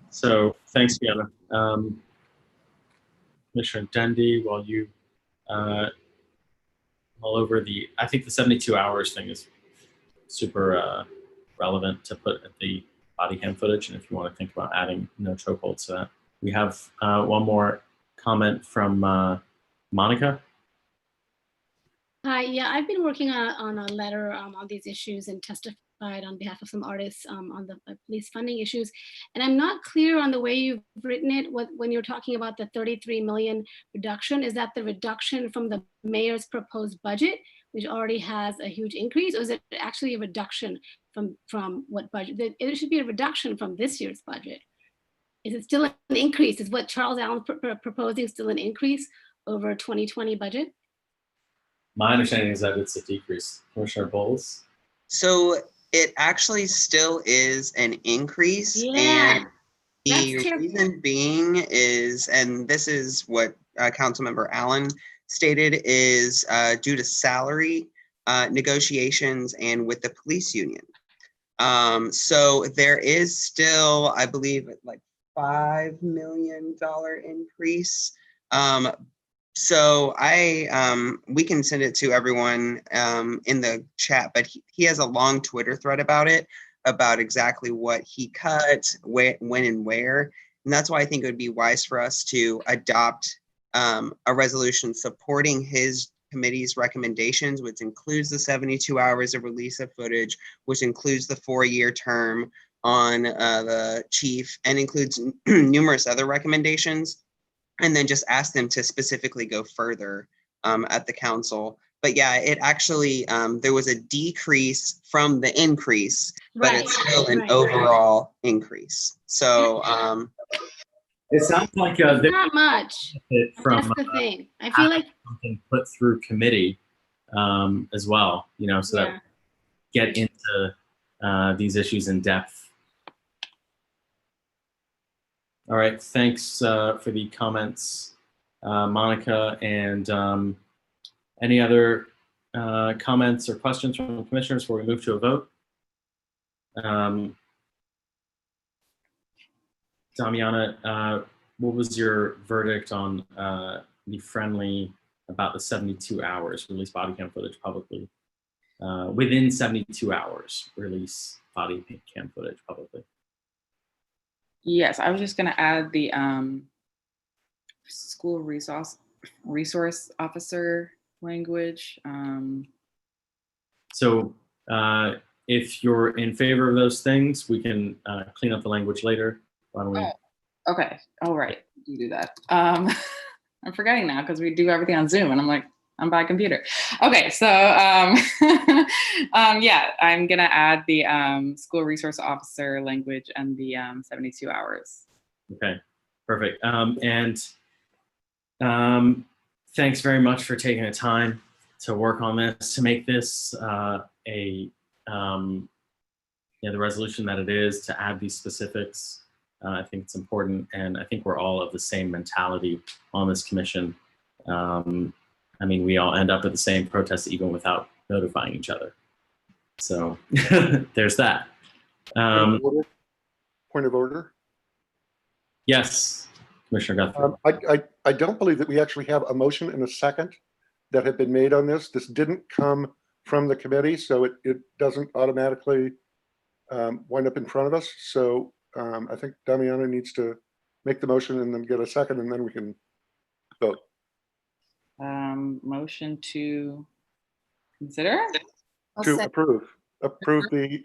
So thanks, Fiona. Commissioner Dundee, while you all over I think the 72 hours thing is super relevant to put at the body cam footage, and if you want to think about adding no chokeholds to that. We have one more comment from Monica. Hi, yeah, I've been working on a letter on these issues and testified on behalf of some artists on the police funding issues. And I'm not clear on the way you've written it when you're talking about the 33 million reduction. Is that the reduction from the mayor's proposed budget, which already has a huge increase, or is it actually a reduction from what budget? It should be a reduction from this year's budget. Is it still an increase? Is what Charles Allen's proposing still an increase over 2020 budget? My understanding is that it's a decrease. Commissioner Bowles? So it actually still is an increase. Yeah, and the reason being is, and this is what Councilmember Allen stated, is due to salary negotiations and with the police union. So there is still, I believe, like $5 million increase. So we can send it to everyone in the chat, but he has a long Twitter thread about it, about exactly what he cut, when and where. And that's why I think it would be wise for us to adopt a resolution supporting his committee's recommendations, which includes the 72 hours of release of footage, which includes the 4-year term on the chief, and includes numerous other recommendations. And then just ask them to specifically go further at the council. But yeah, it actually, there was a decrease from the increase, but it's still an overall increase. So it sounds like it's not much. That's the thing. I feel like something put through committee as well, so that get into these issues in depth. All right, thanks for the comments, Monica. And any other comments or questions from the commissioners before we move to a vote? Damiana, what was your verdict on the friendly about the 72 hours release body cam footage publicly? Within 72 hours, release body cam footage publicly. Yes, I was just going to add the school resource officer language. So if you're in favor of those things, we can clean up the language later. Why don't we? Oh, okay. All right. You do that. I'm forgetting now because we do everything on Zoom and I'm like, I'm by computer. Okay. So yeah, I'm going to add the school resource officer language and the 72 hours. Okay, perfect. Thanks very much for taking the time to work on this, to make this the resolution that it is, to add these specifics. I think it's important, and I think we're all of the same mentality on this commission. I mean, we all end up at the same protest even without notifying each other. So there's that. Point of order? Yes, Commissioner Guthrie. I don't believe that we actually have a motion and a second that have been made on this. This didn't come from the committee, so it doesn't automatically wind up in front of us. So I think Damiana needs to make the motion and then get a second, and then we can vote. Motion to consider? To approve the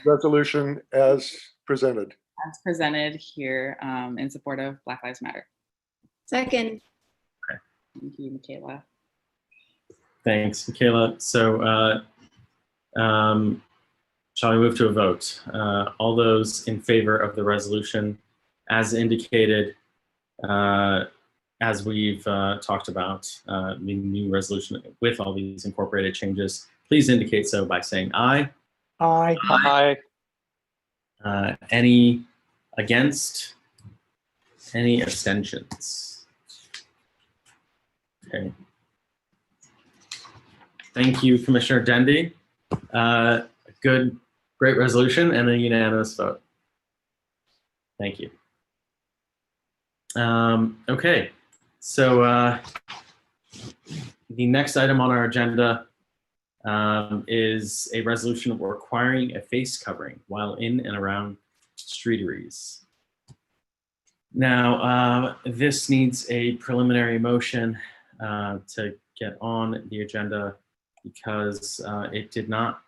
resolution as presented. As presented here in support of Black Lives Matter. Second. Okay. Thank you, Michaela. Thanks, Michaela. So shall we move to a vote? All those in favor of the resolution as indicated, as we've talked about, the new resolution with all these incorporated changes, please indicate so by saying aye. Aye. Aye. Any against? Any abstentions? Okay. Thank you, Commissioner Dundee. Good Great resolution and a unanimous vote. Thank you. Okay, so the next item on our agenda is a resolution requiring a face covering while in and around streeteries. Now, this needs a preliminary motion to get on the agenda because it did not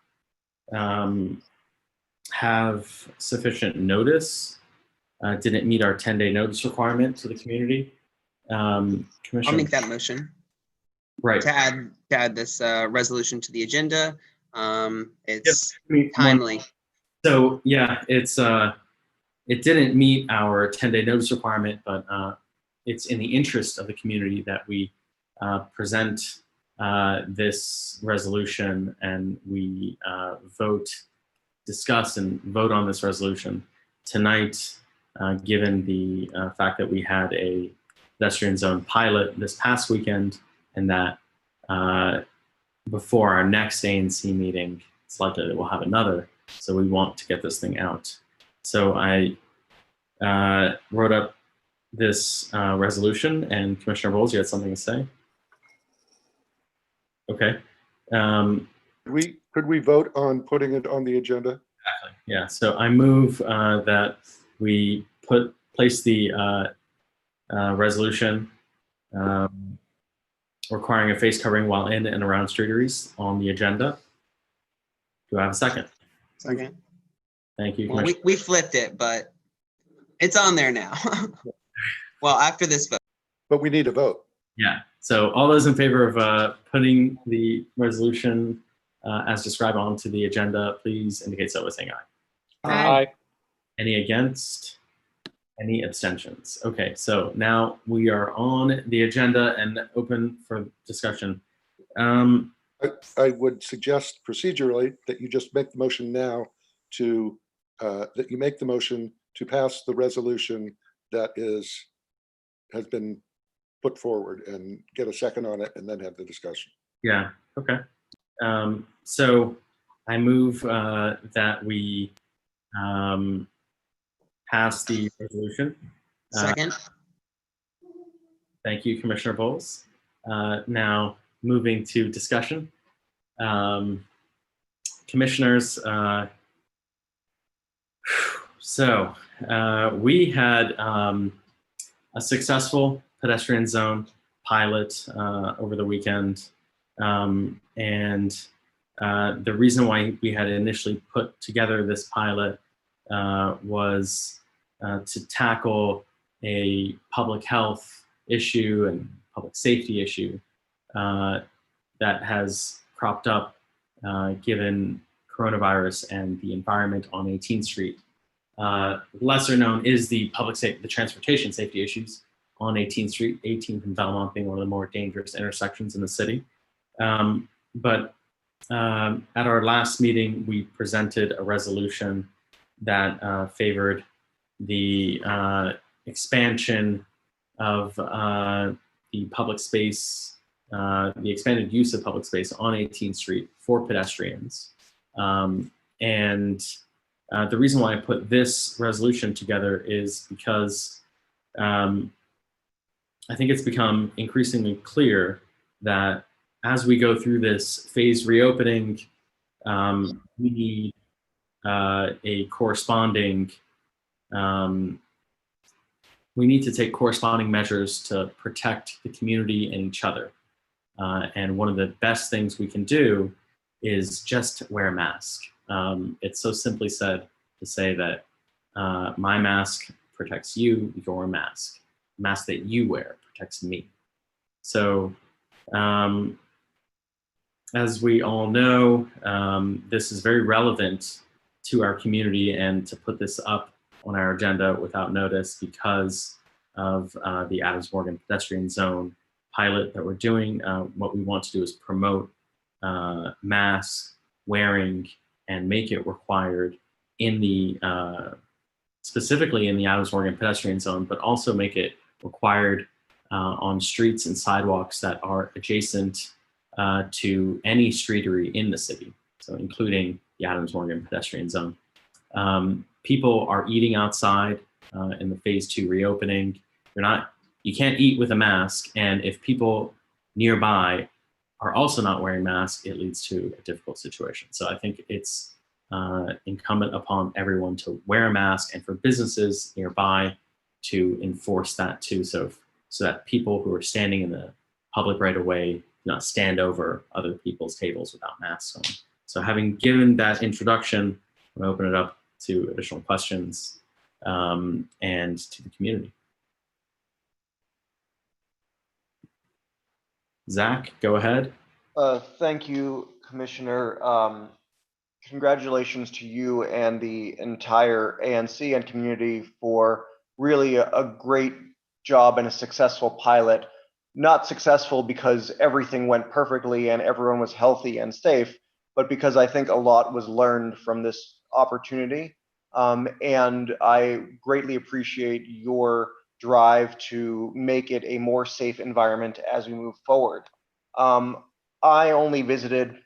have sufficient notice. Didn't meet our 10-day notice requirement to the community. I'll make that motion. Right. To add this resolution to the agenda. It's timely. So yeah, it's it didn't meet our 10-day notice requirement, but it's in the interest of the community that we present this resolution and we discuss and vote on this resolution tonight, given the fact that we had a pedestrian zone pilot this past weekend, and that before our next ANC meeting, it's likely that we'll have another. So we want to get this thing out. So I wrote up this resolution, and Commissioner Bowles, you had something to say? Okay. Could we vote on putting it on the agenda? Exactly. Yeah. So I move that we place the resolution requiring a face covering while in and around streeteries on the agenda. Do I have a second? Second. Thank you. Well, we flipped it, but it's on there now. Well, after this vote. But we need a vote. Yeah. So all those in favor of putting the resolution as described onto the agenda, please indicate so by saying aye. Aye. Any against? Any abstentions? Okay, so now we are on the agenda and open for discussion. I would suggest procedurally that you just make the motion now to pass the resolution that has been put forward and get a second on it and then have the discussion. Yeah, okay. So I move that we pass the resolution. Second. Thank you, Commissioner Bowles. Now moving to discussion. Commissioners, so we had a successful pedestrian zone pilot over the weekend. And the reason why we had initially put together this pilot was to tackle a public health issue and public safety issue that has cropped up given coronavirus and the environment on 18th Street. Lesser known is the transportation safety issues on 18th Street, 18th and Belmont being one of the more dangerous intersections in the city. But at our last meeting, we presented a resolution that favored the expansion of the public space, the expanded use of public space on 18th Street for pedestrians. And the reason why I put this resolution together is because I think it's become increasingly clear that as we go through this phased reopening, we need a corresponding, we need to take corresponding measures to protect the community and each other. And one of the best things we can do is just wear a mask. It's so simply said to say that my mask protects you, your mask. The mask that you wear protects me. So as we all know, this is very relevant to our community, and to put this up on our agenda without notice because of the Adams Morgan pedestrian zone pilot that we're doing. What we want to do is promote mask wearing and make it required in the, specifically in the Adams Morgan pedestrian zone, but also make it required on streets and sidewalks that are adjacent to any streetery in the city. So including the Adams Morgan pedestrian zone. People are eating outside in the phase 2 reopening. You can't eat with a mask, and if people nearby are also not wearing masks, it leads to a difficult situation. So I think it's incumbent upon everyone to wear a mask, and for businesses nearby to enforce that too, so that people who are standing in the public right away do not stand over other people's tables without masks on. So having given that introduction, I'm gonna open it up to additional questions and to the community. Zach, go ahead. Thank you, Commissioner. Congratulations to you and the entire ANC and community for really a great job and a successful pilot. Not successful because everything went perfectly and everyone was healthy and safe, but because I think a lot was learned from this opportunity. And I greatly appreciate your drive to make it a more safe environment as we move forward. I only visited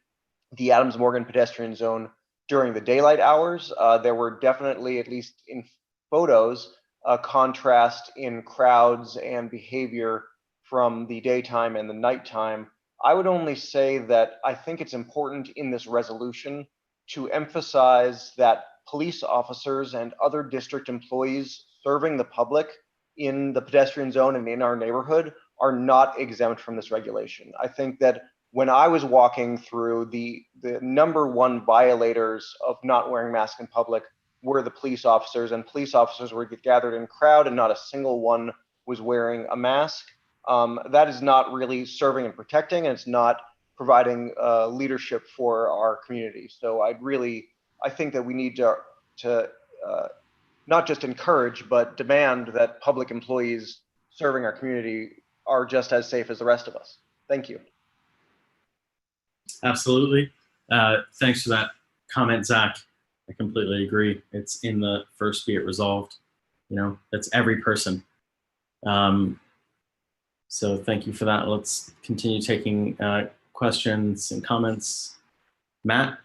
the Adams Morgan pedestrian zone during the daylight hours. There were definitely, at least in photos, a contrast in crowds and behavior from the daytime and the nighttime. I would only say that I think it's important in this resolution to emphasize that police officers and other district employees serving the public in the pedestrian zone and in our neighborhood are not exempt from this regulation. I think that when I was walking through, the number one violators of not wearing masks in public were the police officers, and police officers were gathered in crowd and not a single one was wearing a mask. That is not really serving and protecting, and it's not providing leadership for our community. So I think that we need to not just encourage, but demand that public employees serving our community are just as safe as the rest of us. Thank you. Absolutely. Thanks for that comment, Zach. I completely agree. It's in the first be it resolved. That's every person. So thank you for that. Let's continue taking questions and comments. Matt?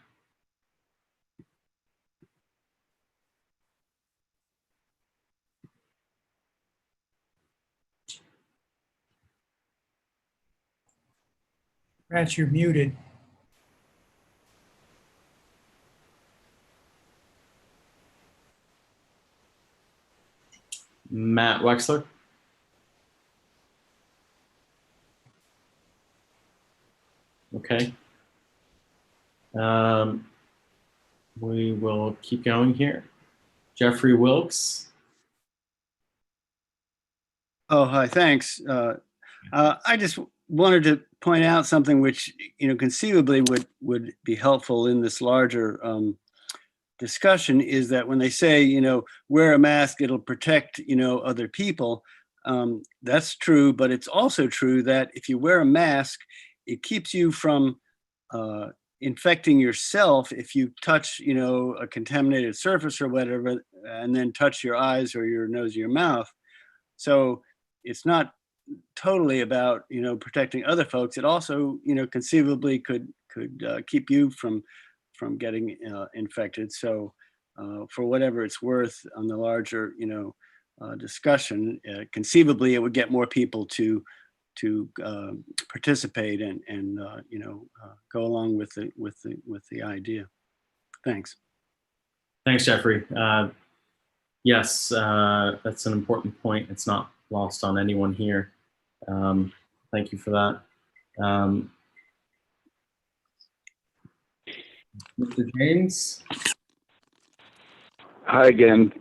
Matt, you're muted. Matt Wexler? Okay. We will keep going here. Jeffrey Wilkes. Oh, hi, thanks. I just wanted to point out something which, conceivably would be helpful in this larger discussion, is that when they say, wear a mask, it'll protect, other people. That's true, but it's also true that if you wear a mask, it keeps you from infecting yourself if you touch, a contaminated surface or whatever, and then touch your eyes or your nose or your mouth. So it's not totally about, protecting other folks. It also, conceivably could keep you from getting infected. So for whatever it's worth on the larger, discussion, conceivably it would get more people to participate and go along with the idea. Thanks. Thanks, Jeffrey. Yes, that's an important point. It's not lost on anyone here. Thank you for that. Mr. James? Hi again.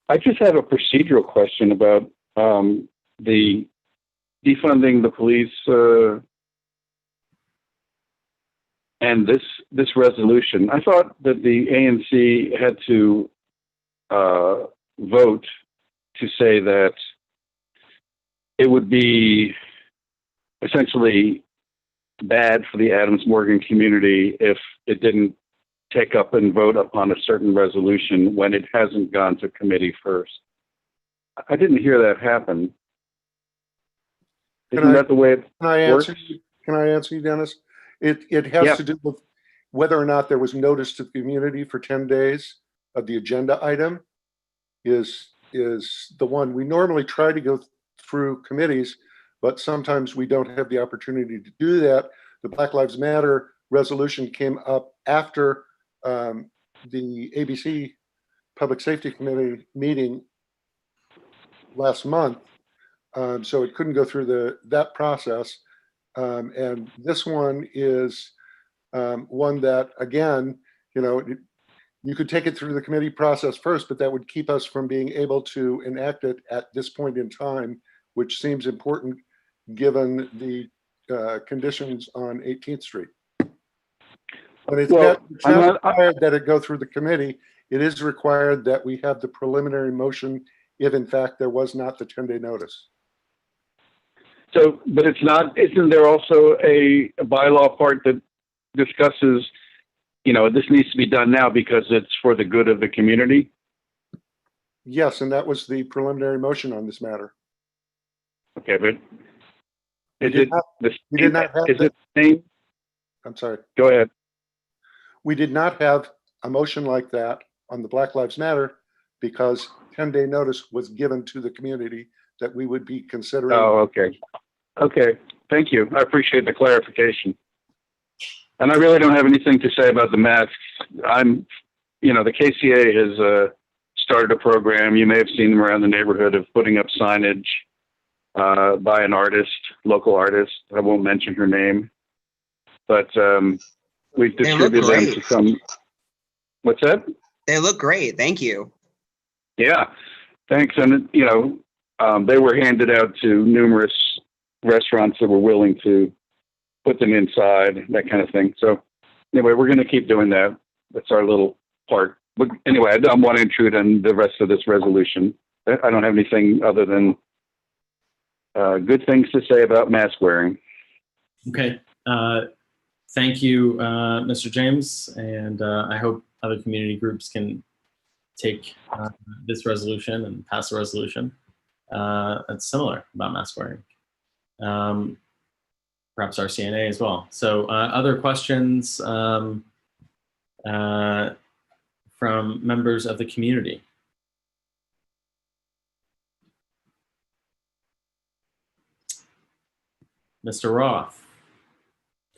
I just have a procedural question about the defunding the police and this resolution. I thought that the ANC had to vote to say that it would be essentially bad for the Adams Morgan community if it didn't take up and vote upon a certain resolution when it hasn't gone to committee first. I didn't hear that happen. Isn't that the way it works? Can I answer you, Dennis? It has to do whether or not there was notice to the community for 10 days of the agenda item is the one. We normally try to go through committees, but sometimes we don't have the opportunity to do that. The Black Lives Matter resolution came up after the ABC Public Safety Committee meeting last month, so it couldn't go through that process. And this one is one that, again, you could take it through the committee process first, but that would keep us from being able to enact it at this point in time, which seems important given the conditions on 18th Street. But it's not required that it go through the committee. It is required that we have the preliminary motion if in fact there was not the 10-day notice. So, but it's not, isn't there also a bylaw part that discusses, this needs to be done now because it's for the good of the community? Yes, and that was the preliminary motion on this matter. Okay, but We did not have is it the same? I'm sorry. Go ahead. We did not have a motion like that on the Black Lives Matter because 10-day notice was given to the community that we would be considering. Oh, okay. Okay, thank you. I appreciate the clarification. And I really don't have anything to say about the masks. The KCA has started a program. You may have seen them around the neighborhood of putting up signage by an artist, local artist. I won't mention her name, but we've distributed them to some. What's that? They look great. Thank you. Yeah, thanks. And they were handed out to numerous restaurants that were willing to put them inside, that kind of thing. So anyway, we're going to keep doing that. That's our little part. But anyway, I don't want to intrude on the rest of this resolution. I don't have anything other than good things to say about mask wearing. Okay. Thank you, Mr. James. And I hope other community groups can take this resolution and pass a resolution that's similar about mask wearing. Perhaps our CNA as well. So other questions from members of the community? Mr. Roth,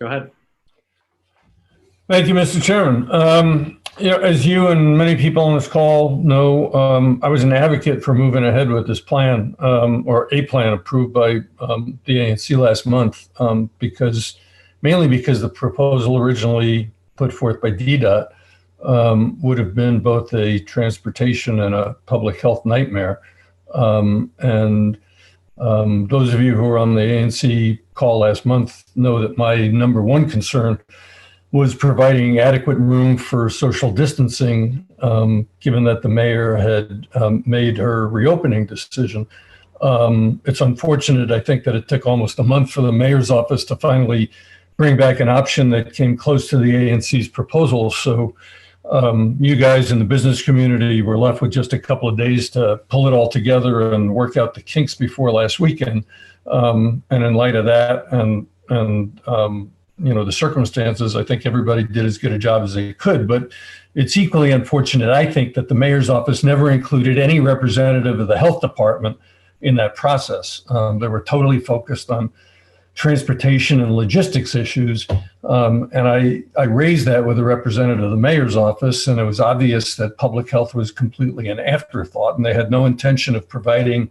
go ahead. Thank you, Mr. Chairman. As you and many people on this call know, I was an advocate for moving ahead with this plan, or a plan approved by the ANC last month, mainly because the proposal originally put forth by DDOT would have been both a transportation and a public health nightmare. Those of you who were on the ANC call last month know that my number one concern was providing adequate room for social distancing, given that the mayor had made her reopening decision. It's unfortunate, I think, that it took almost a month for the mayor's office to finally bring back an option that came close to the ANC's proposal. So you guys in the business community were left with just a couple of days to pull it all together and work out the kinks before last weekend. And in light of that and the circumstances, I think everybody did as good a job as they could. But it's equally unfortunate, I think, that the mayor's office never included any representative of the health department in that process. They were totally focused on transportation and logistics issues. And I raised that with a representative of the mayor's office, and it was obvious that public health was completely an afterthought, and they had no intention of providing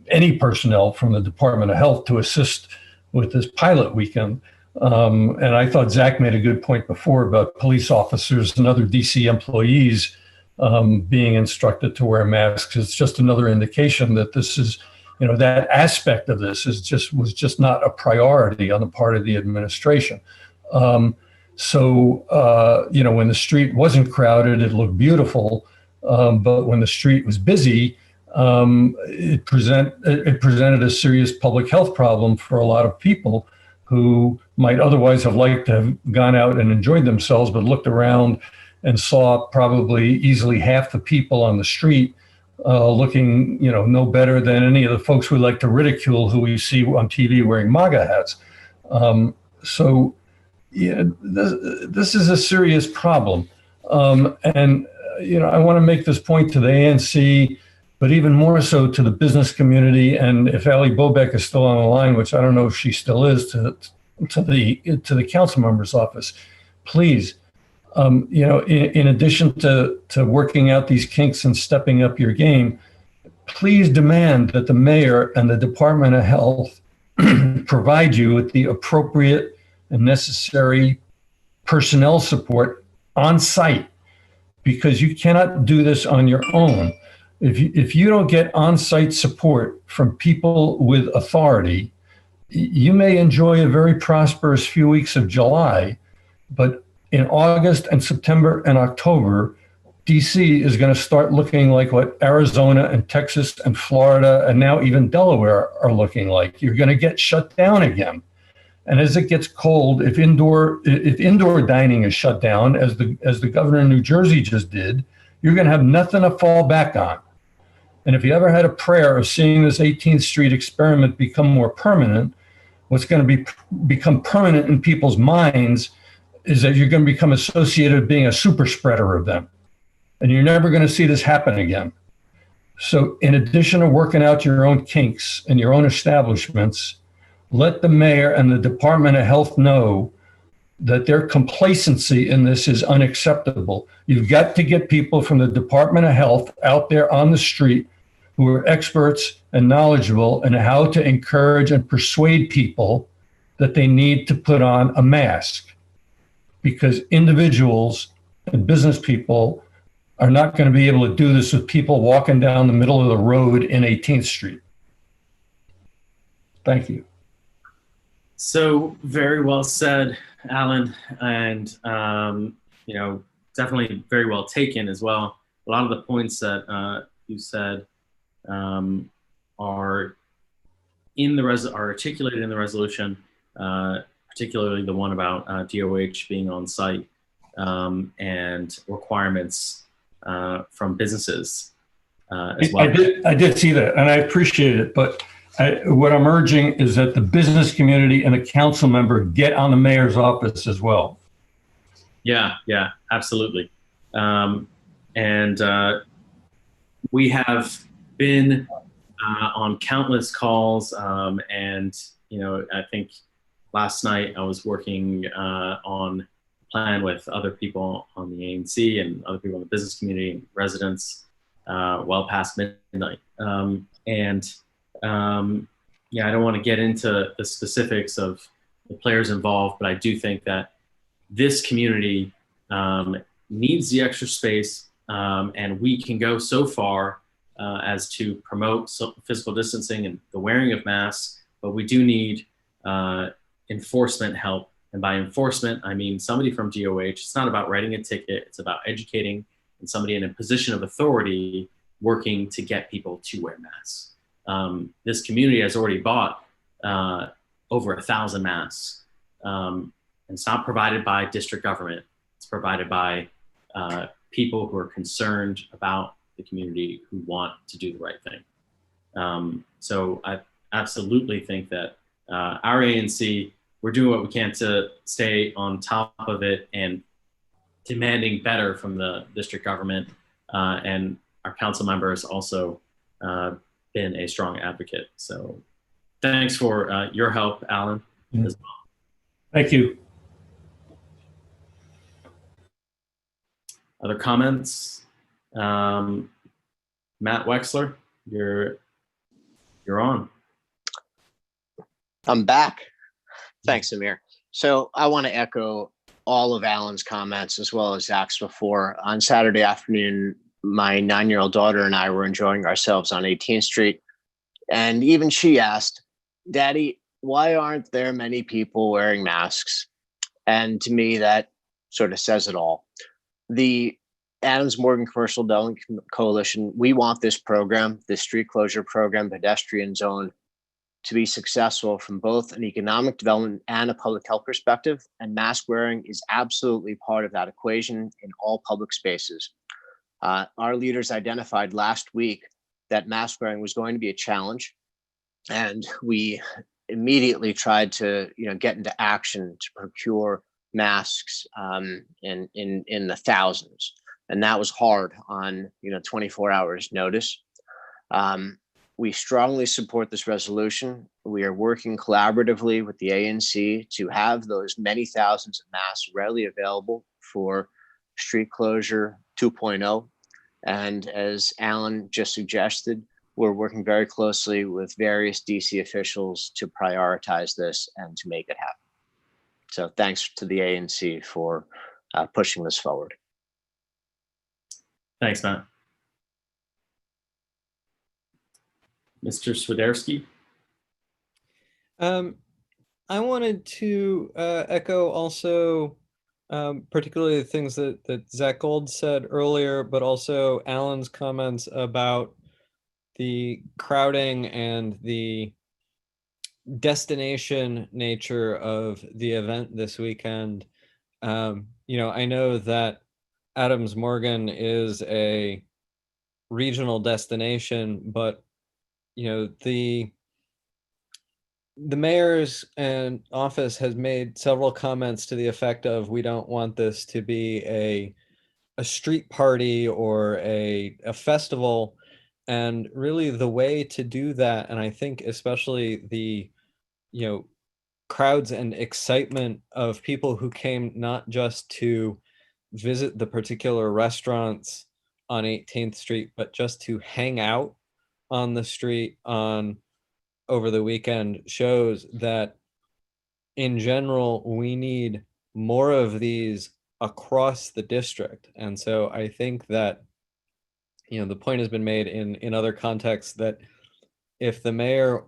any personnel from the Department of Health to assist with this pilot weekend. And I thought Zach made a good point before about police officers and other DC employees being instructed to wear masks. It's just another indication that this is, that aspect of this was just not a priority on the part of the administration. When the street wasn't crowded, it looked beautiful. But when the street was busy, it presented a serious public health problem for a lot of people who might otherwise have liked to have gone out and enjoyed themselves, but looked around and saw probably easily half the people on the street looking, no better than any of the folks we like to ridicule who we see on TV wearing MAGA hats. Yeah, this is a serious problem. And, I want to make this point to the ANC, but even more so to the business community. And if Allie Bobak is still on the line, which I don't know if she still is, to the council member's office, please, in addition to working out these kinks and stepping up your game, please demand that the mayor and the Department of Health provide you with the appropriate and necessary personnel support on site, because you cannot do this on your own. If you don't get on-site support from people with authority, you may enjoy a very prosperous few weeks of July, but in August and September and October, DC is going to start looking like what Arizona and Texas and Florida and now even Delaware are looking like. You're going to get shut down again. And as it gets cold, if indoor dining is shut down, as the governor of New Jersey just did, you're going to have nothing to fall back on. And if you ever had a prayer of seeing this 18th Street experiment become more permanent, what's going to become permanent in people's minds is that you're going to become associated with being a super spreader of them. And you're never going to see this happen again. So in addition to working out your own kinks in your own establishments, let the mayor and the Department of Health know that their complacency in this is unacceptable. You've got to get people from the Department of Health out there on the street who are experts and knowledgeable in how to encourage and persuade people that they need to put on a mask, because individuals and business people are not going to be able to do this with people walking down the middle of the road in 18th Street. Thank you. So very well said, Alan, and definitely very well taken as well. A lot of the points that you said are articulated in the resolution, particularly the one about DOH being on site and requirements from businesses as well. I did see that, and I appreciate it, but what I'm urging is that the business community and the council member get on the mayor's office as well. Yeah, absolutely. And we have been on countless calls, and I think last night I was working on a plan with other people on the ANC and other people in the business community and residents well past midnight. I don't want to get into the specifics of the players involved, but I do think that this community needs the extra space, and we can go so far as to promote physical distancing and the wearing of masks, but we do need enforcement help. And by enforcement, I mean somebody from DOH. It's not about writing a ticket, it's about educating, and somebody in a position of authority working to get people to wear masks. This community has already bought over 1,000 masks. And it's not provided by district government. It's provided by people who are concerned about the community, who want to do the right thing. So I absolutely think that our ANC, we're doing what we can to stay on top of it and demanding better from the district government. And our council members also been a strong advocate. So thanks for your help, Alan, as well. Thank you. Other comments? Matt Wexler, you're on. I'm back. Thanks, Amir. So I want to echo all of Alan's comments as well as Zach's before. On Saturday afternoon, my 9-year-old daughter and I were enjoying ourselves on 18th Street. And even she asked, Daddy, why aren't there many people wearing masks? And to me, that sort of says it all. The Adams Morgan Commercial Development Coalition, we want this program, this street closure program, pedestrian zone, to be successful from both an economic development and a public health perspective. And mask wearing is absolutely part of that equation in all public spaces. Our leaders identified last week that mask wearing was going to be a challenge. And we immediately tried to get into action to procure masks in the thousands. And that was hard on 24 hours notice. We strongly support this resolution. We are working collaboratively with the ANC to have those many thousands of masks readily available for street closure 2.0. And as Alan just suggested, we're working very closely with various DC officials to prioritize this and to make it happen. So thanks to the ANC for pushing this forward. Thanks, Matt. Mr. Swiderski. I wanted to echo also particularly the things that Zach Gold said earlier, but also Alan's comments about the crowding and the destination nature of the event this weekend. I know that Adams Morgan is a regional destination, but the mayor's office has made several comments to the effect of, we don't want this to be a street party or a festival. And really the way to do that, and I think especially the crowds and excitement of people who came not just to visit the particular restaurants on 18th Street, but just to hang out on the street over the weekend, shows that in general, we need more of these across the district. And so I think that, the point has been made in other contexts that if the mayor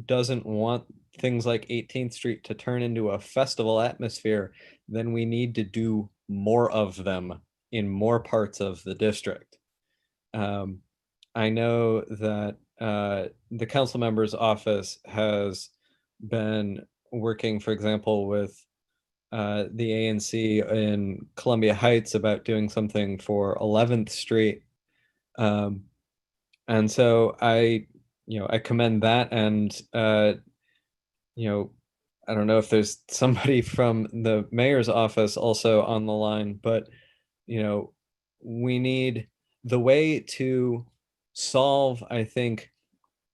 doesn't want things like 18th Street to turn into a festival atmosphere, then we need to do more of them in more parts of the district. I know that the council member's office has been working, for example, with the ANC in Columbia Heights about doing something for 11th Street. And so I commend that. And, I don't know if there's somebody from the mayor's office also on the line, but, we need the way to solve, I think,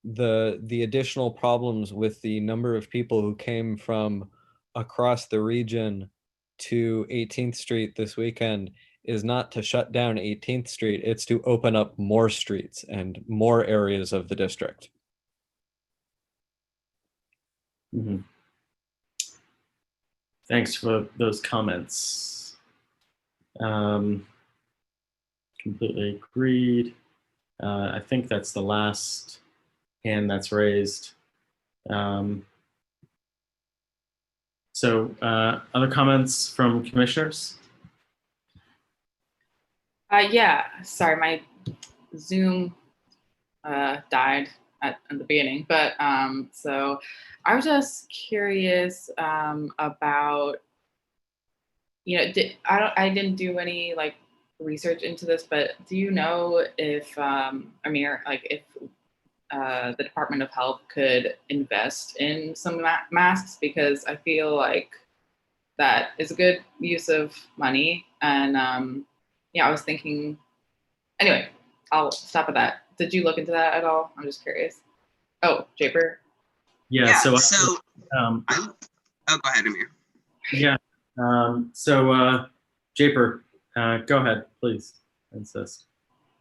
the additional problems with the number of people who came from across the region to 18th Street this weekend is not to shut down 18th Street, it's to open up more streets and more areas of the district. Mm-hmm. Thanks for those comments. Completely agreed. I think that's the last hand that's raised. So other comments from commissioners? Yeah, sorry, my Zoom died at the beginning, but so I was just curious about, I didn't do any research into this, but do you know if Amir, if the Department of Health could invest in some masks, because I feel like that is a good use of money. And I was thinking, anyway, I'll stop at that. Did you look into that at all? I'm just curious. Oh, Japer? Yeah, so go ahead, Amir. Yeah, so Japer, go ahead, please, insist.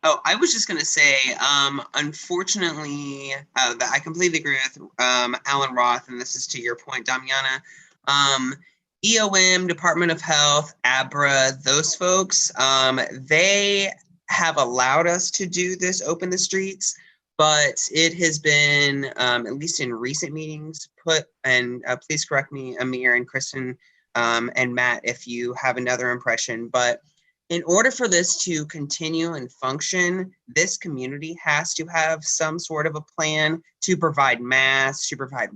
Oh, I was just going to say, unfortunately, that I completely agree with Alan Roth, and this is to your point, Damiana. EOM, Department of Health, ABRA, those folks, they have allowed us to do this, open the streets, but it has been, at least in recent meetings, and please correct me, Amir and Kristen and Matt, if you have another impression, but in order for this to continue and function, this community has to have some sort of a plan to provide masks, to provide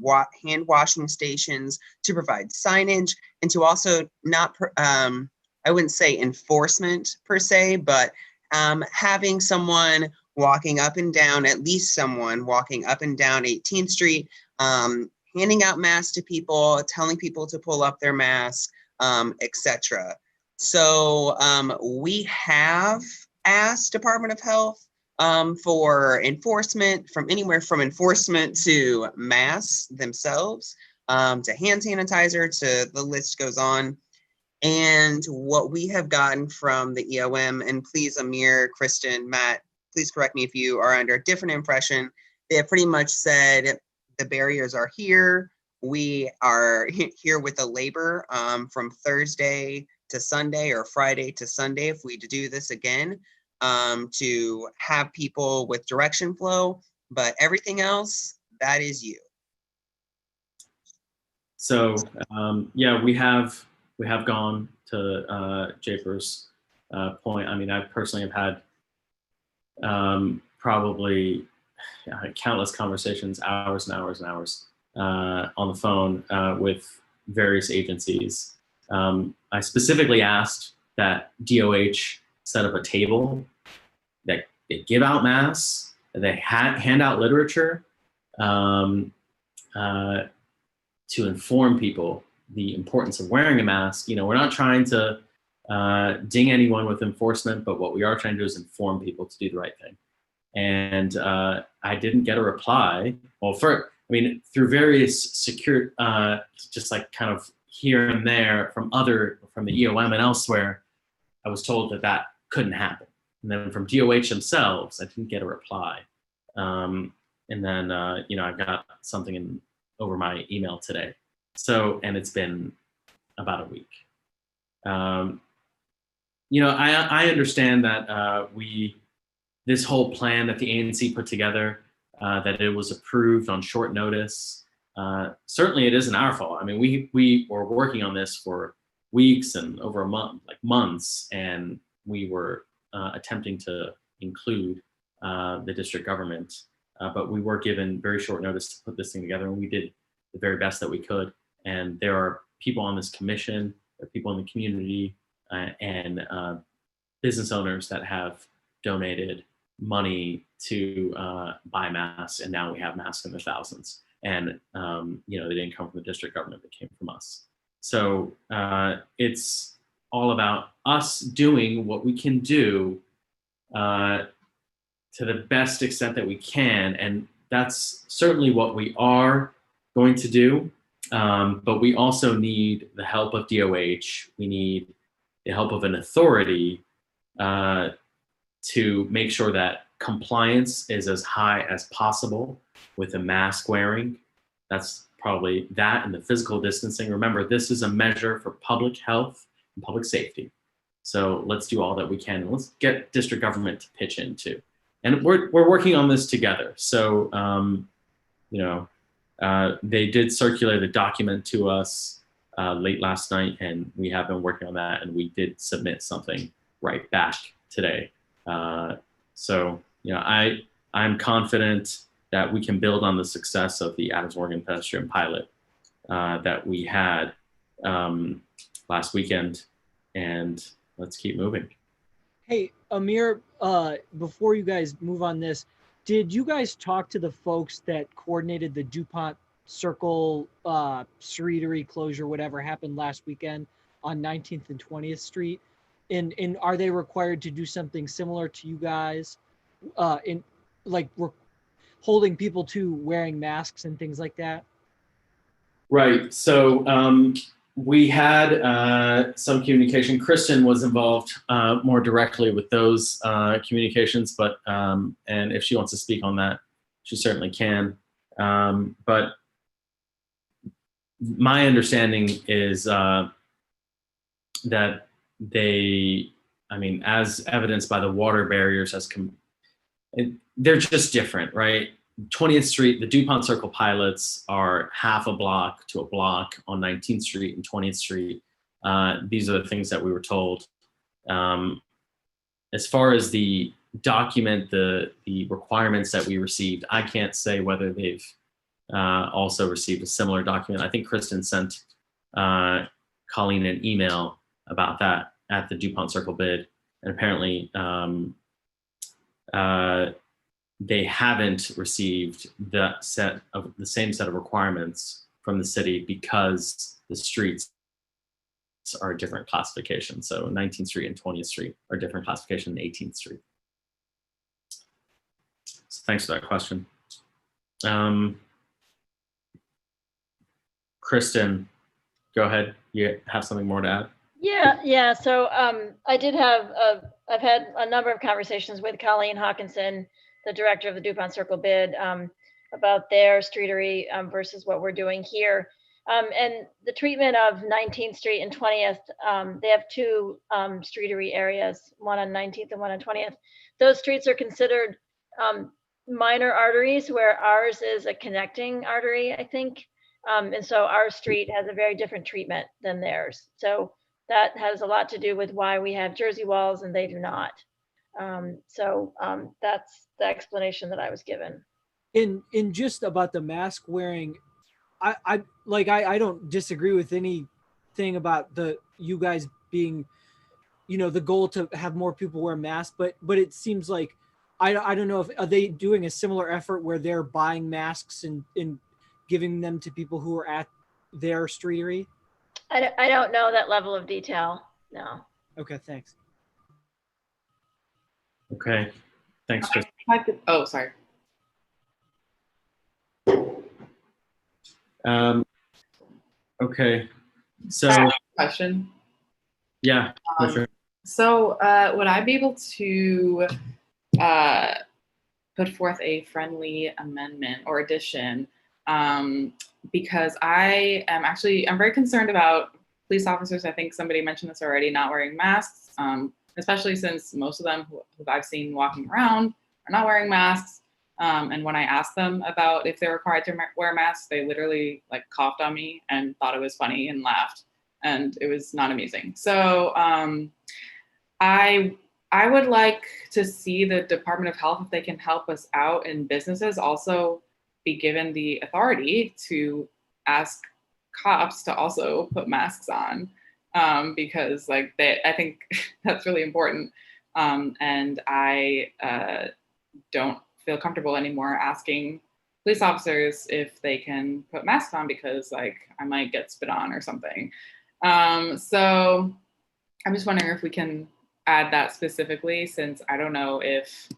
hand washing stations, to provide signage, and to also not, I wouldn't say enforcement per se, but having someone walking up and down, at least someone walking up and down 18th Street, handing out masks to people, telling people to pull up their masks, etc. So we have asked Department of Health for enforcement, from anywhere from enforcement to masks themselves, to hand sanitizer, to the list goes on. And what we have gotten from the EOM, and please, Amir, Kristen, Matt, please correct me if you are under a different impression, they have pretty much said the barriers are here. We are here with the labor from Thursday to Sunday or Friday to Sunday if we do this again, to have people with direction flow, but everything else, that is you. So yeah, we have gone to Japer's point. I mean, I personally have had probably countless conversations, hours and hours and hours on the phone with various agencies. I specifically asked that DOH set up a table, that they give out masks, that they hand out literature to inform people the importance of wearing a mask. You know, we're not trying to ding anyone with enforcement, but what we are trying to do is inform people to do the right thing. And I didn't get a reply. Well, through various secure, just like kind of here and there from the EOM and elsewhere, I was told that that couldn't happen. And then from DOH themselves, I didn't get a reply. And then, I got something over my email today. So, and it's been about a week. I understand that this whole plan that the ANC put together, that it was approved on short notice. Certainly it isn't our fault. I mean, we were working on this for weeks and over a month, like months, and we were attempting to include the district government, but we were given very short notice to put this thing together, and we did the very best that we could. And there are people on this commission, there are people in the community, and business owners that have donated money to buy masks, and now we have masks in the thousands. And they didn't come from the district government; they came from us. So it's all about us doing what we can do to the best extent that we can, and that's certainly what we are going to do. But we also need the help of DOH. We need the help of an authority to make sure that compliance is as high as possible with the mask wearing. That's probably that, and the physical distancing. Remember, this is a measure for public health and public safety. So let's do all that we can. And let's get district government to pitch in too. And we're working on this together. So, they did circulate a document to us late last night, and we have been working on that, and we did submit something right back today. I'm confident that we can build on the success of the Adams Morgan pedestrian pilot that we had last weekend, and let's keep moving. Hey, Amir, before you guys move on this, did you guys talk to the folks that coordinated the DuPont Circle streetery closure, whatever happened last weekend on 19th and 20th Street? And are they required to do something similar to you guys holding people to wearing masks and things like that? Right. So we had some communication. Kristen was involved more directly with those communications, but and if she wants to speak on that, she certainly can. But my understanding is that as evidenced by the water barriers, they're just different, right? 20th Street, the DuPont Circle pilots are half a block to a block on 19th Street and 20th Street. These are the things that we were told. As far as the document, the requirements that we received, I can't say whether they've also received a similar document. I think Kristen sent Colleen an email about that at the DuPont Circle bid, and apparently they haven't received the same set of requirements from the city because the streets are a different classification. So 19th Street and 20th Street are different classification than 18th Street. So thanks for that question. Kristen, go ahead. You have something more to add? Yeah. So I did have, I've had a number of conversations with Colleen Hawkinson, the director of the DuPont Circle bid, about their streetery versus what we're doing here. And the treatment of 19th Street and 20th, they have two streetery areas, one on 19th and one on 20th. Those streets are considered minor arteries, where ours is a connecting artery, I think. And so our street has a very different treatment than theirs. So that has a lot to do with why we have Jersey walls and they do not. That's the explanation that I was given. In just about the mask wearing, I don't disagree with anything about you guys being, the goal to have more people wear masks, but it seems like I don't know if are they doing a similar effort where they're buying masks and giving them to people who are at their streetery? I don't know that level of detail. No. Okay, thanks. Okay, thanks, Chris. Oh, sorry. Okay, so question. Yeah, for sure. So would I be able to put forth a friendly amendment or addition? Because I'm very concerned about police officers. I think somebody mentioned this already, not wearing masks, especially since most of them who I've seen walking around are not wearing masks. And when I asked them about if they're required to wear masks, they literally like coughed on me and thought it was funny and laughed, and it was not amusing. So I would like to see the Department of Health, if they can help us out, in businesses also be given the authority to ask cops to also put masks on, because I think that's really important. And I don't feel comfortable anymore asking police officers if they can put masks on, because I might get spit on or something. So I'm just wondering if we can add that specifically, since I don't know if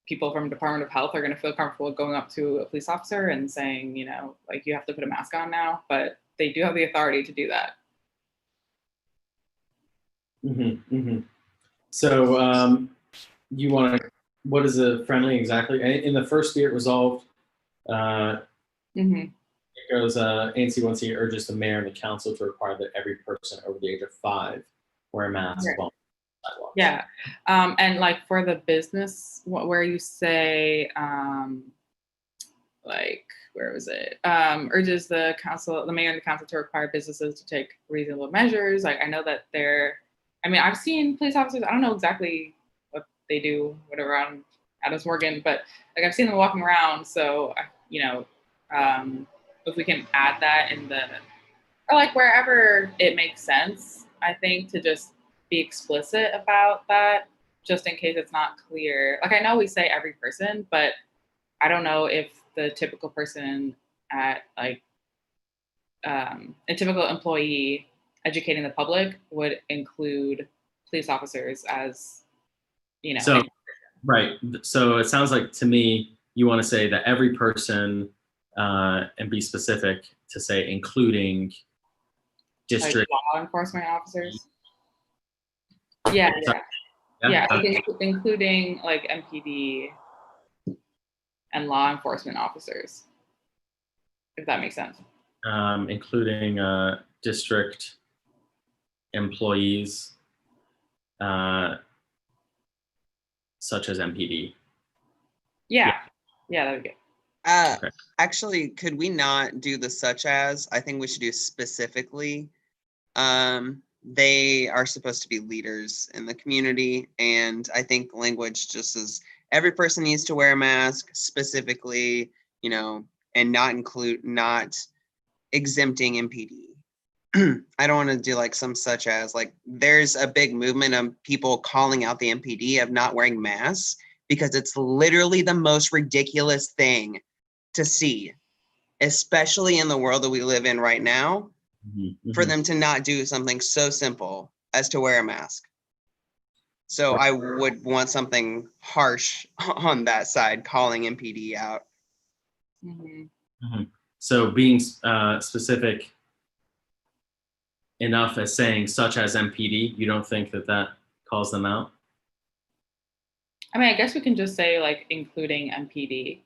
people from Department of Health are going to feel comfortable going up to a police officer and saying, you have to put a mask on now, but they do have the authority to do that. Mm-hmm, mm-hmm. So you want to, what is a friendly exactly? In the first be it resolved, it goes, ANC 1C urges the mayor and the council to require that every person over the age of 5 wear a mask. Right. Yeah, and for the business, where you say, where was it? Urges the mayor and the council to require businesses to take reasonable measures. I know that I've seen police officers. I don't know exactly what they do, whatever, on Adams Morgan, but I've seen them walking around. So if we can add that in or wherever it makes sense, I think, to just be explicit about that, just in case it's not clear. I know we say every person, but I don't know if the typical person at a typical employee educating the public would include police officers as, So, right. So it sounds like to me, you want to say that every person, and be specific to say including district law enforcement officers. Yeah. Including MPD and law enforcement officers, if that makes sense. Including district employees, such as MPD. Yeah, that'd be good. Okay. Actually, could we not do the such as? I think we should do specifically. They are supposed to be leaders in the community, and I think language just says every person needs to wear a mask specifically, and not exempting MPD. I don't want to do some such as, there's a big movement of people calling out the MPD of not wearing masks because it's literally the most ridiculous thing to see, especially in the world that we live in right now. for them to not do something so simple as to wear a mask. So I would want something harsh on that side, calling MPD out. So being specific enough as saying such as MPD, you don't think that that calls them out? I mean, I guess we can just say like including MPD.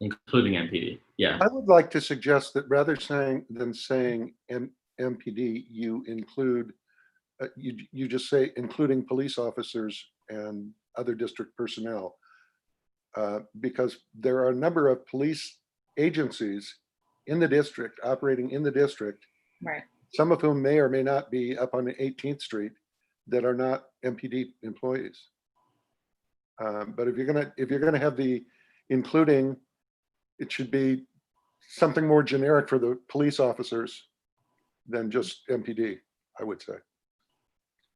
Including MPD, yeah. I would like to suggest that rather than saying MPD, you include, you just say including police officers and other district personnel, because there are a number of police agencies in the district, operating in the district, right? Some of whom may or may not be up on 18th Street that are not MPD employees. But if you're gonna have the including, it should be something more generic for the police officers than just MPD, I would say.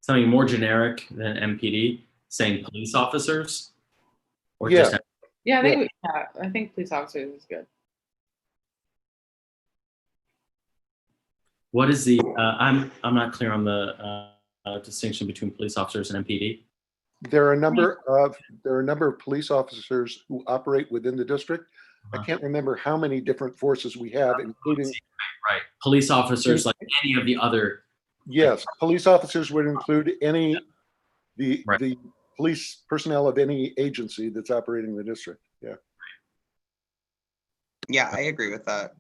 Something more generic than MPD, saying police officers? Or Yeah. just Yeah, I think police officers is good. what is the, I'm not clear on the distinction between police officers and MPD. There are a number of police officers who operate within the district. I can't remember how many different forces we have, including right. Police officers like any of the other. Yes, police officers would include the police personnel of any agency that's operating the district. Yeah. Yeah, I agree with that.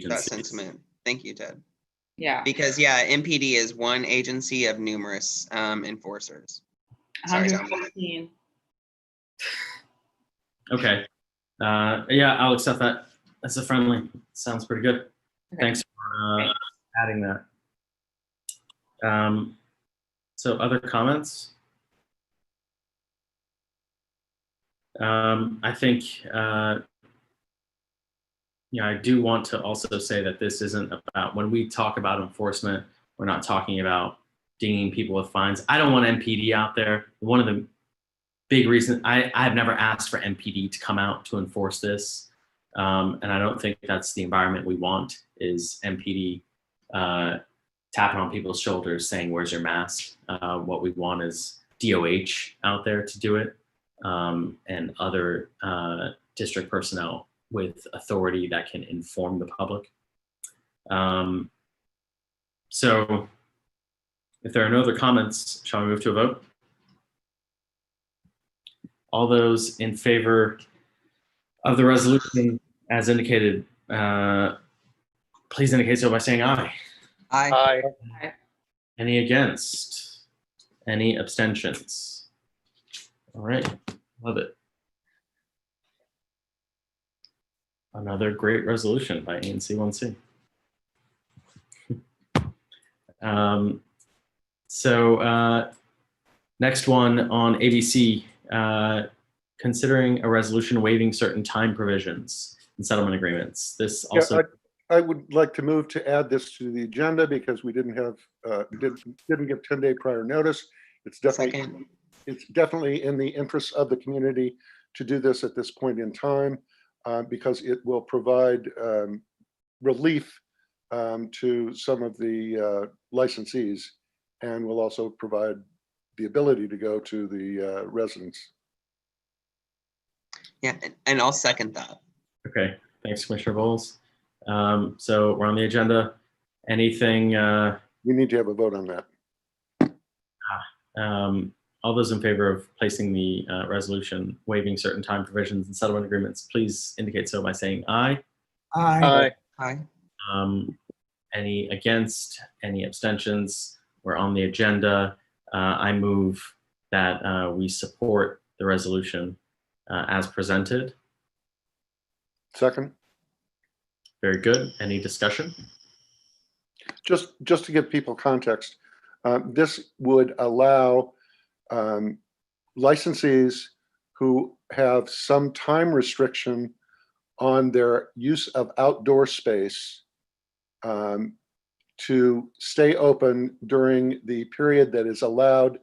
That sentiment. Thank you, Ted. Yeah. Because MPD is one agency of numerous enforcers. Sorry, Tom. 115. Okay. Yeah, I'll accept that. That's a friendly. Sounds pretty good. Okay. Thanks for adding that. So other comments? I think, I do want to also say that this isn't about, when we talk about enforcement, we're not talking about dinging people with fines. I don't want MPD out there. One of the big reasons, I've never asked for MPD to come out to enforce this. And I don't think that's the environment we want, is MPD tapping on people's shoulders saying, where's your mask? What we want is DOH out there to do it, and other district personnel with authority that can inform the public. So if there are no other comments, shall we move to a vote? All those in favor of the resolution as indicated, please indicate so by saying aye. Aye. Aye. Any against? Any abstentions? All right, love it. Another great resolution by ANC 1C. Next one on ABC, considering a resolution waiving certain time provisions in settlement agreements. This also. I would like to move to add this to the agenda because we didn't have, didn't give 10-day prior notice. It's definitely in the interest of the community to do this at this point in time, because it will provide relief to some of the licensees, and will also provide the ability to go to the residents. Yeah, and I'll second that. Okay, thanks, Commissioner Bowles. So we're on the agenda. Anything? We need to have a vote on that. All those in favor of placing the resolution waiving certain time provisions and settlement agreements, please indicate so by saying aye. Aye. Aye. Any against? Any abstentions? We're on the agenda. I move that we support the resolution as presented. Second. Very good. Any discussion? Just to give people context, this would allow licensees who have some time restriction on their use of outdoor space to stay open during the period that is allowed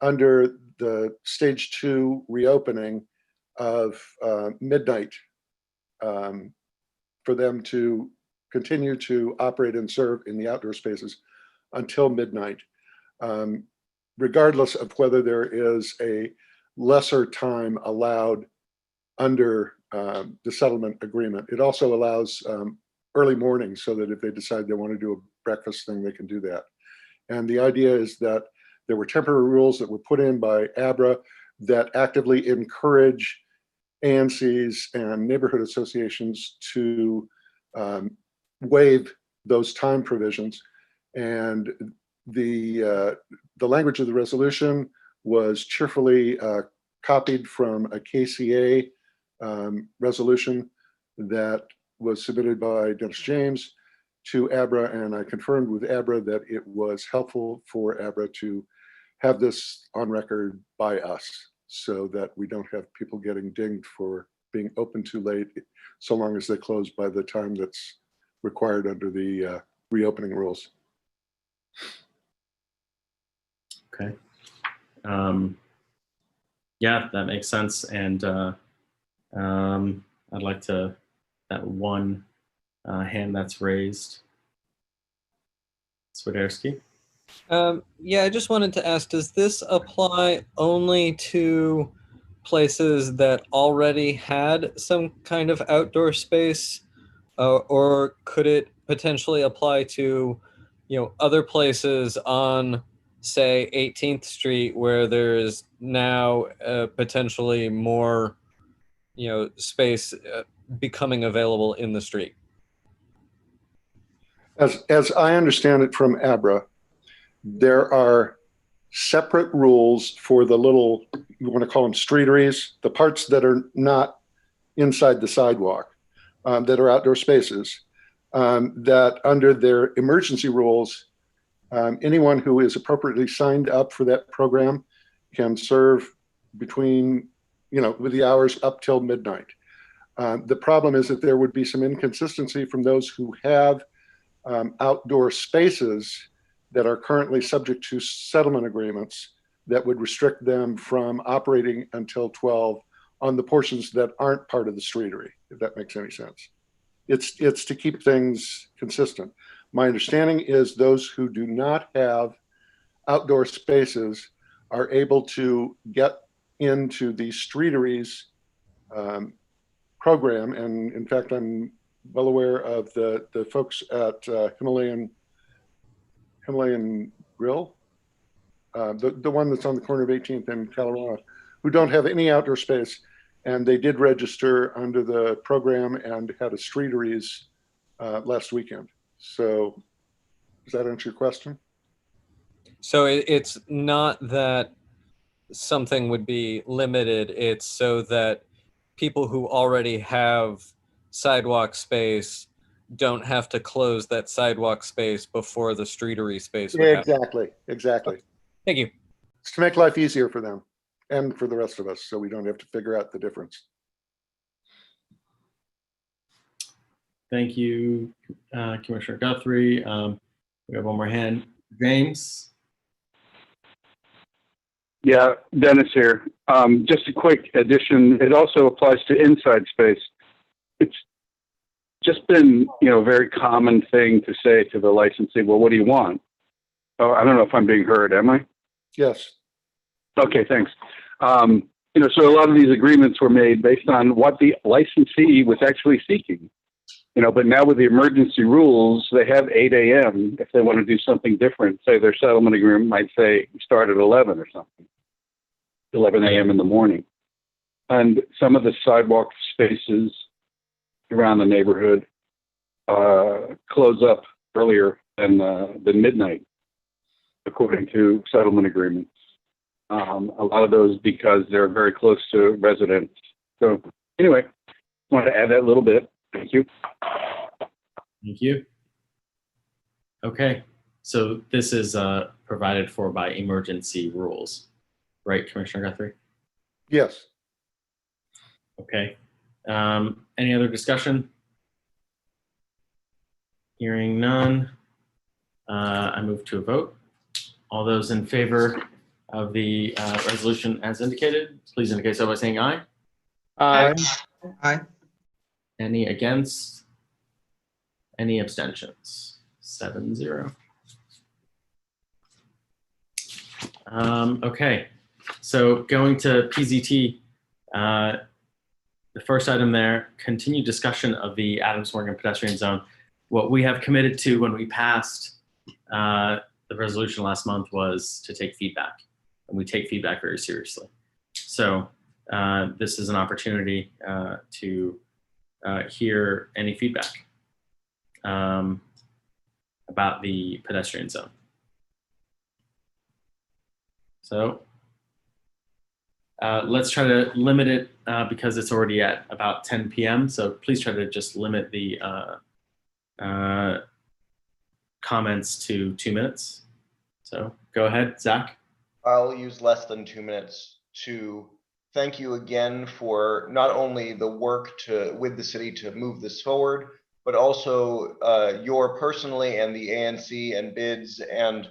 under the stage 2 reopening of midnight, for them to continue to operate and serve in the outdoor spaces until midnight, regardless of whether there is a lesser time allowed under the settlement agreement. It also allows early morning so that if they decide they want to do a breakfast thing, they can do that. And the idea is that there were temporary rules that were put in by ABRA that actively encourage ANCs and neighborhood associations to waive those time provisions. And the language of the resolution was cheerfully copied from a KCA resolution that was submitted by Dennis James to ABRA, and I confirmed with ABRA that it was helpful for ABRA to have this on record by us so that we don't have people getting dinged for being open too late, so long as they close by the time that's required under the reopening rules. Okay. Yeah, that makes sense. And I'd like to, that one hand that's raised. Swiderski. Yeah, I just wanted to ask, does this apply only to places that already had some kind of outdoor space, or could it potentially apply to, other places on, say, 18th Street where there's now potentially more, space becoming available in the street? As I understand it from ABRA, there are separate rules for the little, you want to call them streeteries, the parts that are not inside the sidewalk, that are outdoor spaces, that under their emergency rules, anyone who is appropriately signed up for that program can serve between, with the hours up till midnight. The problem is that there would be some inconsistency from those who have outdoor spaces that are currently subject to settlement agreements that would restrict them from operating until 12 on the portions that aren't part of the streetery, if that makes any sense. It's to keep things consistent. My understanding is those who do not have outdoor spaces are able to get into the streeteries program. And in fact, I'm well aware of the folks at Himalayan Grill, the one that's on the corner of 18th and Colorado, who don't have any outdoor space, and they did register under the program and had a streeteries last weekend. So does that answer your question? So it's not that something would be limited, it's so that people who already have sidewalk space don't have to close that sidewalk space before the streetery space would happen. Exactly. Thank you. It's to make life easier for them and for the rest of us, so we don't have to figure out the difference. Thank you, Commissioner Guthrie. We have one more hand. James? Yeah, Dennis here. Just a quick addition. It also applies to inside space. It's just been, a very common thing to say to the licensee, well, what do you want? Oh, I don't know if I'm being heard, am I? Yes. Okay, thanks. So a lot of these agreements were made based on what the licensee was actually seeking. But now with the emergency rules, they have 8 a.m. if they want to do something different. Say their settlement agreement might say start at 11 or something, 11 a.m. in the morning. And some of the sidewalk spaces around the neighborhood close up earlier than midnight, according to settlement agreements. A lot of those because they're very close to residents. So anyway, wanted to add that little bit. Thank you. Thank you. Okay, so this is provided for by emergency rules, right, Commissioner Guthrie? Yes. Okay. Any other discussion? Hearing none, I move to a vote. All those in favor of the resolution as indicated, please indicate so by saying aye. Aye. Aye. Any against? Any abstentions? 7-0. Okay, so going to PZT, the first item there, continued discussion of the Adams Morgan pedestrian zone. What we have committed to when we passed the resolution last month was to take feedback, and we take feedback very seriously. So this is an opportunity to hear any feedback about the pedestrian zone. So let's try to limit it because it's already at about 10 p.m. So please try to just limit the comments to 2 minutes. So go ahead, Zach. I'll use less than 2 minutes to thank you again for not only the work with the city to move this forward, but also your personally and the ANC and BIDS and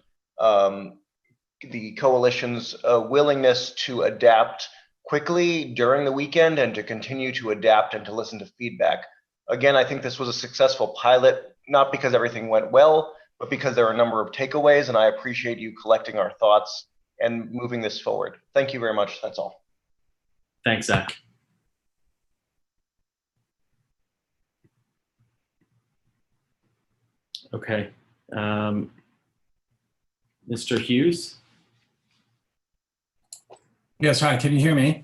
the coalition's willingness to adapt quickly during the weekend and to continue to adapt and to listen to feedback. Again, I think this was a successful pilot, not because everything went well, but because there are a number of takeaways, and I appreciate you collecting our thoughts and moving this forward. Thank you very much. That's all. Thanks, Zach. Okay. Mr. Hughes? Yes, hi, can you hear me?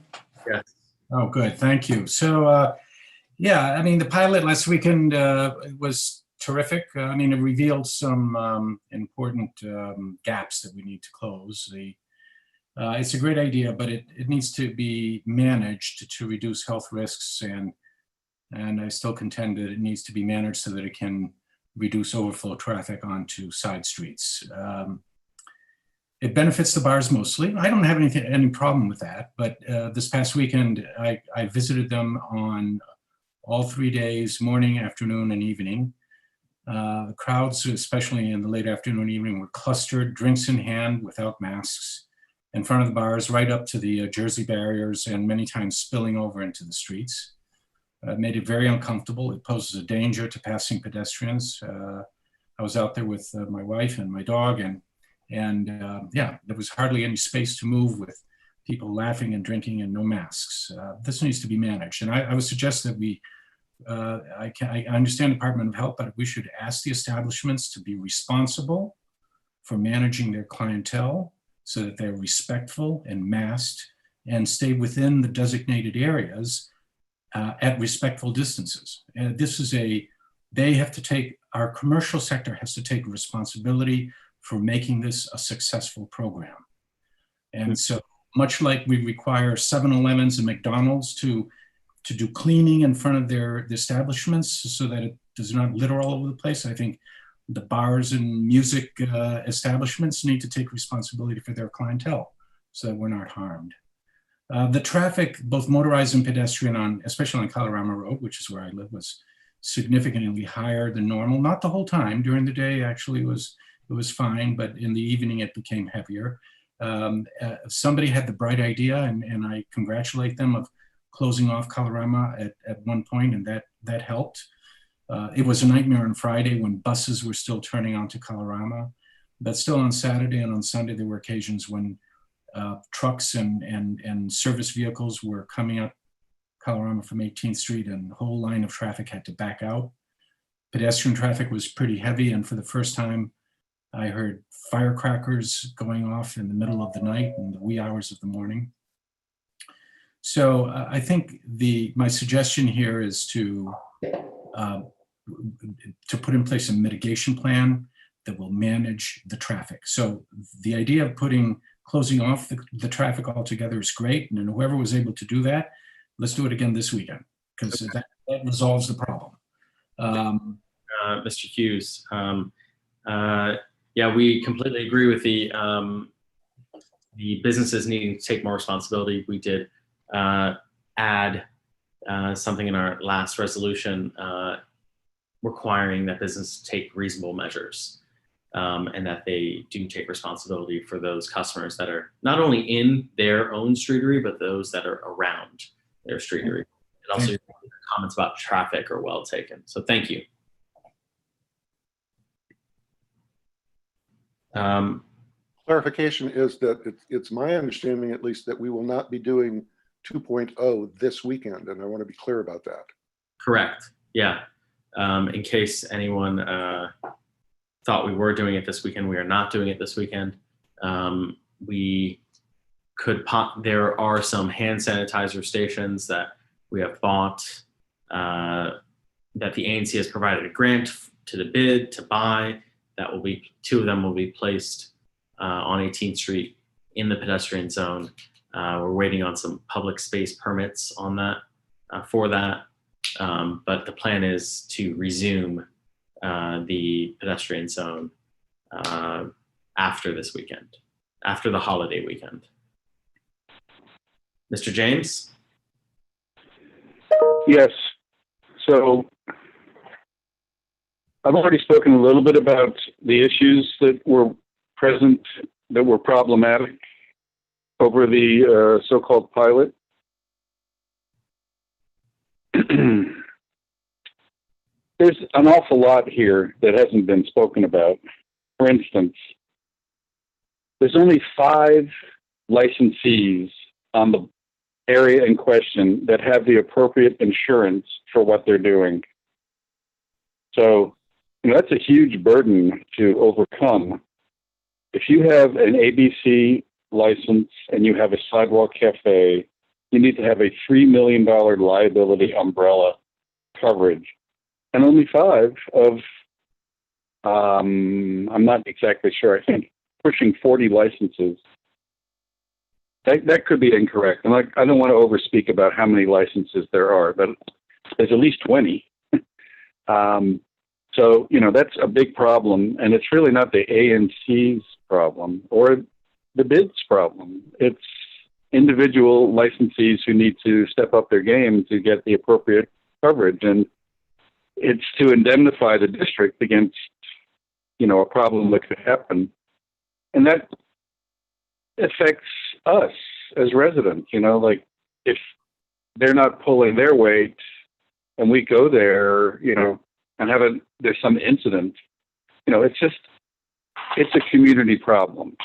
Yes. Oh, good, thank you. So, yeah, I mean, the pilot last weekend was terrific. I mean, it revealed some important gaps that we need to close. It's a great idea, but it needs to be managed to reduce health risks, and I still contend that it needs to be managed so that it can reduce overflow traffic onto side streets. It benefits the bars mostly. I don't have any problem with that, but this past weekend, I visited them on all 3 days, morning, afternoon, and evening. The crowds, especially in the late afternoon, evening, were clustered, drinks in hand, without masks, in front of the bars, right up to the Jersey barriers, and many times spilling over into the streets. It made it very uncomfortable. It poses a danger to passing pedestrians. I was out there with my wife and my dog, and yeah, there was hardly any space to move with people laughing and drinking and no masks. This needs to be managed. And I would suggest that I understand Department of Health, but we should ask the establishments to be responsible for managing their clientele so that they're respectful and masked and stay within the designated areas at respectful distances. And our commercial sector has to take responsibility for making this a successful program. And so much like we require 7-Elevens and McDonald's to do cleaning in front of their establishments so that it does not litter all over the place, I think the bars and music establishments need to take responsibility for their clientele so that we're not harmed. The traffic, both motorized and pedestrian, especially on Colorama Road, which is where I live, was significantly higher than normal. Not the whole time. During the day, actually, it was fine, but in the evening, it became heavier. Somebody had the bright idea, and I congratulate them, of closing off Colorama at one point, and that helped. It was a nightmare on Friday when buses were still turning onto Colorama, but still on Saturday and on Sunday, there were occasions when trucks and service vehicles were coming up Colorama from 18th Street, and the whole line of traffic had to back out. Pedestrian traffic was pretty heavy, and for the first time, I heard firecrackers going off in the middle of the night and the wee hours of the morning. So I think my suggestion here is to put in place a mitigation plan that will manage the traffic. So the idea of closing off the traffic altogether is great, and then whoever was able to do that, let's do it again this weekend, because that resolves the problem. Mr. Hughes, yeah, we completely agree with the businesses needing to take more responsibility. We did add something in our last resolution requiring that businesses take reasonable measures and that they do take responsibility for those customers that are not only in their own streetery, but those that are around their streetery. And also comments about traffic are well taken. So thank you. Clarification is that it's my understanding, at least, that we will not be doing 2.0 this weekend, and I want to be clear about that. Correct. Yeah. In case anyone thought we were doing it this weekend, we are not doing it this weekend. We could there are some hand sanitizer stations that we have bought, that the ANC has provided a grant to the bid to buy. That will be, 2 of them will be placed on 18th Street in the pedestrian zone. We're waiting on some public space permits on that, for that. But the plan is to resume the pedestrian zone after this weekend, after the holiday weekend. Mr. James? Yes. So I've already spoken a little bit about the issues that were present, that were problematic over the so-called pilot. There's an awful lot here that hasn't been spoken about. For instance, there's only 5 licensees on the area in question that have the appropriate insurance for what they're doing. So, that's a huge burden to overcome. If you have an ABC license and you have a sidewalk cafe, you need to have a $3 million liability umbrella coverage. And only 5 of, I'm not exactly sure, I think pushing 40 licenses. That could be incorrect. And I don't want to overspeak about how many licenses there are, but there's at least 20. So, that's a big problem. And it's really not the ANC's problem or the BID's problem. It's individual licensees who need to step up their game to get the appropriate coverage. And it's to indemnify the district against, a problem that could happen. And that affects us as residents, like if they're not pulling their weight and we go there, and there's some incident, it's a community problem.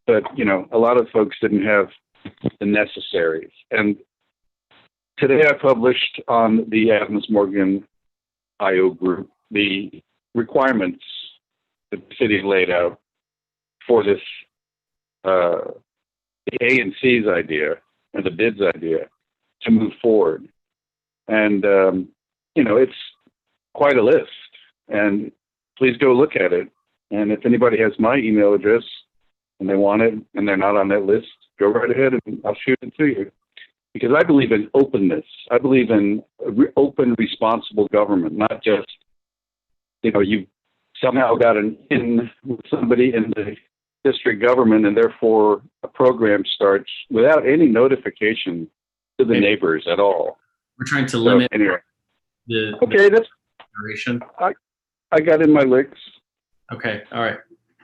But, a lot of folks didn't have the necessaries. And today I published on the Adams Morgan IO group the requirements that the city laid out for this, the ANC's idea and the BID's idea to move forward. And, it's quite a list. And please go look at it. And if anybody has my email address and they want it and they're not on that list, go right ahead and I'll shoot it to you. Because I believe in openness. I believe in open, responsible government, not just, you somehow got an in with somebody in the district government and therefore a program starts without any notification to the neighbors at all. We're trying to limit anyway. Okay, that's duration. I got in my licks. Okay, all right.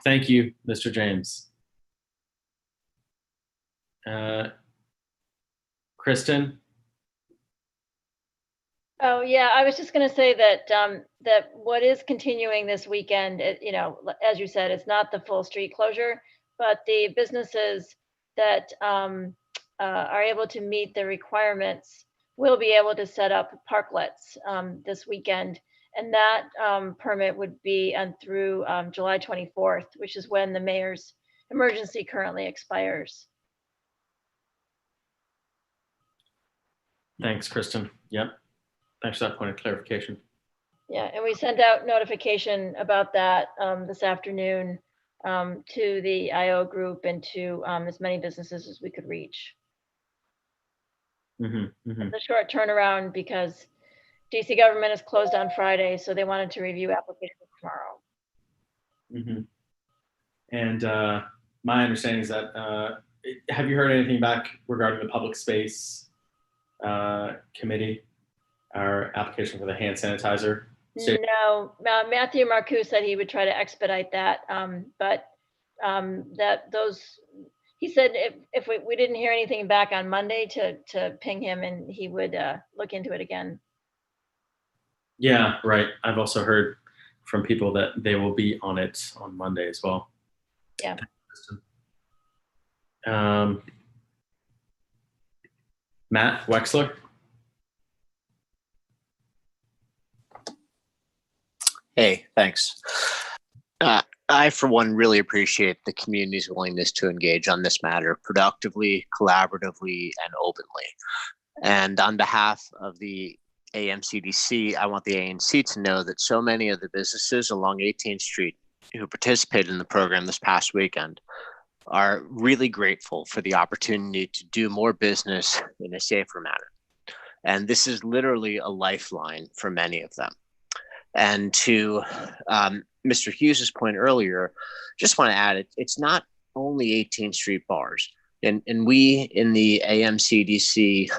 Thank you, Mr. James. Kristen? Oh, yeah, I was just going to say that that what is continuing this weekend, as you said, it's not the full street closure, but the businesses that are able to meet the requirements will be able to set up parklets this weekend. And that permit would be through July 24th, which is when the mayor's emergency currently expires. Thanks, Kristen. Yep. Thanks for that point of clarification. Yeah, and we sent out notification about that this afternoon to the IO group and to as many businesses as we could reach. Mm-hmm, mm-hmm. It's a short turnaround because DC government is closed on Friday, so they wanted to review applications tomorrow. Mm-hmm. And my understanding is that, have you heard anything back regarding the public space committee, our application for the hand sanitizer? No, Matthew Marcoux said he would try to expedite that, but he said if we didn't hear anything back on Monday to ping him and he would look into it again. Yeah, right. I've also heard from people that they will be on it on Monday as well. Yeah. Matt Wexler. Hey, thanks. I, for one, really appreciate the community's willingness to engage on this matter productively, collaboratively, and openly. And on behalf of the AMCDC, I want the ANC to know that so many of the businesses along 18th Street who participated in the program this past weekend are really grateful for the opportunity to do more business in a safer manner. And this is literally a lifeline for many of them. And to Mr. Hughes's point earlier, just want to add, it's not only 18th Street bars. And we in the AMCDC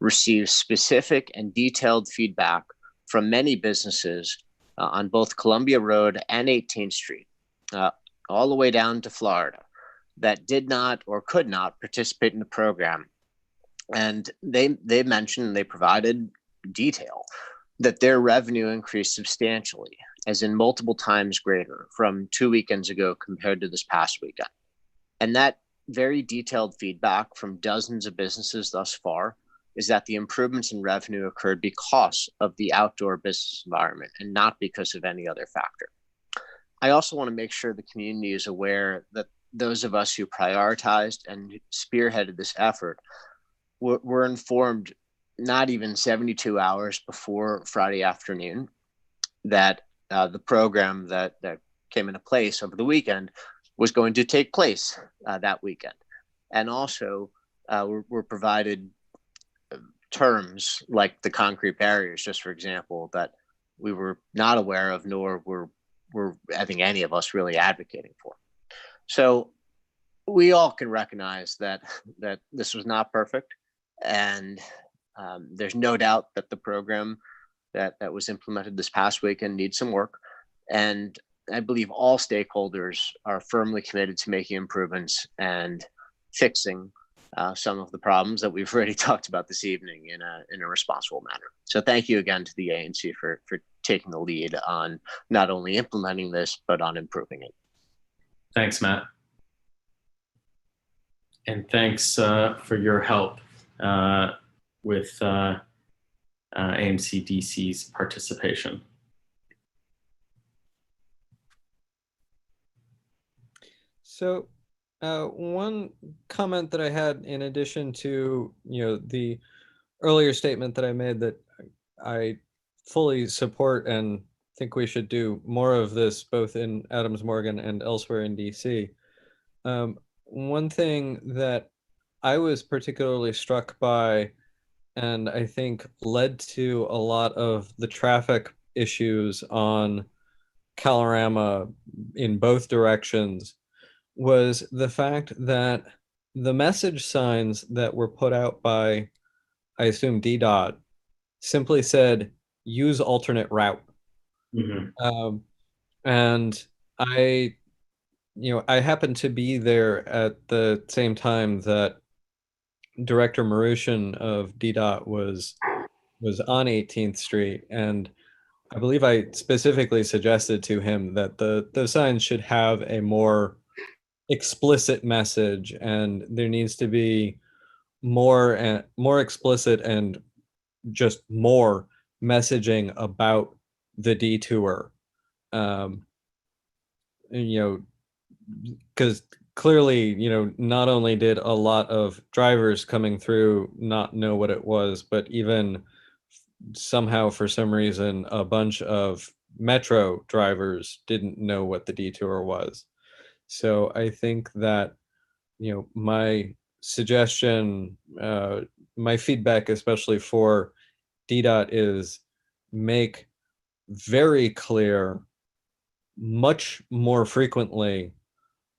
receive specific and detailed feedback from many businesses on both Columbia Road and 18th Street, all the way down to Florida, that did not or could not participate in the program. And they mentioned, they provided detail that their revenue increased substantially, as in multiple times greater from 2 weekends ago compared to this past weekend. And that very detailed feedback from dozens of businesses thus far is that the improvements in revenue occurred because of the outdoor business environment and not because of any other factor. I also want to make sure the community is aware that those of us who prioritized and spearheaded this effort were informed not even 72 hours before Friday afternoon that the program that came into place over the weekend was going to take place that weekend. And also were provided terms like the concrete barriers, just for example, that we were not aware of, nor were I think any of us really advocating for. So we all can recognize that this was not perfect, and there's no doubt that the program that was implemented this past weekend needs some work. And I believe all stakeholders are firmly committed to making improvements and fixing some of the problems that we've already talked about this evening in a responsible manner. So thank you again to the ANC for taking the lead on not only implementing this, but on improving it. Thanks, Matt. And thanks for your help with AMCDC's participation. So one comment that I had, in addition to the earlier statement that I made, that I fully support and think we should do more of this both in Adams Morgan and elsewhere in DC. One thing that I was particularly struck by, and I think led to a lot of the traffic issues on Kalorama in both directions, was the fact that the message signs that were put out by, I assume, DDOT, simply said, use alternate route. Mm-hmm. And I happened to be there at the same time that Director Marushan of DDOT was on 18th Street, and I believe I specifically suggested to him that the signs should have a more explicit message, and there needs to be more explicit and just more messaging about the detour. Because clearly, not only did a lot of drivers coming through not know what it was, but even somehow, for some reason, a bunch of Metro drivers didn't know what the detour was. So I think that, my suggestion, my feedback, especially for DDOT, is make very clear, much more frequently,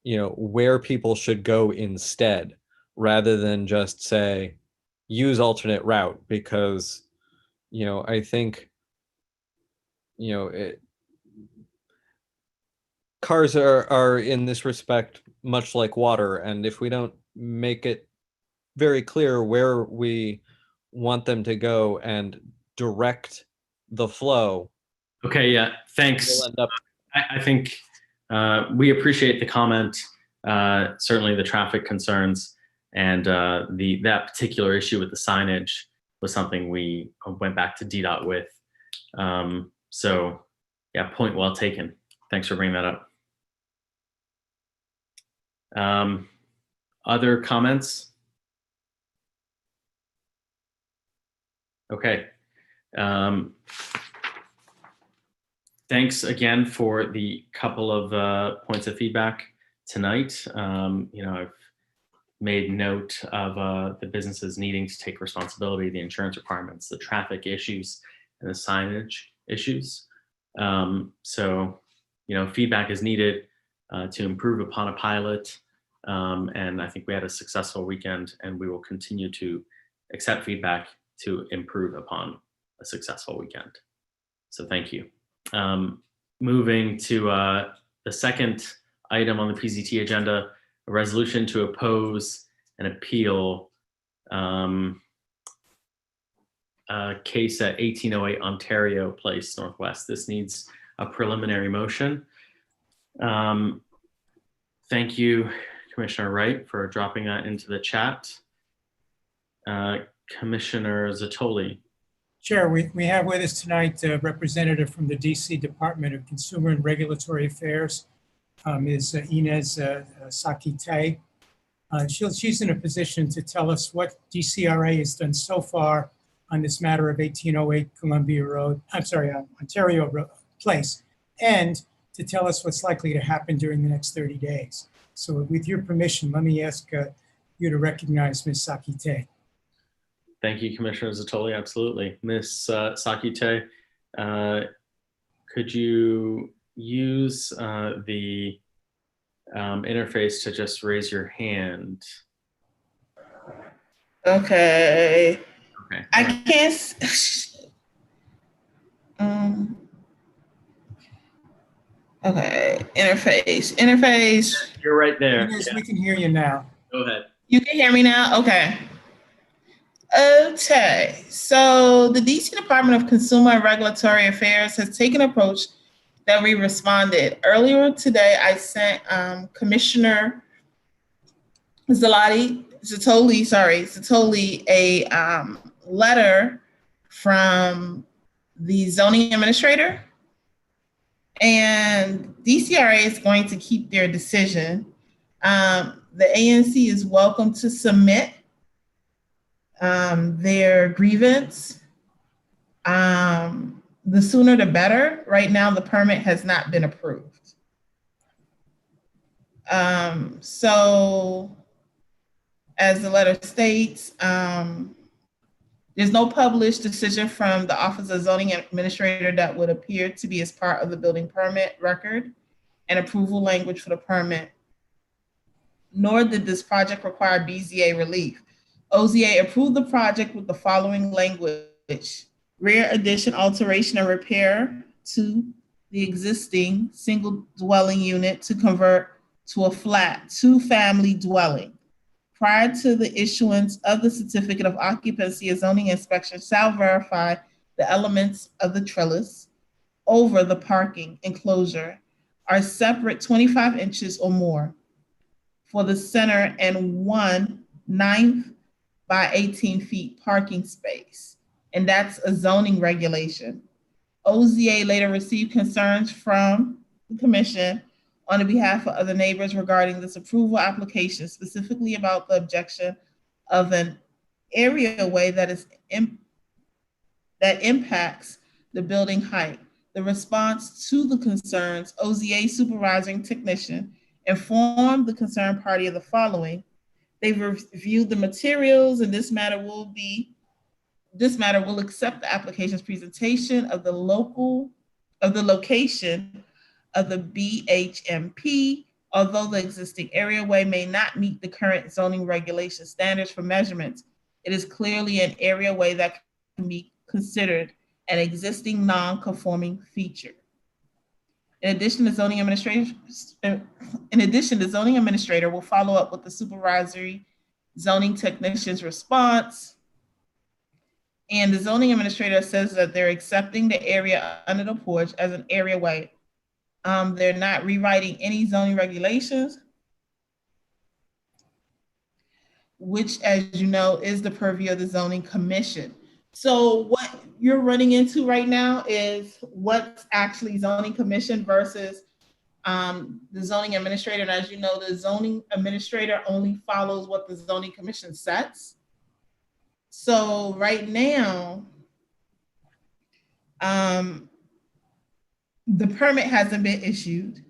where people should go instead, rather than just say, use alternate route, because, I think, cars are in this respect much like water, and if we don't make it very clear where we want them to go and direct the flow, Okay, yeah, thanks. We'll end up. I think we appreciate the comment, certainly the traffic concerns, and that particular issue with the signage was something we went back to DDOT with. So yeah, point well taken. Thanks for bringing that up. Other comments? Okay. Thanks again for the couple of points of feedback tonight. I've made note of the businesses needing to take responsibility, the insurance requirements, the traffic issues, and the signage issues. So, feedback is needed to improve upon a pilot. And I think we had a successful weekend, and we will continue to accept feedback to improve upon a successful weekend. So thank you. Moving to the second item on the PZT agenda, a resolution to oppose an appeal case at 1808 Ontario Place Northwest. This needs a preliminary motion. Thank you, Commissioner Wright, for dropping that into the chat. Commissioner Zatoli. Chair, we have with us tonight a representative from the DC Department of Consumer and Regulatory Affairs, Ms. Inez Sakite. She's in a position to tell us what DCRA has done so far on this matter of 1808 Columbia Road, Ontario Place, and to tell us what's likely to happen during the next 30 days. So with your permission, let me ask you to recognize Ms. Sakite. Thank you, Commissioner Zatoli. Absolutely. Ms. Sakite, could you use the interface to just raise your hand? Okay. Okay. I can't. Okay. Interface. You're right there. Yes, we can hear you now. Go ahead. You can hear me now? Okay. Okay. So the DC Department of Consumer and Regulatory Affairs has taken an approach that we responded. Earlier today, I sent Commissioner Zatoli a letter from the zoning administrator, and DCRA is going to keep their decision. The ANC is welcome to submit their grievance. The sooner the better. Right now, the permit has not been approved. So, as the letter states, there's no published decision from the Office of Zoning Administrator that would appear to be as part of the building permit record and approval language for the permit, nor did this project require BZA relief. OZA approved the project with the following language: rear addition, alteration, and repair to the existing single dwelling unit to convert to a flat 2-family dwelling. Prior to the issuance of the certificate of occupancy, a zoning inspection shall verify the elements of the trellis over the parking enclosure are separate 25 inches or more for the center and 1/9 by 18 feet parking space. And that's a zoning regulation. OZA later received concerns from the commission on the behalf of other neighbors regarding this approval application, specifically about the objection of an areaway that impacts the building height. The response to the concerns, OZA supervising technician informed the concerned party of the following: they've reviewed the materials, and this matter will accept the application's presentation of the location of the BHMP, although the existing areaway may not meet the current zoning regulation standards for measurements. It is clearly an areaway that can be considered an existing non-conforming feature. In addition, the zoning administrator will follow up with the supervisory zoning technician's response And the zoning administrator says that they're accepting the area under the porch as an area way. They're not rewriting any zoning regulations, which, as you know, is the purview of the zoning commission. So what you're running into right now is what's actually zoning commission versus the zoning administrator. And as you know, the zoning administrator only follows what the zoning commission sets. So right now, the permit hasn't been issued,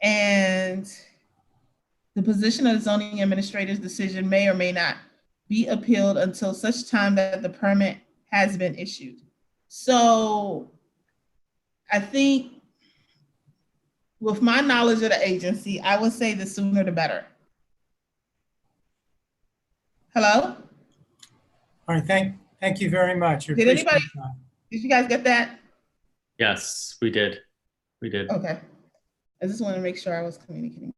and the position of the zoning administrator's decision may or may not be appealed until such time that the permit has been issued. So I think with my knowledge of the agency, I would say the sooner the better. Hello? All right, thank you very much. Did anybody, did you guys get that? Yes, we did. We did. Okay. I just want to make sure I was communicating.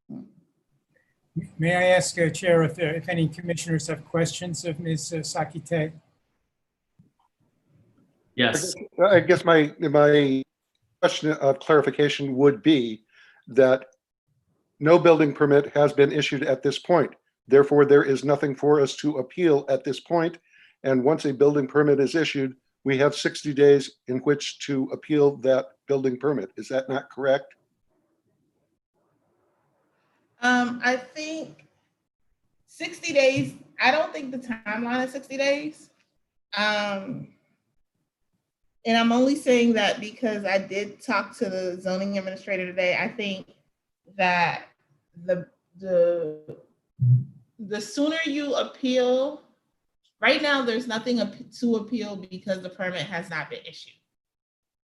May I ask, Chair, if any commissioners have questions of Ms. Sakite? Yes. I guess my question of clarification would be that no building permit has been issued at this point. Therefore, there is nothing for us to appeal at this point. And once a building permit is issued, we have 60 days in which to appeal that building permit. Is that not correct? I think 60 days, I don't think the timeline is 60 days. And I'm only saying that because I did talk to the zoning administrator today. I think that the sooner you appeal, right now there's nothing to appeal because the permit has not been issued.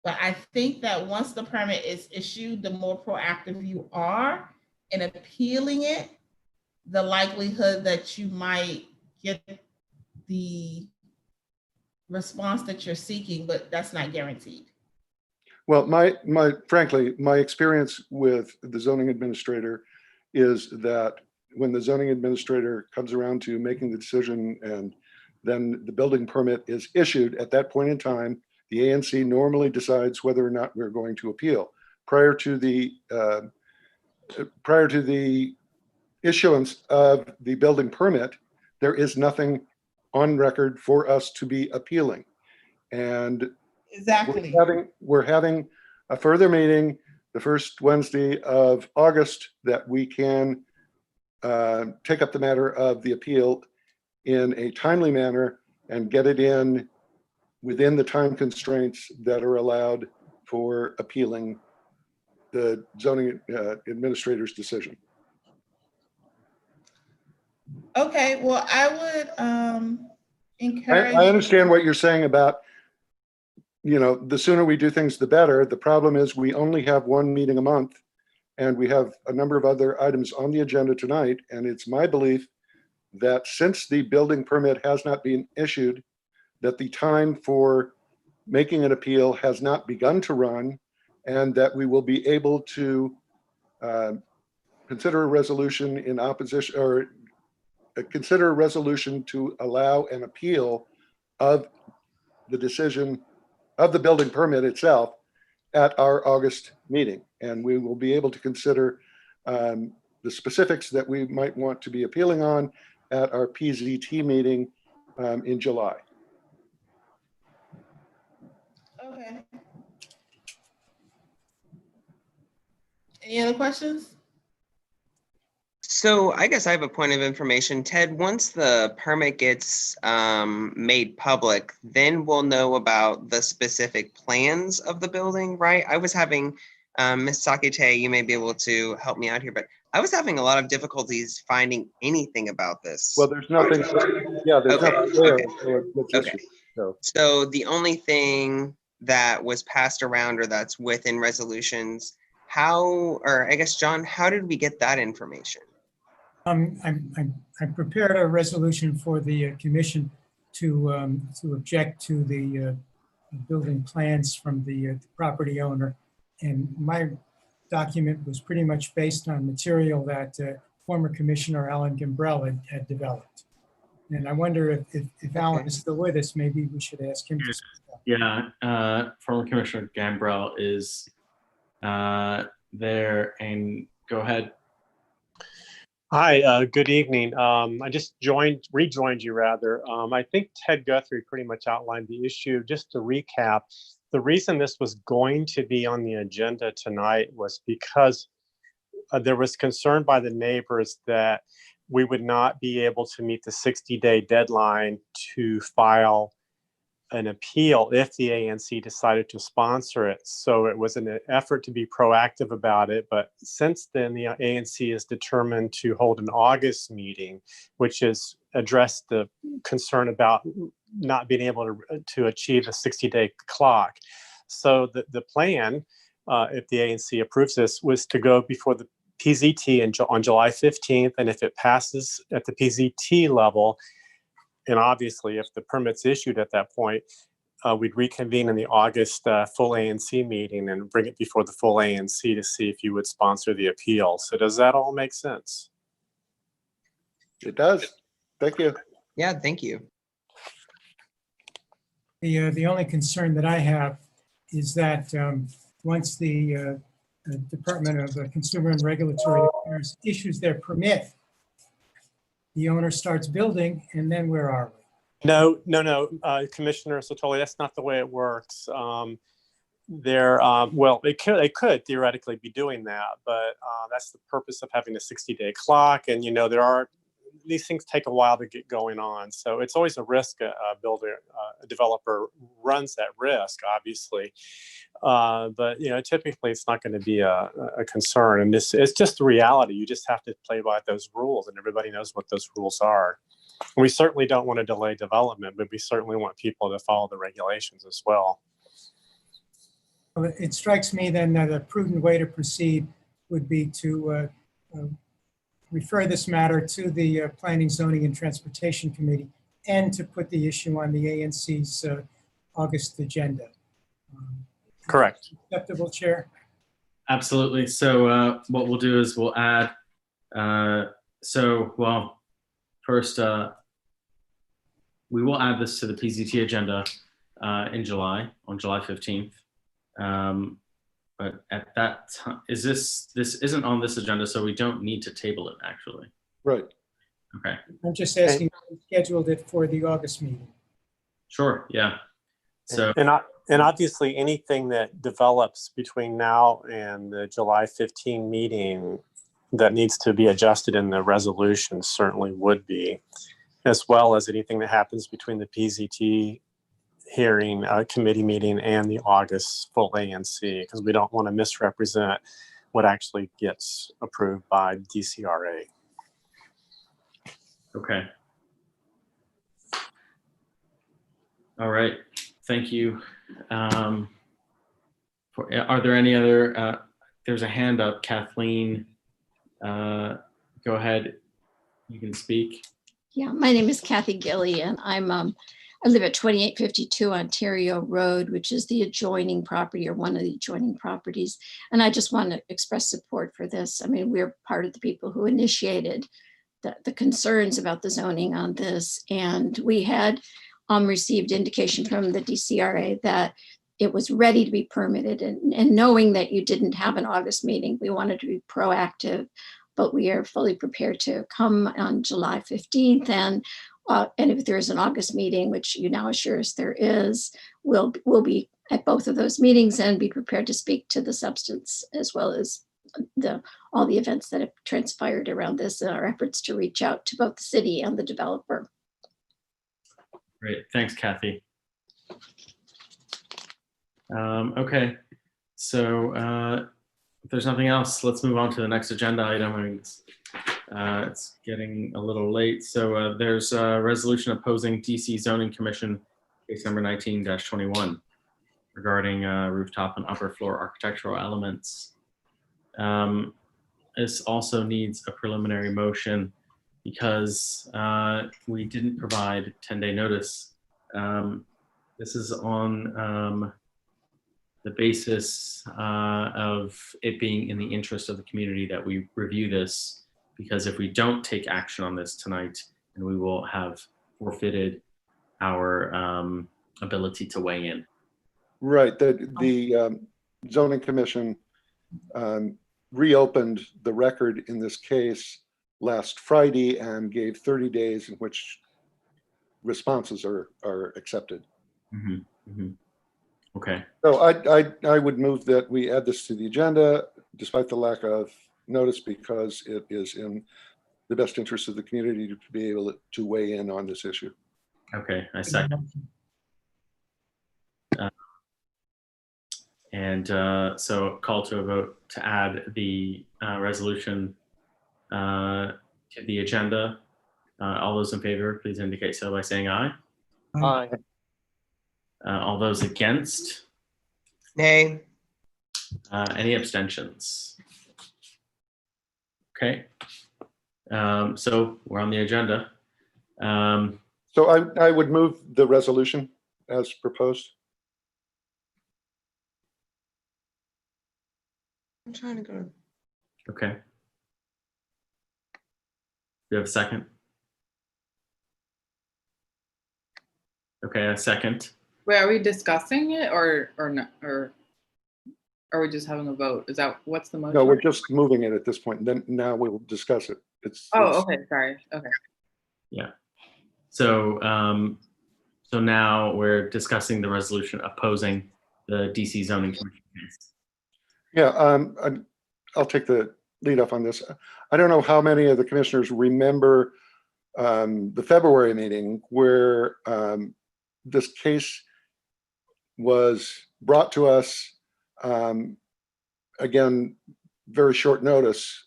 But I think that once the permit is issued, the more proactive you are in appealing it, the likelihood that you might get the response that you're seeking, but that's not guaranteed. Well, frankly, my experience with the zoning administrator is that when the zoning administrator comes around to making the decision and then the building permit is issued, at that point in time, the ANC normally decides whether or not we're going to appeal. Prior to the issuance of the building permit, there is nothing on record for us to be appealing. And exactly, we're having a further meeting the first Wednesday of August that we can take up the matter of the appeal in a timely manner and get it in within the time constraints that are allowed for appealing the zoning administrator's decision. Okay, well, I would encourage. I understand what you're saying about, the sooner we do things, the better. The problem is we only have one meeting a month and we have a number of other items on the agenda tonight. And it's my belief that since the building permit has not been issued, that the time for making an appeal has not begun to run, and that we will be able to consider a resolution in opposition, or consider a resolution to allow an appeal of the decision of the building permit itself at our August meeting. And we will be able to consider the specifics that we might want to be appealing on at our PZT meeting in July. Okay. Any other questions? So I guess I have a point of information. Ted, once the permit gets made public, then we'll know about the specific plans of the building, right? I was having, Ms. Sakite, you may be able to help me out here, but I was having a lot of difficulties finding anything about this. Well, there's nothing, there's nothing there. Okay. So the only thing that was passed around or that's within resolutions, or I guess, John, how did we get that information? I prepared a resolution for the commission to object to the building plans from the property owner, and my document was pretty much based on material that former Commissioner Alan Gambrell had developed. And I wonder if Alan is still with us, maybe we should ask him to speak up. Yeah, former Commissioner Gambrell is there, and go ahead. Hi, good evening. I just rejoined you rather. I think Ted Guthrie pretty much outlined the issue. Just to recap, the reason this was going to be on the agenda tonight was because there was concern by the neighbors that we would not be able to meet the 60-day deadline to file an appeal if the ANC decided to sponsor it. So it was an effort to be proactive about it. But since then, the ANC is determined to hold an August meeting, which is address the concern about not being able to achieve a 60-day clock. So the plan, if the ANC approves this, was to go before the PZT on July 15th. And if it passes at the PZT level, and obviously, if the permit's issued at that point, we'd reconvene in the August full ANC meeting and bring it before the full ANC to see if you would sponsor the appeal. So does that all make sense? It does. Thank you. Yeah, thank you. The only concern that I have is that once the Department of Consumer and Regulatory Affairs issues their permit, the owner starts building, and then where are we? No, Commissioner Sotoli, that's not the way it works. Well, they could theoretically be doing that, but that's the purpose of having a 60-day clock. And, these things take a while to get going on. So it's always a risk a developer runs that risk, obviously. But, typically it's not going to be a concern. And it's just the reality. You just have to play by those rules, and everybody knows what those rules are. And we certainly don't want to delay development, but we certainly want people to follow the regulations as well. Well, it strikes me then that a prudent way to proceed would be to refer this matter to the Planning, Zoning, and Transportation Committee, and to put the issue on the ANC's August agenda. Correct. Acceptable, Chair? Absolutely. So what we'll do is we'll add, first, we will add this to the PZT agenda in July, on July 15th. But at that time, this isn't on this agenda, so we don't need to table it, actually. Right. Okay. I'm just asking if we scheduled it for the August meeting. Sure, yeah. So and obviously anything that develops between now and the July 15 meeting that needs to be adjusted in the resolution certainly would be, as well as anything that happens between the PZT hearing committee meeting and the August full ANC, because we don't want to misrepresent what actually gets approved by DCRA. Okay. All right. Thank you. Are there any other? There's a hand up, Kathleen. Go ahead. You can speak. Yeah, my name is Kathy Gilly, and I live at 2852 Ontario Road, which is the adjoining property, or one of the adjoining properties. And I just want to express support for this. I mean, we're part of the people who initiated the concerns about the zoning on this. And we had received indication from the DCRA that it was ready to be permitted. And knowing that you didn't have an August meeting, we wanted to be proactive, but we are fully prepared to come on July 15th. And if there's an August meeting, which you now assure us there is, we'll be at both of those meetings and be prepared to speak to the substance, as well as all the events that have transpired around this, our efforts to reach out to both the city and the developer. Great, thanks, Kathy. Okay, so if there's nothing else, let's move on to the next agenda item. I mean, it's getting a little late. So there's a resolution opposing DC Zoning Commission case number 19-21 regarding rooftop and upper floor architectural elements. This also needs a preliminary motion because we didn't provide 10-day notice. This is on the basis of it being in the interest of the community that we review this, because if we don't take action on this tonight, and we will have forfeited our ability to weigh in. Right. The zoning commission reopened the record in this case last Friday and gave 30 days in which responses are accepted. Okay. So I would move that we add this to the agenda despite the lack of notice, because it is in the best interest of the community to be able to weigh in on this issue. Okay, I second. So call to a vote to add the resolution to the agenda. All those in favor, please indicate so by saying aye. Aye. All those against? Nay. Any abstentions? Okay. So we're on the agenda. So I would move the resolution as proposed. I'm trying to go. Okay. Do you have a second? Okay, a second. Wait, are we discussing it or not, or are we just having a vote? Is that, what's the motion? No, we're just moving it at this point. Then now we'll discuss it. It's okay, sorry. Okay. Yeah. So so now we're discussing the resolution opposing the DC zoning commission case. Yeah, I'll take the lead off on this. I don't know how many of the commissioners remember the February meeting where this case was brought to us, again, very short notice,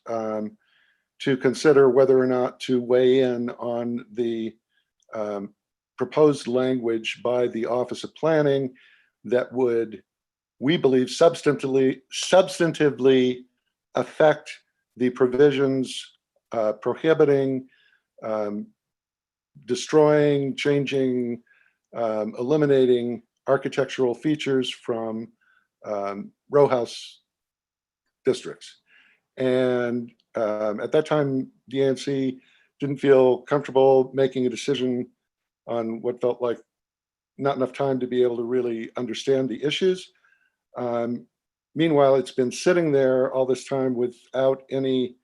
to consider whether or not to weigh in on the proposed language by the Office of Planning that would, we believe, substantively affect the provisions prohibiting, destroying, changing, eliminating architectural features from row house districts. And at that time, the ANC didn't feel comfortable making a decision on what felt like not enough time to be able to really understand the issues. Meanwhile, it's been sitting there all this time without any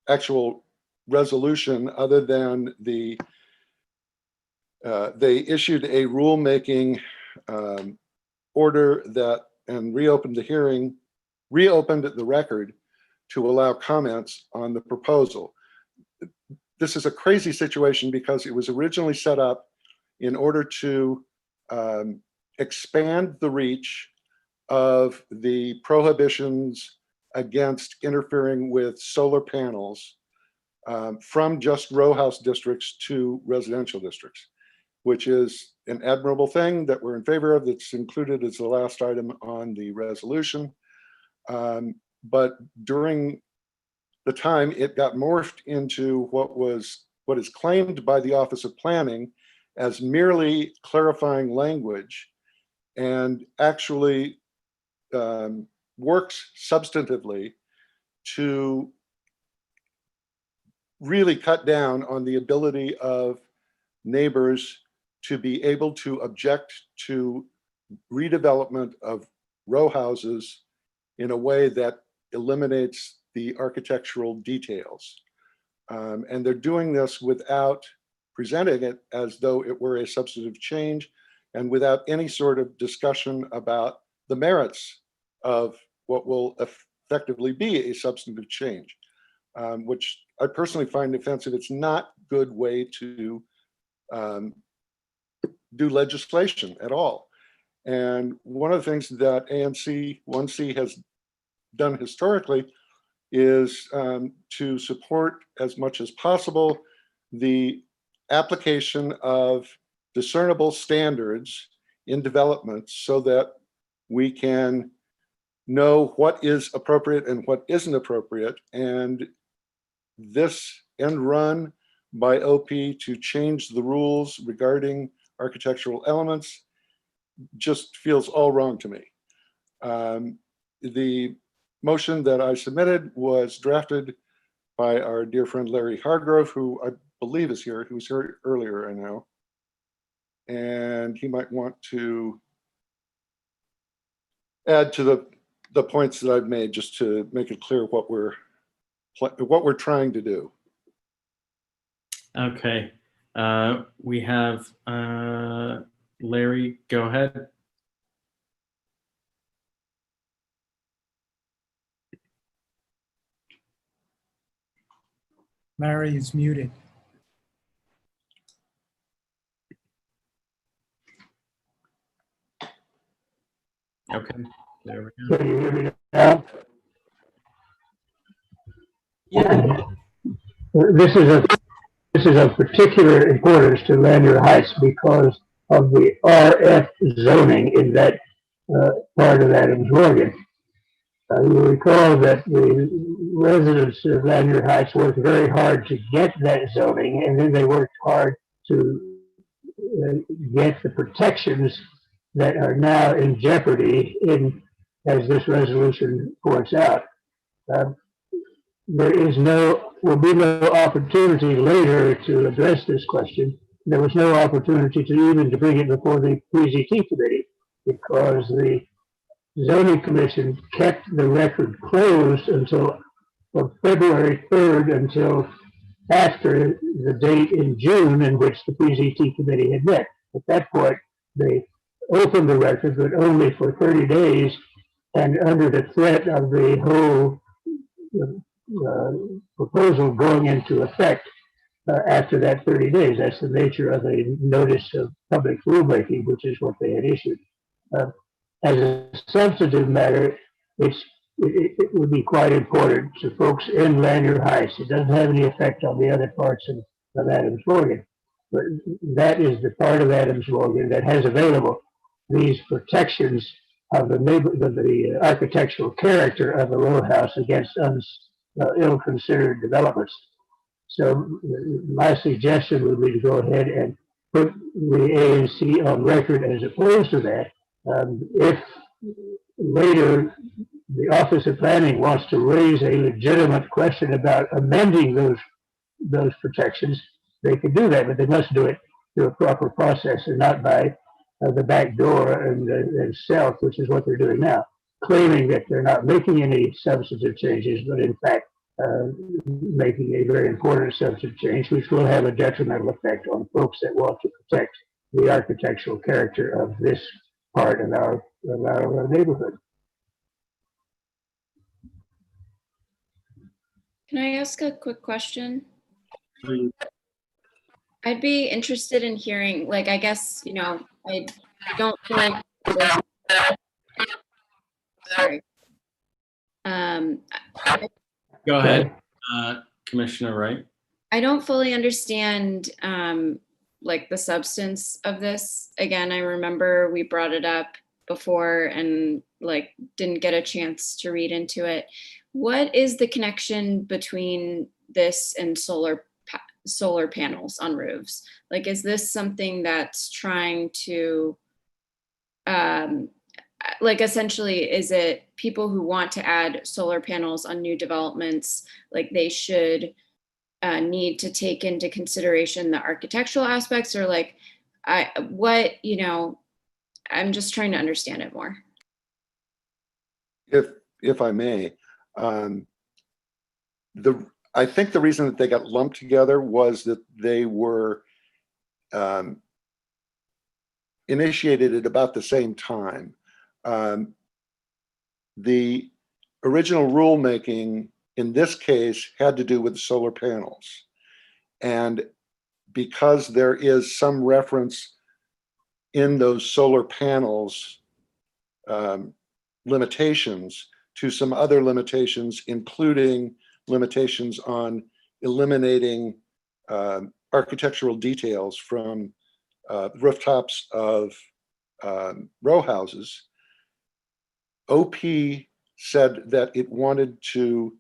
actual resolution other than they issued a rulemaking order that and reopened the record to allow comments on the proposal. This is a crazy situation because it was originally set up in order to expand the reach of the prohibitions against interfering with solar panels from just row house districts to residential districts, which is an admirable thing that we're in favor of. That's included as the last item on the resolution. But during the time, it got morphed into what is claimed by the Office of Planning as merely clarifying language, and actually works substantively to really cut down on the ability of neighbors to be able to object to redevelopment of row houses in a way that eliminates the architectural details. And they're doing this without presenting it as though it were a substantive change and without any sort of discussion about the merits of what will effectively be a substantive change, which I personally find offensive. It's not a good way to do legislation at all. And one of the things that ANC 1C has done historically is to support as much as possible the application of discernible standards in development so that we can know what is appropriate and what isn't appropriate. And this end run by OP to change the rules regarding architectural elements just feels all wrong to me. The motion that I submitted was drafted by our dear friend Larry Hargrove, who I believe is here, who was here earlier, I know. And he might want to add to the points that I've made, just to make it clear what we're trying to do. Okay. We have Larry, go ahead. Larry is muted. Okay, there we go. Can you hear me now? Yeah. This is of particular importance to Lanier Heights because of the RF zoning in that part of Adams Morgan. You recall that the residents of Lanier Heights worked very hard to get that zoning, and then they worked hard to get the protections that are now in jeopardy, as this resolution points out. There will be no opportunity later to address this question. There was no opportunity to bring it before the PZT committee because the zoning commission kept the record closed until February 3rd, until after the date in June in which the PZT committee had met. At that point, they opened the record, but only for 30 days, and under the threat of the whole proposal going into effect after that 30 days. That's the nature of a notice of public rulemaking, which is what they had issued. As a substantive matter, it would be quite important to folks in Lanier Heights. It doesn't have any effect on the other parts of Adams Morgan, but that is the part of Adams Morgan that has available these protections of the architectural character of the row house against ill-considered developments. So my suggestion would be to go ahead and put the ANC on record as opposed to that. If later the Office of Planning wants to raise a legitimate question about amending those protections, they can do that, but they must do it through a proper process and not by the back door and stealth, which is what they're doing now, claiming that they're not making any substantive changes, but in fact making a very important substantive change, which will have a detrimental effect on folks that want to protect the architectural character of this part of our neighborhood. Can I ask a quick question? I'd be interested in hearing, like, I guess, I don't feel like sorry. Go ahead, Commissioner Wright. I don't fully understand like the substance of this. Again, I remember we brought it up before and like didn't get a chance to read into it. What is the connection between this and solar panels on roofs? Like, is this something that's trying to like essentially, is it people who want to add solar panels on new developments, like they should need to take into consideration the architectural aspects, or like I'm just trying to understand it more. If I may, I think the reason that they got lumped together was that they were initiated at about the same time. The original rulemaking in this case had to do with solar panels. And because there is some reference in those solar panels limitations to some other limitations, including limitations on eliminating architectural details from rooftops of row houses, OP said that it wanted to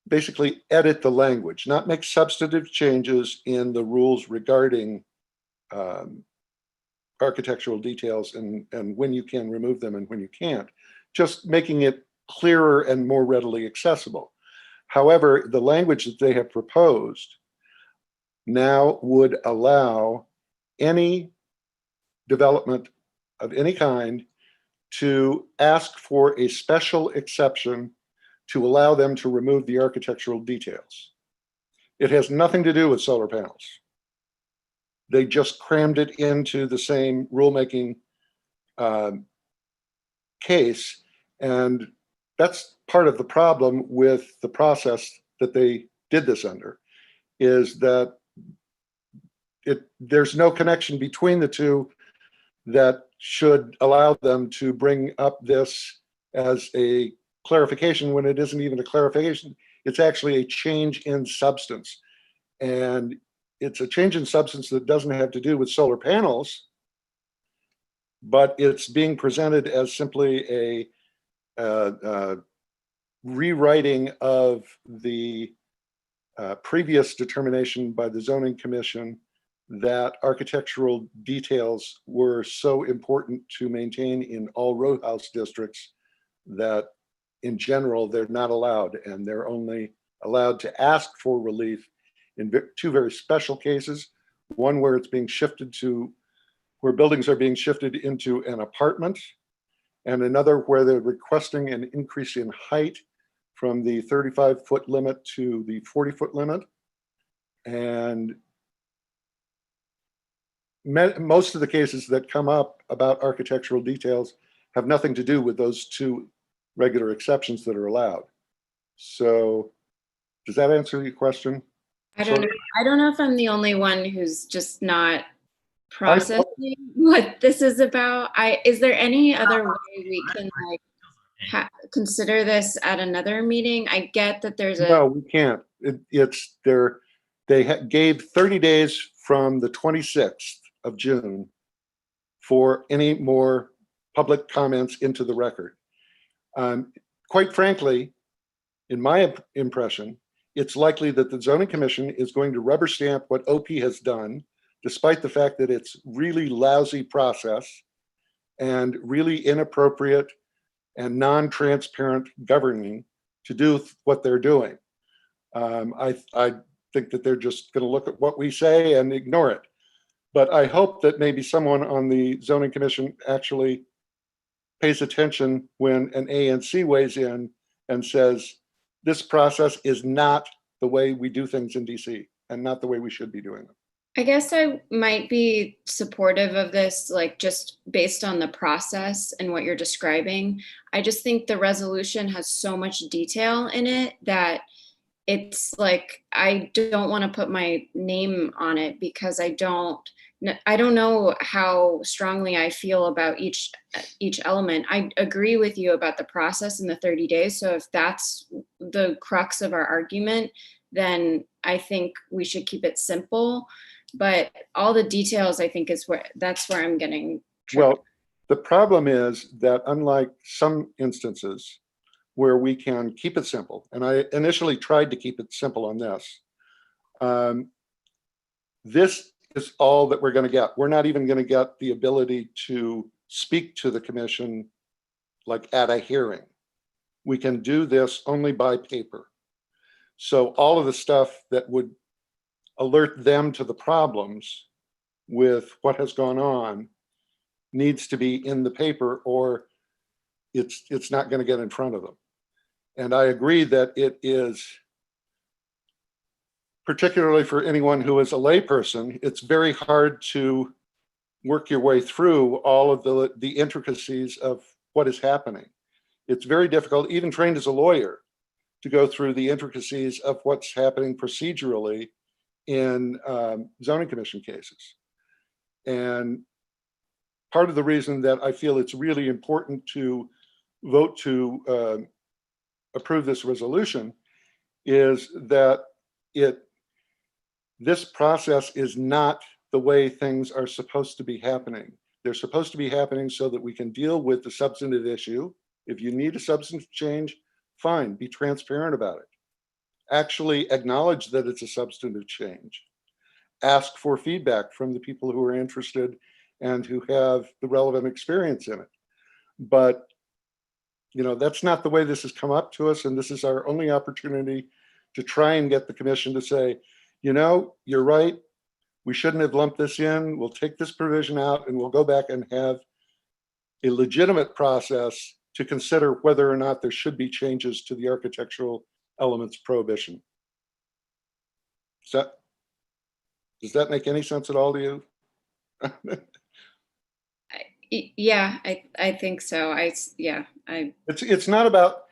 basically edit the language, not make substantive changes in the rules regarding architectural details and when you can remove them and when you can't, just making it clearer and more readily accessible. However, the language that they have proposed now would allow any development of any kind to ask for a special exception to allow them to remove the architectural details. It has nothing to do with solar panels. They just crammed it into the same rulemaking case, and that's part of the problem with the process that they did this under, is that there's no connection between the two that should allow them to bring up this as a clarification when it isn't even a clarification. It's actually a change in substance. And it's a change in substance that doesn't have to do with solar panels, but it's being presented as simply a rewriting of the previous determination by the zoning commission that architectural details were so important to maintain in all row house districts that in general they're not allowed, and they're only allowed to ask for relief in two very special cases. One where it's being shifted to, where buildings are being shifted into an apartment, and another where they're requesting an increase in height from the 35-foot limit to the 40-foot limit. And most of the cases that come up about architectural details have nothing to do with those two regular exceptions that are allowed. So does that answer your question? I don't know. I don't know if I'm the only one who's just not processing what this is about. Is there any other way we can like consider this at another meeting? I get that there's a— No, we can't. They gave 30 days from the 26th of June for any more public comments into the record. Quite frankly, in my impression, it's likely that the zoning commission is going to rubber stamp what OP has done, despite the fact that it's really lousy process and really inappropriate and non-transparent governing to do what they're doing. I think that they're just going to look at what we say and ignore it. But I hope that maybe someone on the zoning commission actually pays attention when an ANC weighs in and says, this process is not the way we do things in DC and not the way we should be doing them. I guess I might be supportive of this, like just based on the process and what you're describing. I just think the resolution has so much detail in it that it's like, I don't want to put my name on it because I don't know how strongly I feel about each element. I agree with you about the process in the 30 days. So if that's the crux of our argument, then I think we should keep it simple. But all the details, I think, that's where I'm getting tripped. Well, the problem is that unlike some instances where we can keep it simple, and I initially tried to keep it simple on this, this is all that we're going to get. We're not even going to get the ability to speak to the commission like at a hearing. We can do this only by paper. So all of the stuff that would alert them to the problems with what has gone on needs to be in the paper, or it's not going to get in front of them. And I agree that it is, particularly for anyone who is a layperson, it's very hard to work your way through all of the intricacies of what is happening. It's very difficult, even trained as a lawyer, to go through the intricacies of what's happening procedurally in zoning commission cases. And part of the reason that I feel it's really important to vote to approve this resolution is that this process is not the way things are supposed to be happening. They're supposed to be happening so that we can deal with the substantive issue. If you need a substantive change, fine, be transparent about it. Actually acknowledge that it's a substantive change. Ask for feedback from the people who are interested and who have the relevant experience in it. But that's not the way this has come up to us, and this is our only opportunity to try and get the commission to say, you know, you're right. We shouldn't have lumped this in. We'll take this provision out and we'll go back and have a legitimate process to consider whether or not there should be changes to the architectural elements prohibition. Does that make any sense at all to you? Yeah, I think so. It's not about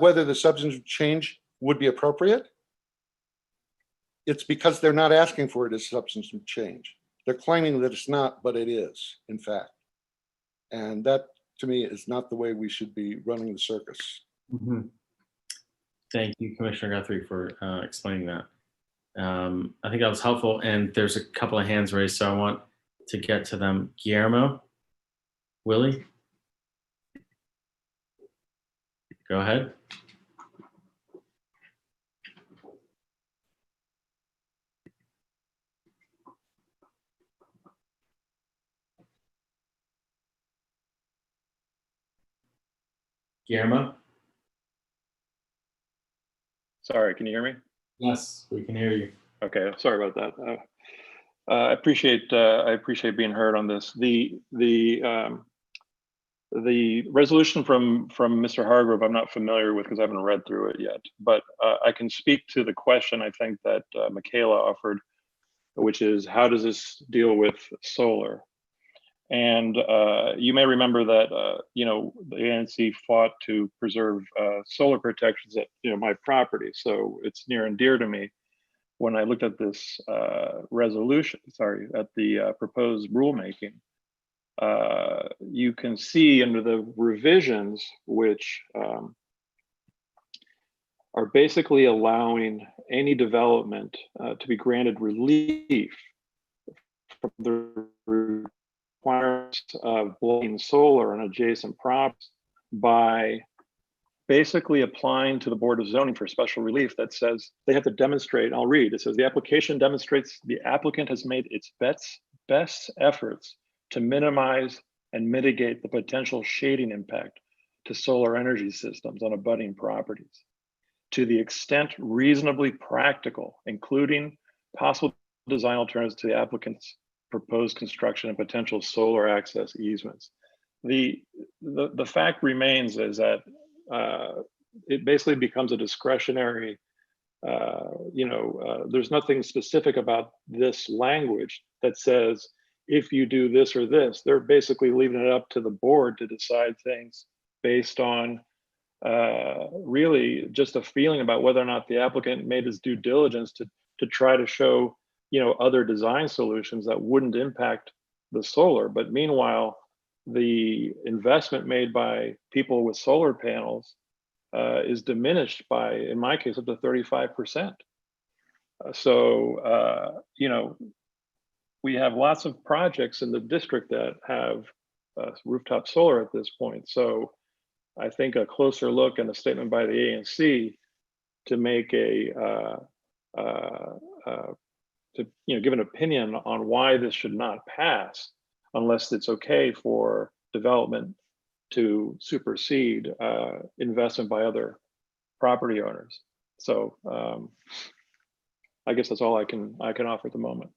whether the substantive change would be appropriate. It's because they're not asking for it as substantive change. They're claiming that it's not, but it is, in fact. And that, to me, is not the way we should be running the circus. Mm-hmm. Thank you, Commissioner Guthrie, for explaining that. I think that was helpful. And there's a couple of hands raised, so I want to get to them. Guillermo, Willie, go ahead. Guillermo? Sorry, can you hear me? Yes, we can hear you. Okay, sorry about that. I appreciate being heard on this. The resolution from Mr. Hargrove, I'm not familiar with because I haven't read through it yet. But I can speak to the question I think that Michaela offered, which is how does this deal with solar? And you may remember that you know, the ANC fought to preserve solar protections at my property, so it's near and dear to me. When I looked at this resolution, at the proposed rulemaking, you can see under the revisions, which are basically allowing any development to be granted relief from the requirements of blocking solar on adjacent properties by basically applying to the Board of Zoning for special relief that says they have to demonstrate, I'll read, it says the application demonstrates the applicant has made its best efforts to minimize and mitigate the potential shading impact to solar energy systems on abutting properties to the extent reasonably practical, including possible design alternatives to the applicant's proposed construction and potential solar access easements. The fact remains is that it basically becomes a discretionary, there's nothing specific about this language that says, if you do this or this. They're basically leaving it up to the board to decide things based on really just a feeling about whether or not the applicant made his due diligence to try to show, other design solutions that wouldn't impact the solar. But meanwhile, the investment made by people with solar panels is diminished by, in my case, up to 35%. We have lots of projects in the district that have rooftop solar at this point. So I think a closer look and a statement by the ANC to make give an opinion on why this should not pass unless it's okay for development to supersede investment by other property owners. So I guess that's all I can offer at the moment.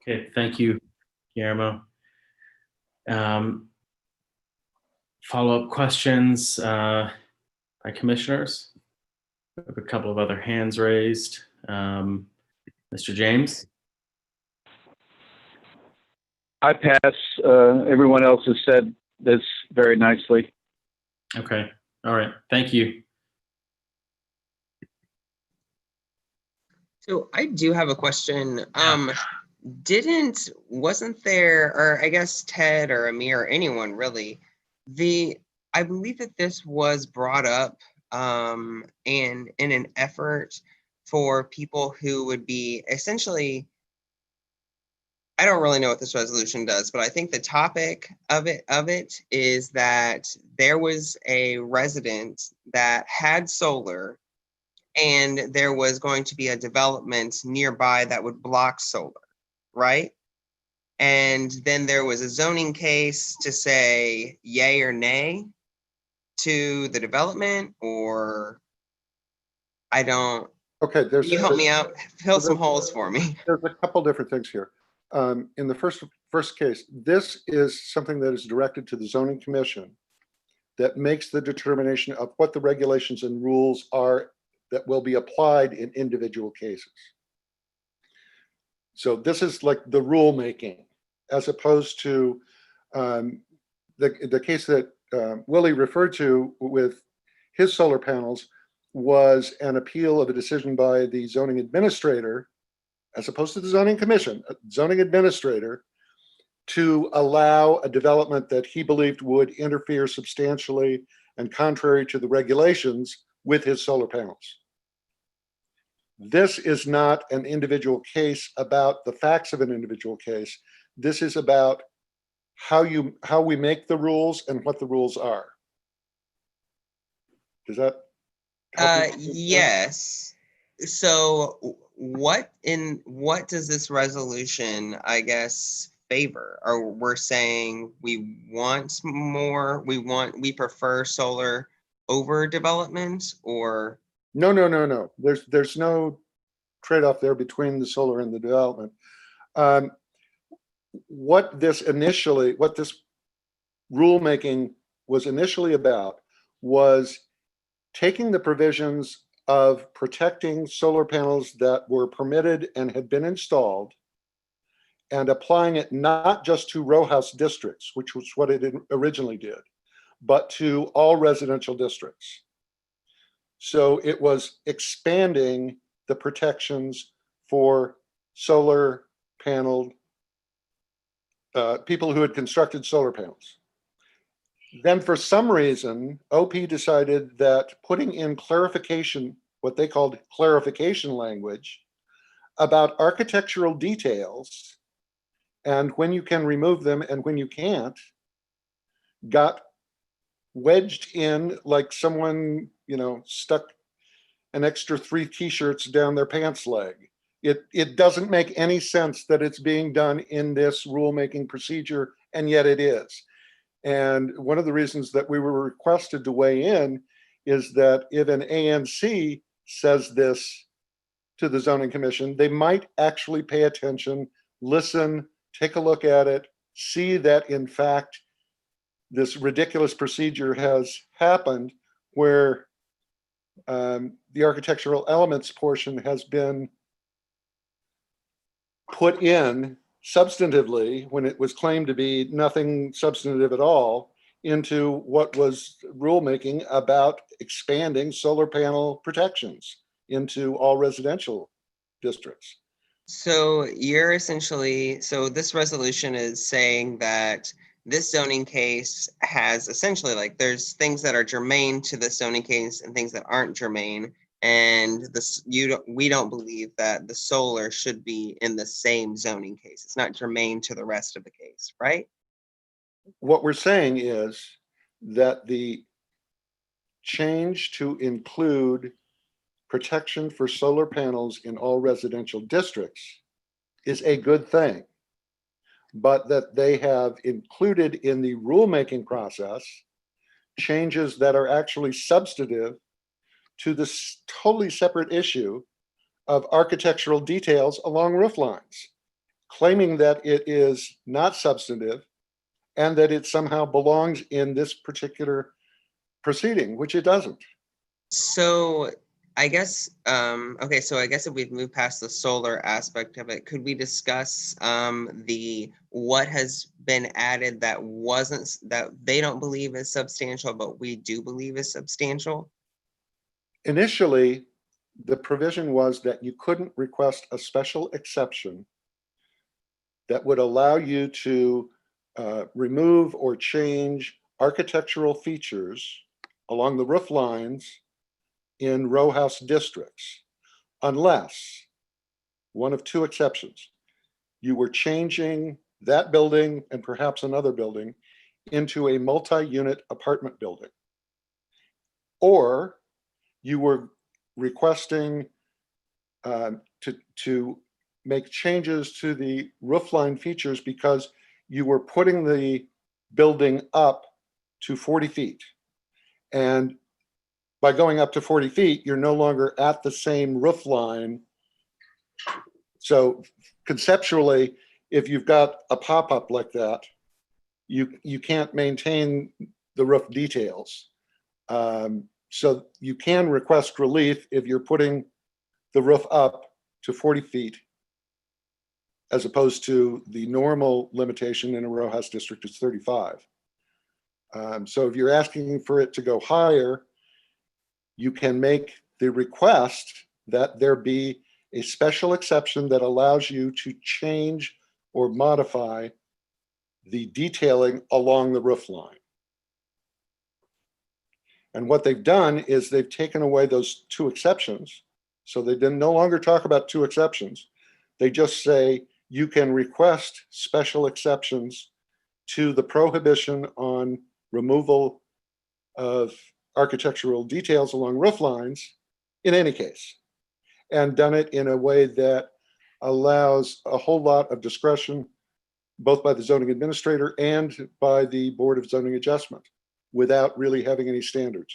Okay, thank you, Guillermo. Follow-up questions by commissioners? We have a couple of other hands raised. Mr. James? I pass. Everyone else has said this very nicely. Okay, all right, thank you. So I do have a question. Wasn't there, or I guess Ted or Amir or anyone really, I believe that this was brought up in an effort for people who would be essentially, I don't really know what this resolution does, but I think the topic of it is that there was a resident that had solar and there was going to be a development nearby that would block solar, right? And then there was a zoning case to say yay or nay to the development, or I don't. Okay, Can you help me out? Fill some holes for me. There's a couple different things here. In the first case, this is something that is directed to the zoning commission that makes the determination of what the regulations and rules are that will be applied in individual cases. So this is like the rule making, as opposed to the case that Willie referred to with his solar panels was an appeal of a decision by the zoning administrator, as opposed to the zoning commission, zoning administrator, to allow a development that he believed would interfere substantially and contrary to the regulations with his solar panels. This is not an individual case about the facts of an individual case. This is about how we make the rules and what the rules are. Does that help you? Yes. So what does this resolution, I guess, favor? Or we're saying we want more, we prefer solar over development, or? No. There's no trade-off there between the solar and the development. What this rulemaking was initially about was taking the provisions of protecting solar panels that were permitted and had been installed and applying it not just to row house districts, which was what it originally did, but to all residential districts. So it was expanding the protections for solar paneled people who had constructed solar panels. Then for some reason, OP decided that putting in clarification, what they called clarification language about architectural details and when you can remove them and when you can't, got wedged in like someone, stuck an extra 3 t-shirts down their pants leg. It doesn't make any sense that it's being done in this rulemaking procedure, and yet it is. And one of the reasons that we were requested to weigh in is that if an ANC says this to the zoning commission, they might actually pay attention, listen, take a look at it, see that in fact this ridiculous procedure has happened where the architectural elements portion has been put in substantively when it was claimed to be nothing substantive at all into what was rulemaking about expanding solar panel protections into all residential districts. So you're essentially, so this resolution is saying that this zoning case has essentially, like, there's things that are germane to the zoning case and things that aren't germane. And we don't believe that the solar should be in the same zoning case. It's not germane to the rest of the case, right? What we're saying is that the change to include protection for solar panels in all residential districts is a good thing, but that they have included in the rulemaking process changes that are actually substantive to this totally separate issue of architectural details along roof lines, claiming that it is not substantive and that it somehow belongs in this particular proceeding, which it doesn't. So I guess, okay, so I guess if we've moved past the solar aspect of it, could we discuss what has been added that they don't believe is substantial, but we do believe is substantial? Initially, the provision was that you couldn't request a special exception that would allow you to remove or change architectural features along the roof lines in row house districts, unless one of 2 exceptions. You were changing that building and perhaps another building into a multi-unit apartment building, or you were requesting to make changes to the roofline features because you were putting the building up to 40 feet. And by going up to 40 feet, you're no longer at the same roof line. So conceptually, if you've got a pop-up like that, you can't maintain the roof details. So you can request relief if you're putting the roof up to 40 feet, as opposed to the normal limitation in a row house district is 35. So if you're asking for it to go higher, you can make the request that there be a special exception that allows you to change or modify the detailing along the roof line. And what they've done is they've taken away those two exceptions. So they didn't no longer talk about two exceptions. They just say you can request special exceptions to the prohibition on removal of architectural details along roof lines in any case, and done it in a way that allows a whole lot of discretion, both by the zoning administrator and by the Board of Zoning Adjustment, without really having any standards.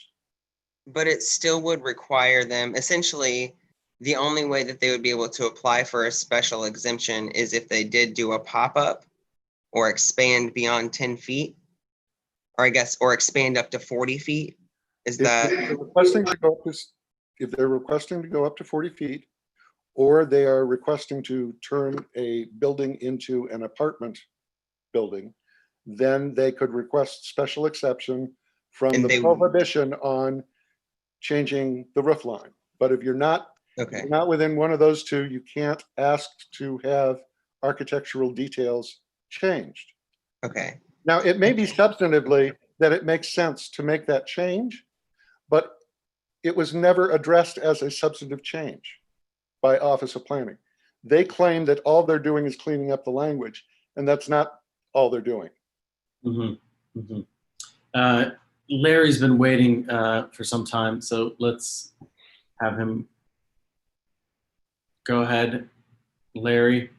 But it still would require them, essentially, the only way that they would be able to apply for a special exemption is if they did do a pop-up or expand beyond 10 feet, or I guess, or expand up to 40 feet. Is that? If they're requesting to go up to, if they're requesting to go up to 40 feet, or they are requesting to turn a building into an apartment building, then they could request special exception from the prohibition on changing the roof line. But if you're not, you're not within one of those two, you can't ask to have architectural details changed. Okay. Now, it may be substantively that it makes sense to make that change, but it was never addressed as a substantive change by Office of Planning. They claim that all they're doing is cleaning up the language, and that's not all they're doing. Mm-hmm. Mm-hmm. Larry's been waiting for some time, so let's have him go ahead. Larry.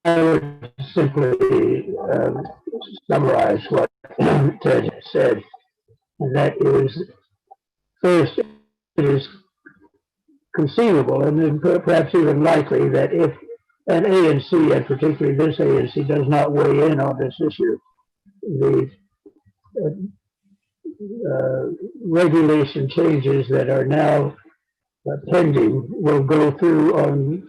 I would simply summarize what Ted said, and that is, first, it is conceivable and perhaps even likely that if an ANC, and particularly this ANC, does not weigh in on this issue, the regulation changes that are now pending will go through on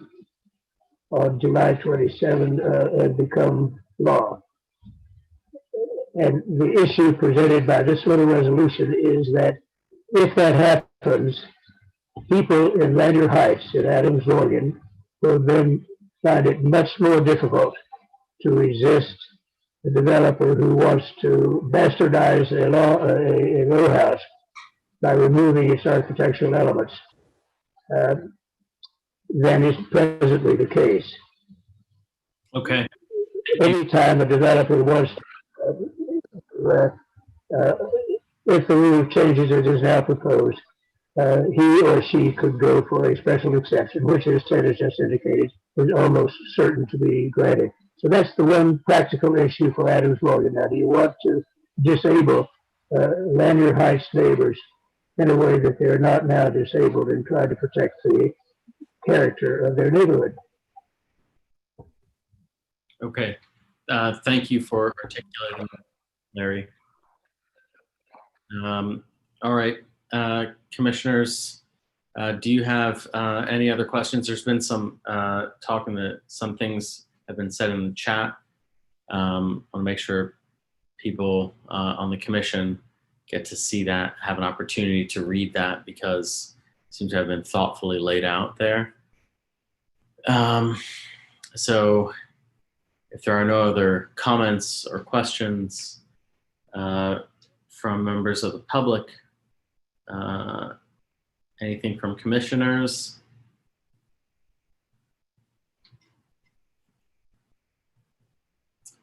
July 27 and become law. And the issue presented by this little resolution is that if that happens, people in Lanier Heights in Adams, Oregon, will then find it much more difficult to resist the developer who wants to bastardize a row house by removing its architectural elements than is presently the case. Okay. Anytime a developer wants if the rule changes as is now proposed, he or she could go for a special exception, which, as Ted has just indicated, is almost certain to be granted. So that's the one practical issue for Adams Morgan. Now, do you want to disable Lanier Heights neighbors in a way that they're not now disabled and try to protect the character of their neighborhood? Okay. Thank you for articulating that, Larry. All right, commissioners, do you have any other questions? There's been some talk in some things have been said in the chat. I want to make sure people on the commission get to see that, have an opportunity to read that, because it seems to have been thoughtfully laid out there. So if there are no other comments or questions from members of the public, anything from commissioners?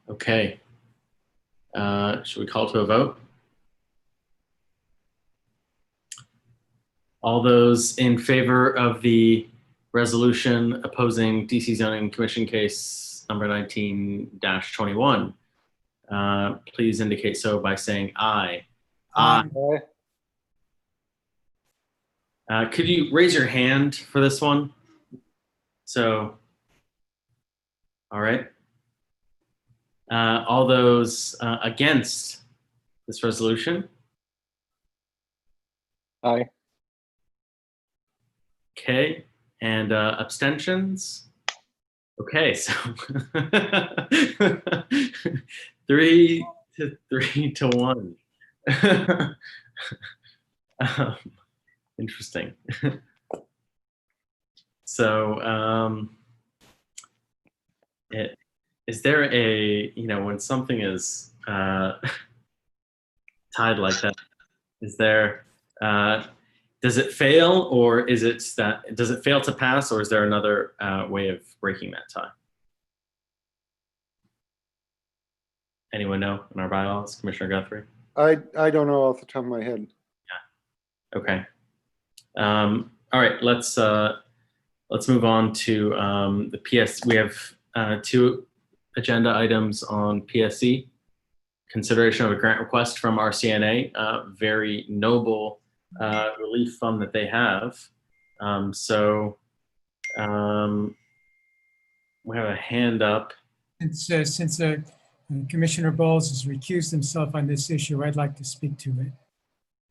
Okay. Should we call to a vote? All those in favor of the resolution opposing DC Zoning Commission case number 19-21, please indicate so by saying aye. Aye. Could you raise your hand for this one? So, all right. All those against this resolution? Aye. Okay, and abstentions? Okay, so 3-1. Interesting. So, is there a, when something is tied like that, is there, does it fail, or is it that, does it fail to pass, or is there another way of breaking that tie? Anyone know in our bylaws, Commissioner Guthrie? I don't know off the top of my head. Yeah. Okay. All right. Let's move on to the PS. We have 2 agenda items on PSC. Consideration of a grant request from RCNA, very noble relief fund that they have. We have a hand up. Since Commissioner Bowles has recused himself on this issue, I'd like to speak to it.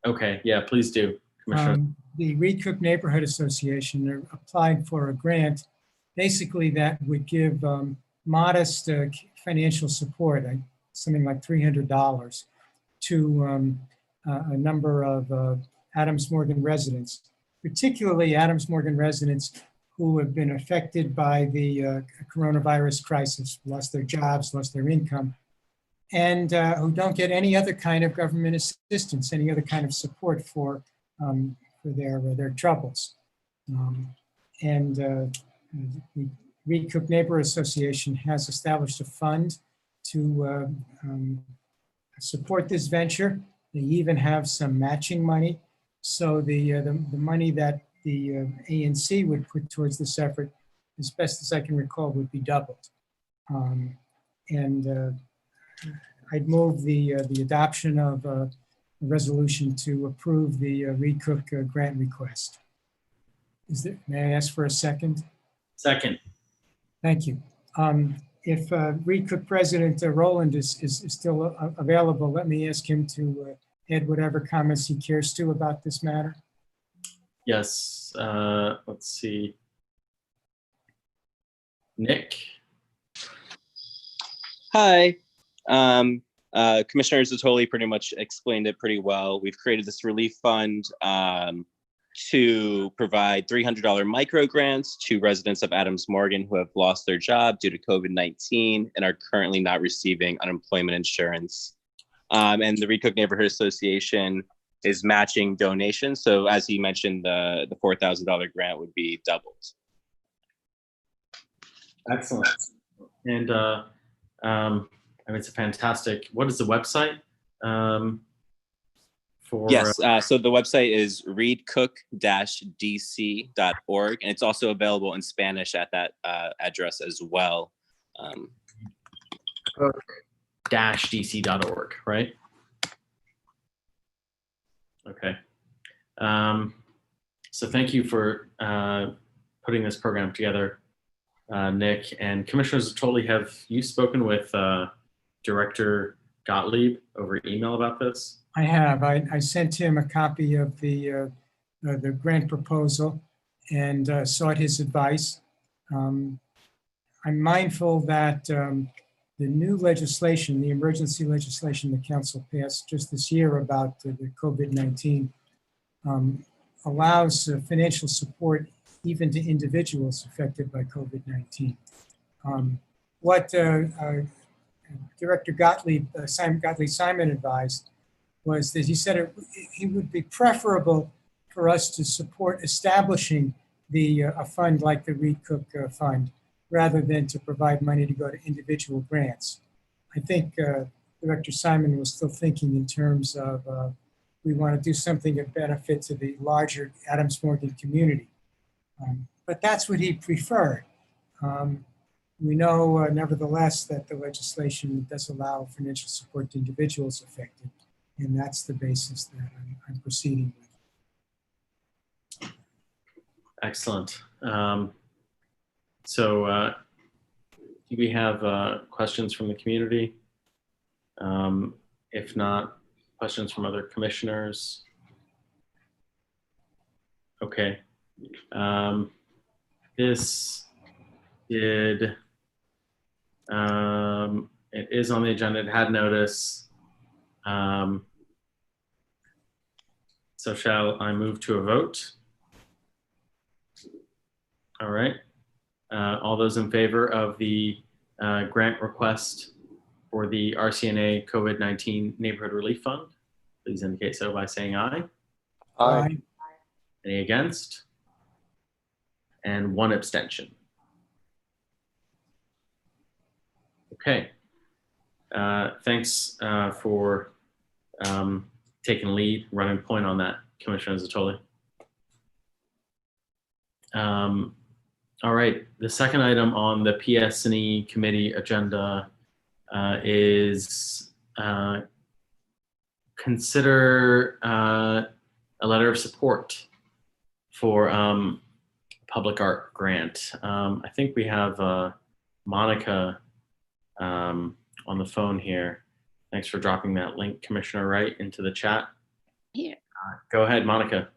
Okay, yeah, please do, Commissioner. The Reed Cook Neighborhood Association applied for a grant, basically that would give modest financial support, something like $300, to a number of Adams Morgan residents, particularly Adams Morgan residents who have been affected by the coronavirus crisis, lost their jobs, lost their income, and who don't get any other kind of government assistance, any other kind of support for their troubles. The Reed Cook Neighborhood Association has established a fund to support this venture. They even have some matching money. So the money that the ANC would put towards this effort, as best as I can recall, would be doubled. I'd move the adoption of a resolution to approve the Reed Cook grant request. May I ask for a second? Second. Thank you. If Reed Cook President Roland is still available, let me ask him to add whatever comments he cares to about this matter. Yes, let's see. Nick? Hi. Commissioner Zatoli pretty much explained it pretty well. We've created this relief fund to provide $300 micro grants to residents of Adams Morgan who have lost their job due to COVID-19 and are currently not receiving unemployment insurance. And the Reed Cook Neighborhood Association is matching donations. So as he mentioned, the $4,000 grant would be doubled. Excellent. And it's a fantastic, what is the website? Yes, so the website is reedcook-dc.org, and it's also available in Spanish at that address as well. Cook-dc.org, right? Okay. So thank you for putting this program together, Nick. And Commissioner Zatoli, have you spoken with Director Gottlieb over email about this? I have. I sent him a copy of the grant proposal and sought his advice. I'm mindful that the new legislation, the emergency legislation the council passed just this year about the COVID-19 allows financial support even to individuals affected by COVID-19. What Director Gottlieb Simon advised was that he said it would be preferable for us to support establishing a fund like the Reed Cook Fund rather than to provide money to go to individual grants. I think Director Simon was still thinking in terms of we want to do something that benefits the larger Adams Morgan community. But that's what he preferred. We know, nevertheless, that the legislation does allow financial support to individuals affected. And that's the basis that I'm proceeding with. Excellent. So do we have questions from the community? If not, questions from other commissioners? Okay. This did, it is on the agenda, it had notice. So shall I move to a vote? All right. All those in favor of the grant request for the RCNA COVID-19 Neighborhood Relief Fund, please indicate so by saying aye. Aye. Any against? And one abstention. Okay. Thanks for taking lead, running point on that, Commissioner Zatoli. All right, the second item on the PS&E committee agenda is consider a letter of support for public art grant. I think we have Monica on the phone here. Thanks for dropping that link, Commissioner Wright, into the chat. Here. Go ahead, Monica.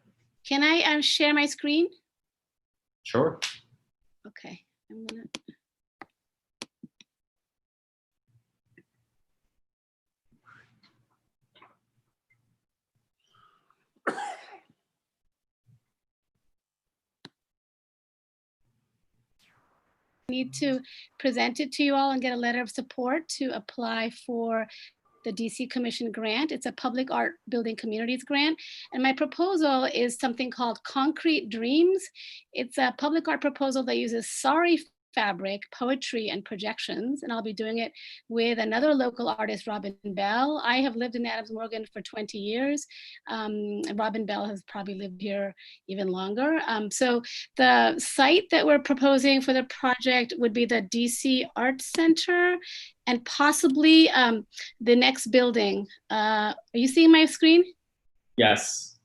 Can I share my screen? Sure. Okay, I'm gonna. Need to present it to you all and get a letter of support to apply for the DC Commission grant. It's a public art building communities grant. And my proposal is something called Concrete Dreams. It's a public art proposal that uses sorry fabric, poetry, and projections. And I'll be doing it with another local artist, Robin Bell. I have lived in Adams Morgan for 20 years. Robin Bell has probably lived here even longer. So the site that we're proposing for the project would be the DC Art Center and possibly the next building. Are you seeing my screen? Yes.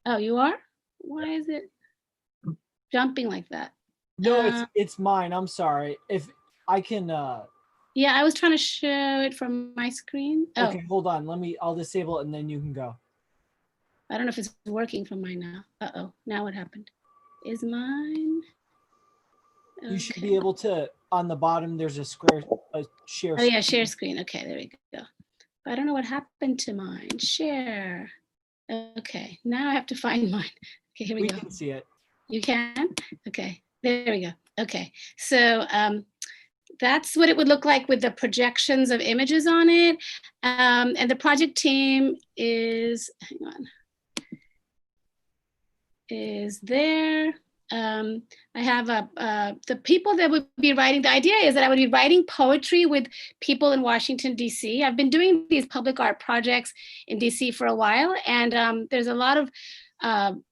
Oh, you are? Why is it jumping like that? No, it's mine. I'm sorry. If I can. Yeah, I was trying to show it from my screen. Oh. Okay, hold on. I'll disable it and then you can go. I don't know if it's working from mine now. Uh-oh, now what happened? Is mine? Okay. You should be able to, on the bottom, there's a square, share. Oh yeah, share screen. Okay, there we go. But I don't know what happened to mine. Share. Okay, now I have to find mine. Okay, here we go. We can see it. You can? Okay, there we go. Okay, so that's what it would look like with the projections of images on it. And the project team is, hang on, is there. I have the people that would be writing, the idea is that I would be writing poetry with people in Washington, DC. I've been doing these public art projects in DC for a while, and there's a lot of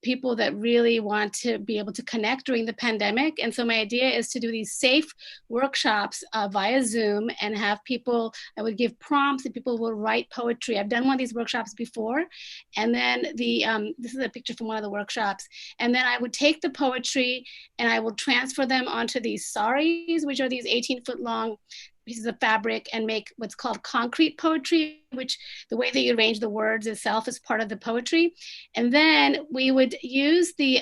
people that really want to be able to connect during the pandemic. And so my idea is to do these safe workshops via Zoom and have people, I would give prompts and people will write poetry. I've done one of these workshops before. And then this is a picture from one of the workshops. And then I would take the poetry and I will transfer them onto these saris, which are these 18-foot long pieces of fabric, and make what's called concrete poetry, which the way that you arrange the words itself is part of the poetry. And then we would use the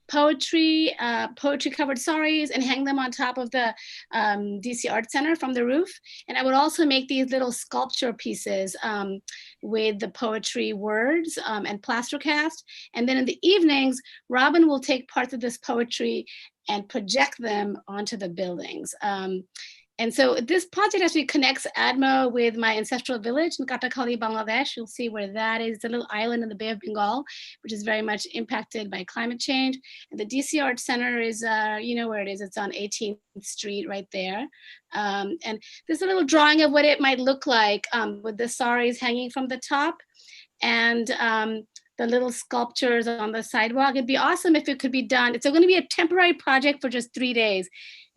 poetry covered saris and hang them on top of the DC Art Center from the roof. And I would also make these little sculpture pieces with the poetry words and plaster cast. And then in the evenings, Robin will take parts of this poetry and project them onto the buildings. And so this project actually connects Admo with my ancestral village in Katakali, Bangladesh. You'll see where that is. It's a little island in the Bay of Bengal, which is very much impacted by climate change. And the DC Art Center is, you know where it is. It's on 18th Street right there. And there's a little drawing of what it might look like with the saris hanging from the top and the little sculptures on the sidewalk. It'd be awesome if it could be done. It's going to be a temporary project for just 3 days.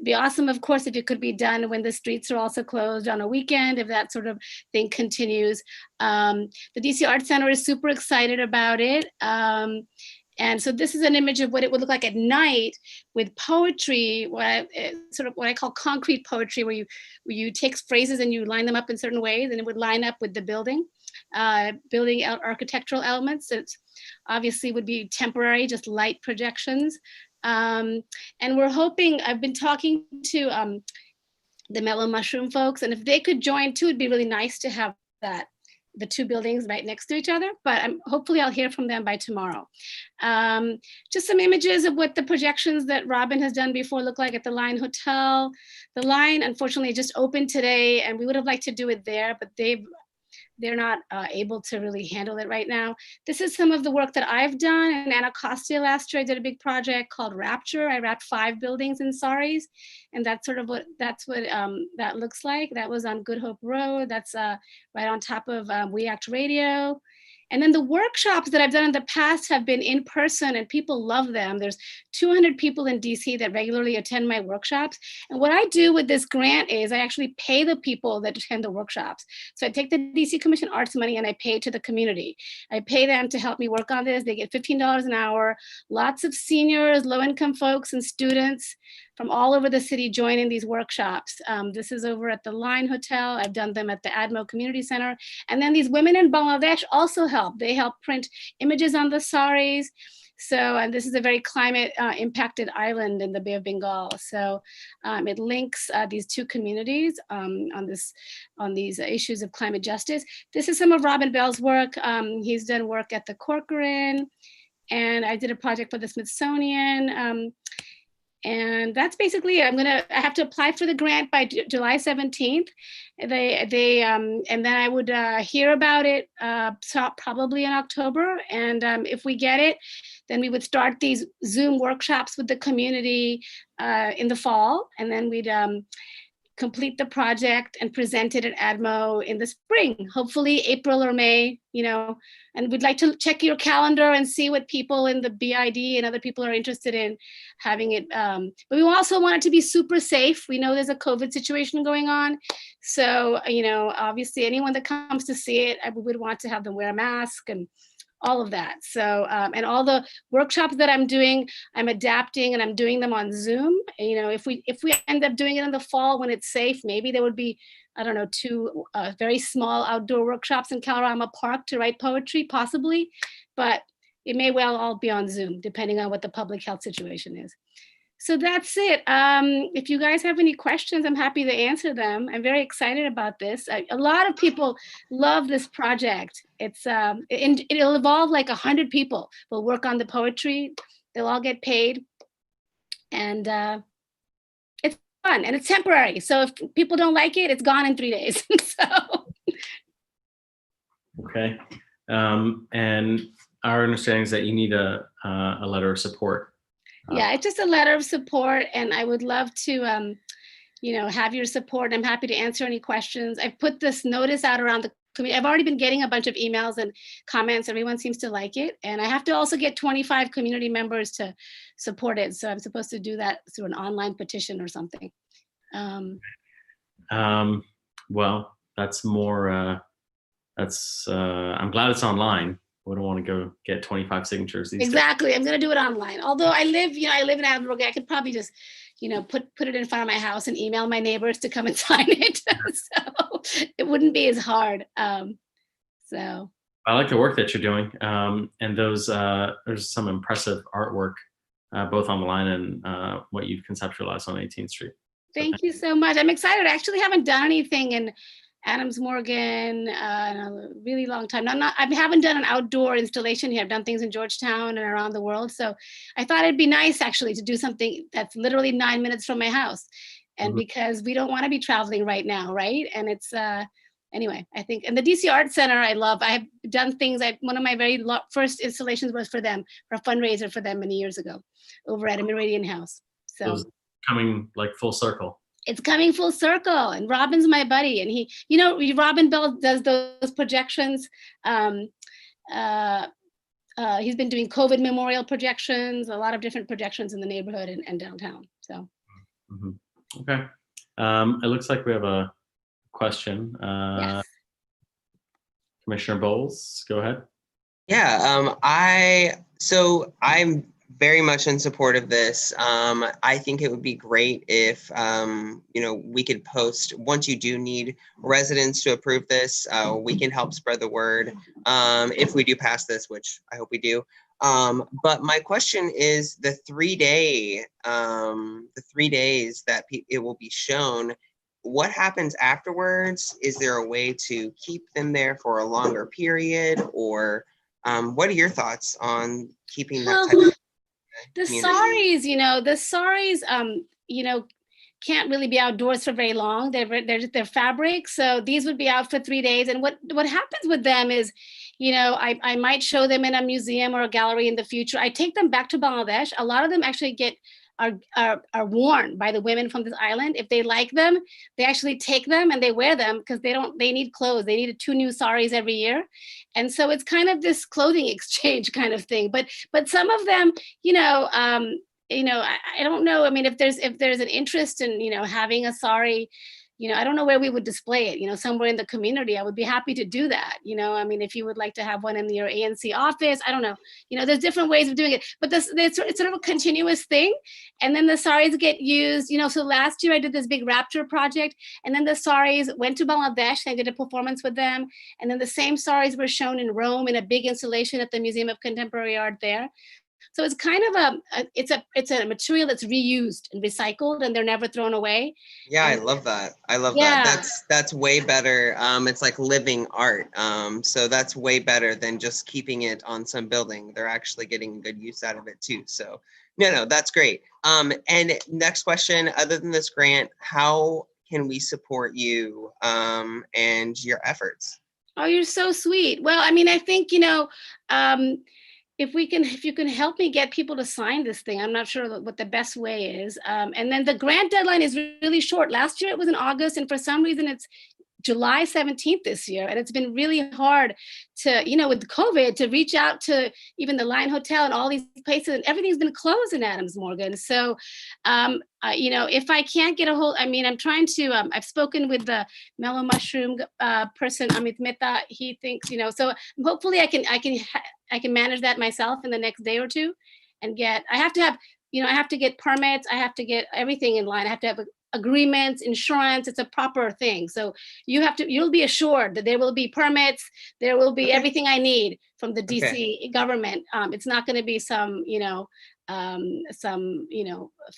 It'd be awesome, of course, if it could be done when the streets are also closed on a weekend, if that sort of thing continues. The DC Art Center is super excited about it. And so this is an image of what it would look like at night with poetry, what I call concrete poetry, where you take phrases and you line them up in certain ways, and it would line up with the building architectural elements. It obviously would be temporary, just light projections. And we're hoping, I've been talking to the Mellow Mushroom folks, and if they could join too, it'd be really nice to have the two buildings right next to each other, but hopefully I'll hear from them by tomorrow. Just some images of what the projections that Robin has done before look like at the Line Hotel. The Line, unfortunately, just opened today, and we would have liked to do it there, but they're not able to really handle it right now. This is some of the work that I've done. In Anacostia last year, I did a big project called Rapture. I wrapped 5 buildings in saris, and that's sort of what that looks like. That was on Good Hope Road. That's right on top of We Act Radio. And then the workshops that I've done in the past have been in person, and people love them. There's 200 people in DC that regularly attend my workshops. And what I do with this grant is I actually pay the people that attend the workshops. So I take the DC Commission Arts money and I pay to the community. I pay them to help me work on this. They get $15 an hour. Lots of seniors, low-income folks, and students from all over the city joining these workshops. This is over at the Line Hotel. I've done them at the Admo Community Center. And then these women in Bangladesh also help. They help print images on the saris. So, and this is a very climate impacted island in the Bay of Bengal. So it links these two communities on these issues of climate justice. This is some of Robin Bell's work. He's done work at the Corcoran, and I did a project for the Smithsonian. And that's basically, I have to apply for the grant by July 17th. And then I would hear about it probably in October. And if we get it, then we would start these Zoom workshops with the community in the fall. And then we'd complete the project and present it at ADMO in the spring, hopefully April or May, and we'd like to check your calendar and see what people in the BID and other people are interested in having it. But we also want it to be super safe. We know there's a COVID situation going on. So, obviously anyone that comes to see it, we would want to have them wear a mask and all of that. So, and all the workshops that I'm doing, I'm adapting and I'm doing them on Zoom. If we end up doing it in the fall when it's safe, maybe there would be, I don't know, 2 very small outdoor workshops in Kalorama Park to write poetry, possibly, but it may well all be on Zoom, depending on what the public health situation is. So that's it. If you guys have any questions, I'm happy to answer them. I'm very excited about this. A lot of people love this project. It'll evolve like 100 people will work on the poetry. They'll all get paid. And it's fun and it's temporary. So if people don't like it, it's gone in 3 days. Okay. And our understanding is that you need a letter of support. Yeah, it's just a letter of support, and I would love to, have your support. I'm happy to answer any questions. I've put this notice out around the community. I've already been getting a bunch of emails and comments. Everyone seems to like it, and I have to also get 25 community members to support it. So I'm supposed to do that through an online petition or something. Well, that's more. I'm glad it's online. We don't want to go get 25 signatures. Exactly. I'm going to do it online. Although I live in Albuquerque, I could probably just, put it in front of my house and email my neighbors to come and sign it. So it wouldn't be as hard. So I like the work that you're doing. And there's some impressive artwork, both on the line and what you've conceptualized on 18th Street. Thank you so much. I'm excited. I actually haven't done anything in Adams Morgan in a really long time. I haven't done an outdoor installation here. I've done things in Georgetown and around the world. So I thought it'd be nice actually to do something that's literally 9 minutes from my house. And because we don't want to be traveling right now, right? And it's, anyway, I think, and the DC Art Center, I love. I have done things, one of my very first installations was for them, for a fundraiser for them many years ago over at a Meridian House. So it was coming like full circle. It's coming full circle, and Robin's my buddy, and he, Robin Bell does those projections. He's been doing COVID memorial projections, a lot of different projections in the neighborhood and downtown. So Okay. It looks like we have a question. Yes. Commissioner Bowles, go ahead. Yeah, I'm very much in support of this. I think it would be great if we could post, once you do need residents to approve this, we can help spread the word if we do pass this, which I hope we do. But my question is the 3 days that it will be shown. What happens afterwards? Is there a way to keep them there for a longer period, or what are your thoughts on keeping that type of the community? saris, can't really be outdoors for very long. They're fabric, so these would be out for 3 days. And what happens with them is, I might show them in a museum or a gallery in the future. I take them back to Bangladesh. A lot of them actually are worn by the women from this island. If they like them, they actually take them and they wear them because they need clothes. They need 2 new saris every year. And so it's kind of this clothing exchange kind of thing. But some of them, I don't know. I mean, if there's an interest in, having a sari, I don't know where we would display it, somewhere in the community. I would be happy to do that. I mean, if you would like to have one in your ANC office, I don't know, there's different ways of doing it, but it's sort of a continuous thing. And then the saris get used, so last year I did this big raptor project, and then the saris went to Bangladesh. I did a performance with them. And then the same saris were shown in Rome in a big installation at the Museum of Contemporary Art there. So it's kind of it's a material that's reused and recycled, and they're never thrown away. Yeah, And I love that. I love yeah. that. That's way better. It's like living art. So that's way better than just keeping it on some building. They're actually getting good use out of it too. So no, that's great. And next question, other than this grant, how can we support you and your efforts? Oh, you're so sweet. Well, I mean, I think, if you can help me get people to sign this thing, I'm not sure what the best way is. And then the grant deadline is really short. Last year it was in August, and for some reason it's July 17th this year. And it's been really hard to, with COVID, to reach out to even the Lion Hotel and all these places, and everything's been closed in Adams Morgan. So, if I can't get a hold, I mean, I'm trying to, I've spoken with the Mellow Mushroom person, Amit Mehta. He thinks, so hopefully I can manage that myself in the next day or two and I have to get permits. I have to get everything in line. I have to have agreements, insurance. It's a proper thing. So you'll be assured that there will be permits. There will be everything I need from the DC government. It's not going to be some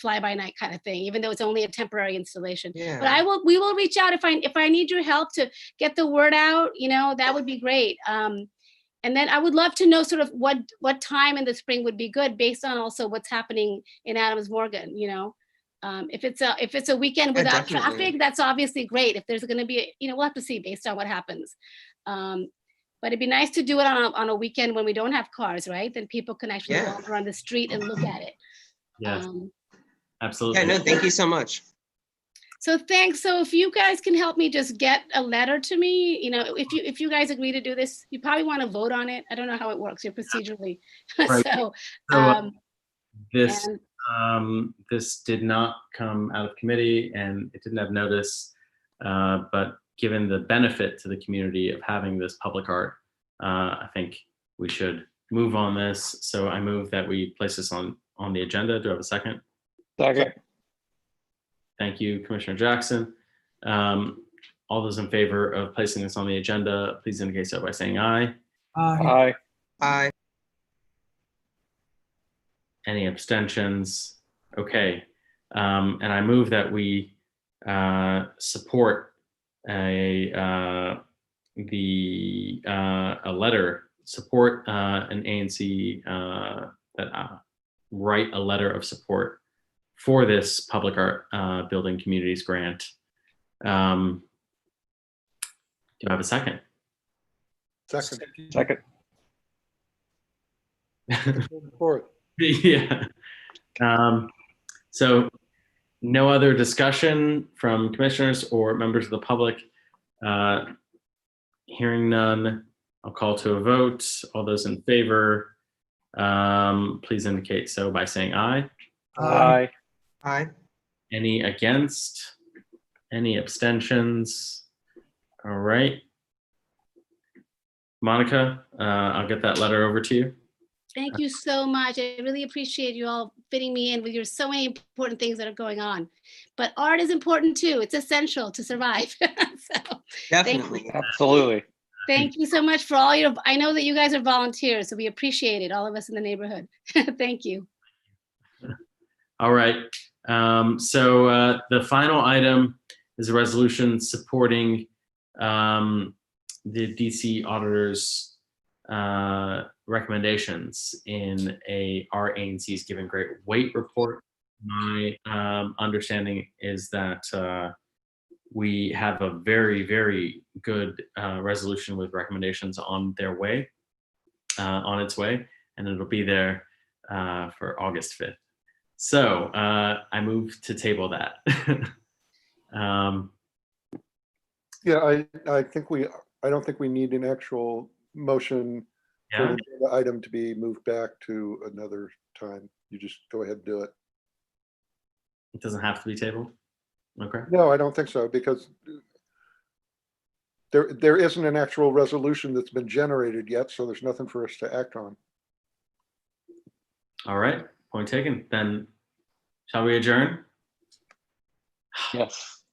fly by night kind of thing, even though it's only a temporary installation. Yeah. But we will reach out if I need your help to get the word out, that would be great. And then I would love to know sort of what time in the spring would be good based on also what's happening in Adams Morgan, if it's a weekend without traffic, that's obviously great. If there's going to be, we'll have to see based on what happens. But it'd be nice to do it on a weekend when we don't have cars, right? Then people can actually walk around the street and look at it. Yeah, absolutely. Yeah, no, thank you so much. So thanks. So if you guys can help me just get a letter to me, if you guys agree to do this, you probably want to vote on it. I don't know how it works here procedurally. Right. So this did not come out of committee and it didn't have notice, but given the benefit to the community of having this public art, I think we should move on this. So I move that we place this on the agenda. Do I have a second? Second. Thank you, Commissioner Jackson. All those in favor of placing this on the agenda, please indicate so by saying aye. Aye. Aye. Any abstentions? Okay. And I move that we support a letter, support an ANC that write a letter of support for this public art building communities grant. Do I have a second? Second. Fourth. Yeah. So no other discussion from commissioners or members of the public. Hearing none, I'll call to a vote. All those in favor, please indicate so by saying aye. Aye. Aye. Any against? Any abstentions? All right. Monica, I'll get that letter over to you. Thank you so much. I really appreciate you all fitting me in with your so many important things that are going on. But art is important too. It's essential to survive. So, Definitely. Absolutely. thank you so much for all your, I know that you guys are volunteers, so we appreciate it, all of us in the neighborhood. Thank you. All right. So the final item is a resolution supporting the DC auditor's recommendations in our ANC's Given Great Weight report. My understanding is that we have a very, very good resolution with recommendations on their way, on its way, and it'll be there for August 5th. So I move to table that. Yeah, I don't think we need an actual motion for the item to be moved back to another time. You just go ahead and do it. It doesn't have to be tabled? Okay. No, I don't think so, because there isn't an actual resolution that's been generated yet, so there's nothing for us to act on. All right, point taken. Then shall we adjourn? Yes.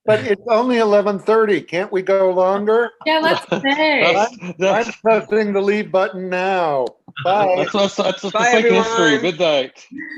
But it's only 11:30. Can't we go longer? Yeah, let's stay. I'm pressing the leave button now. Bye. That's Bye, make history. everyone. Good night.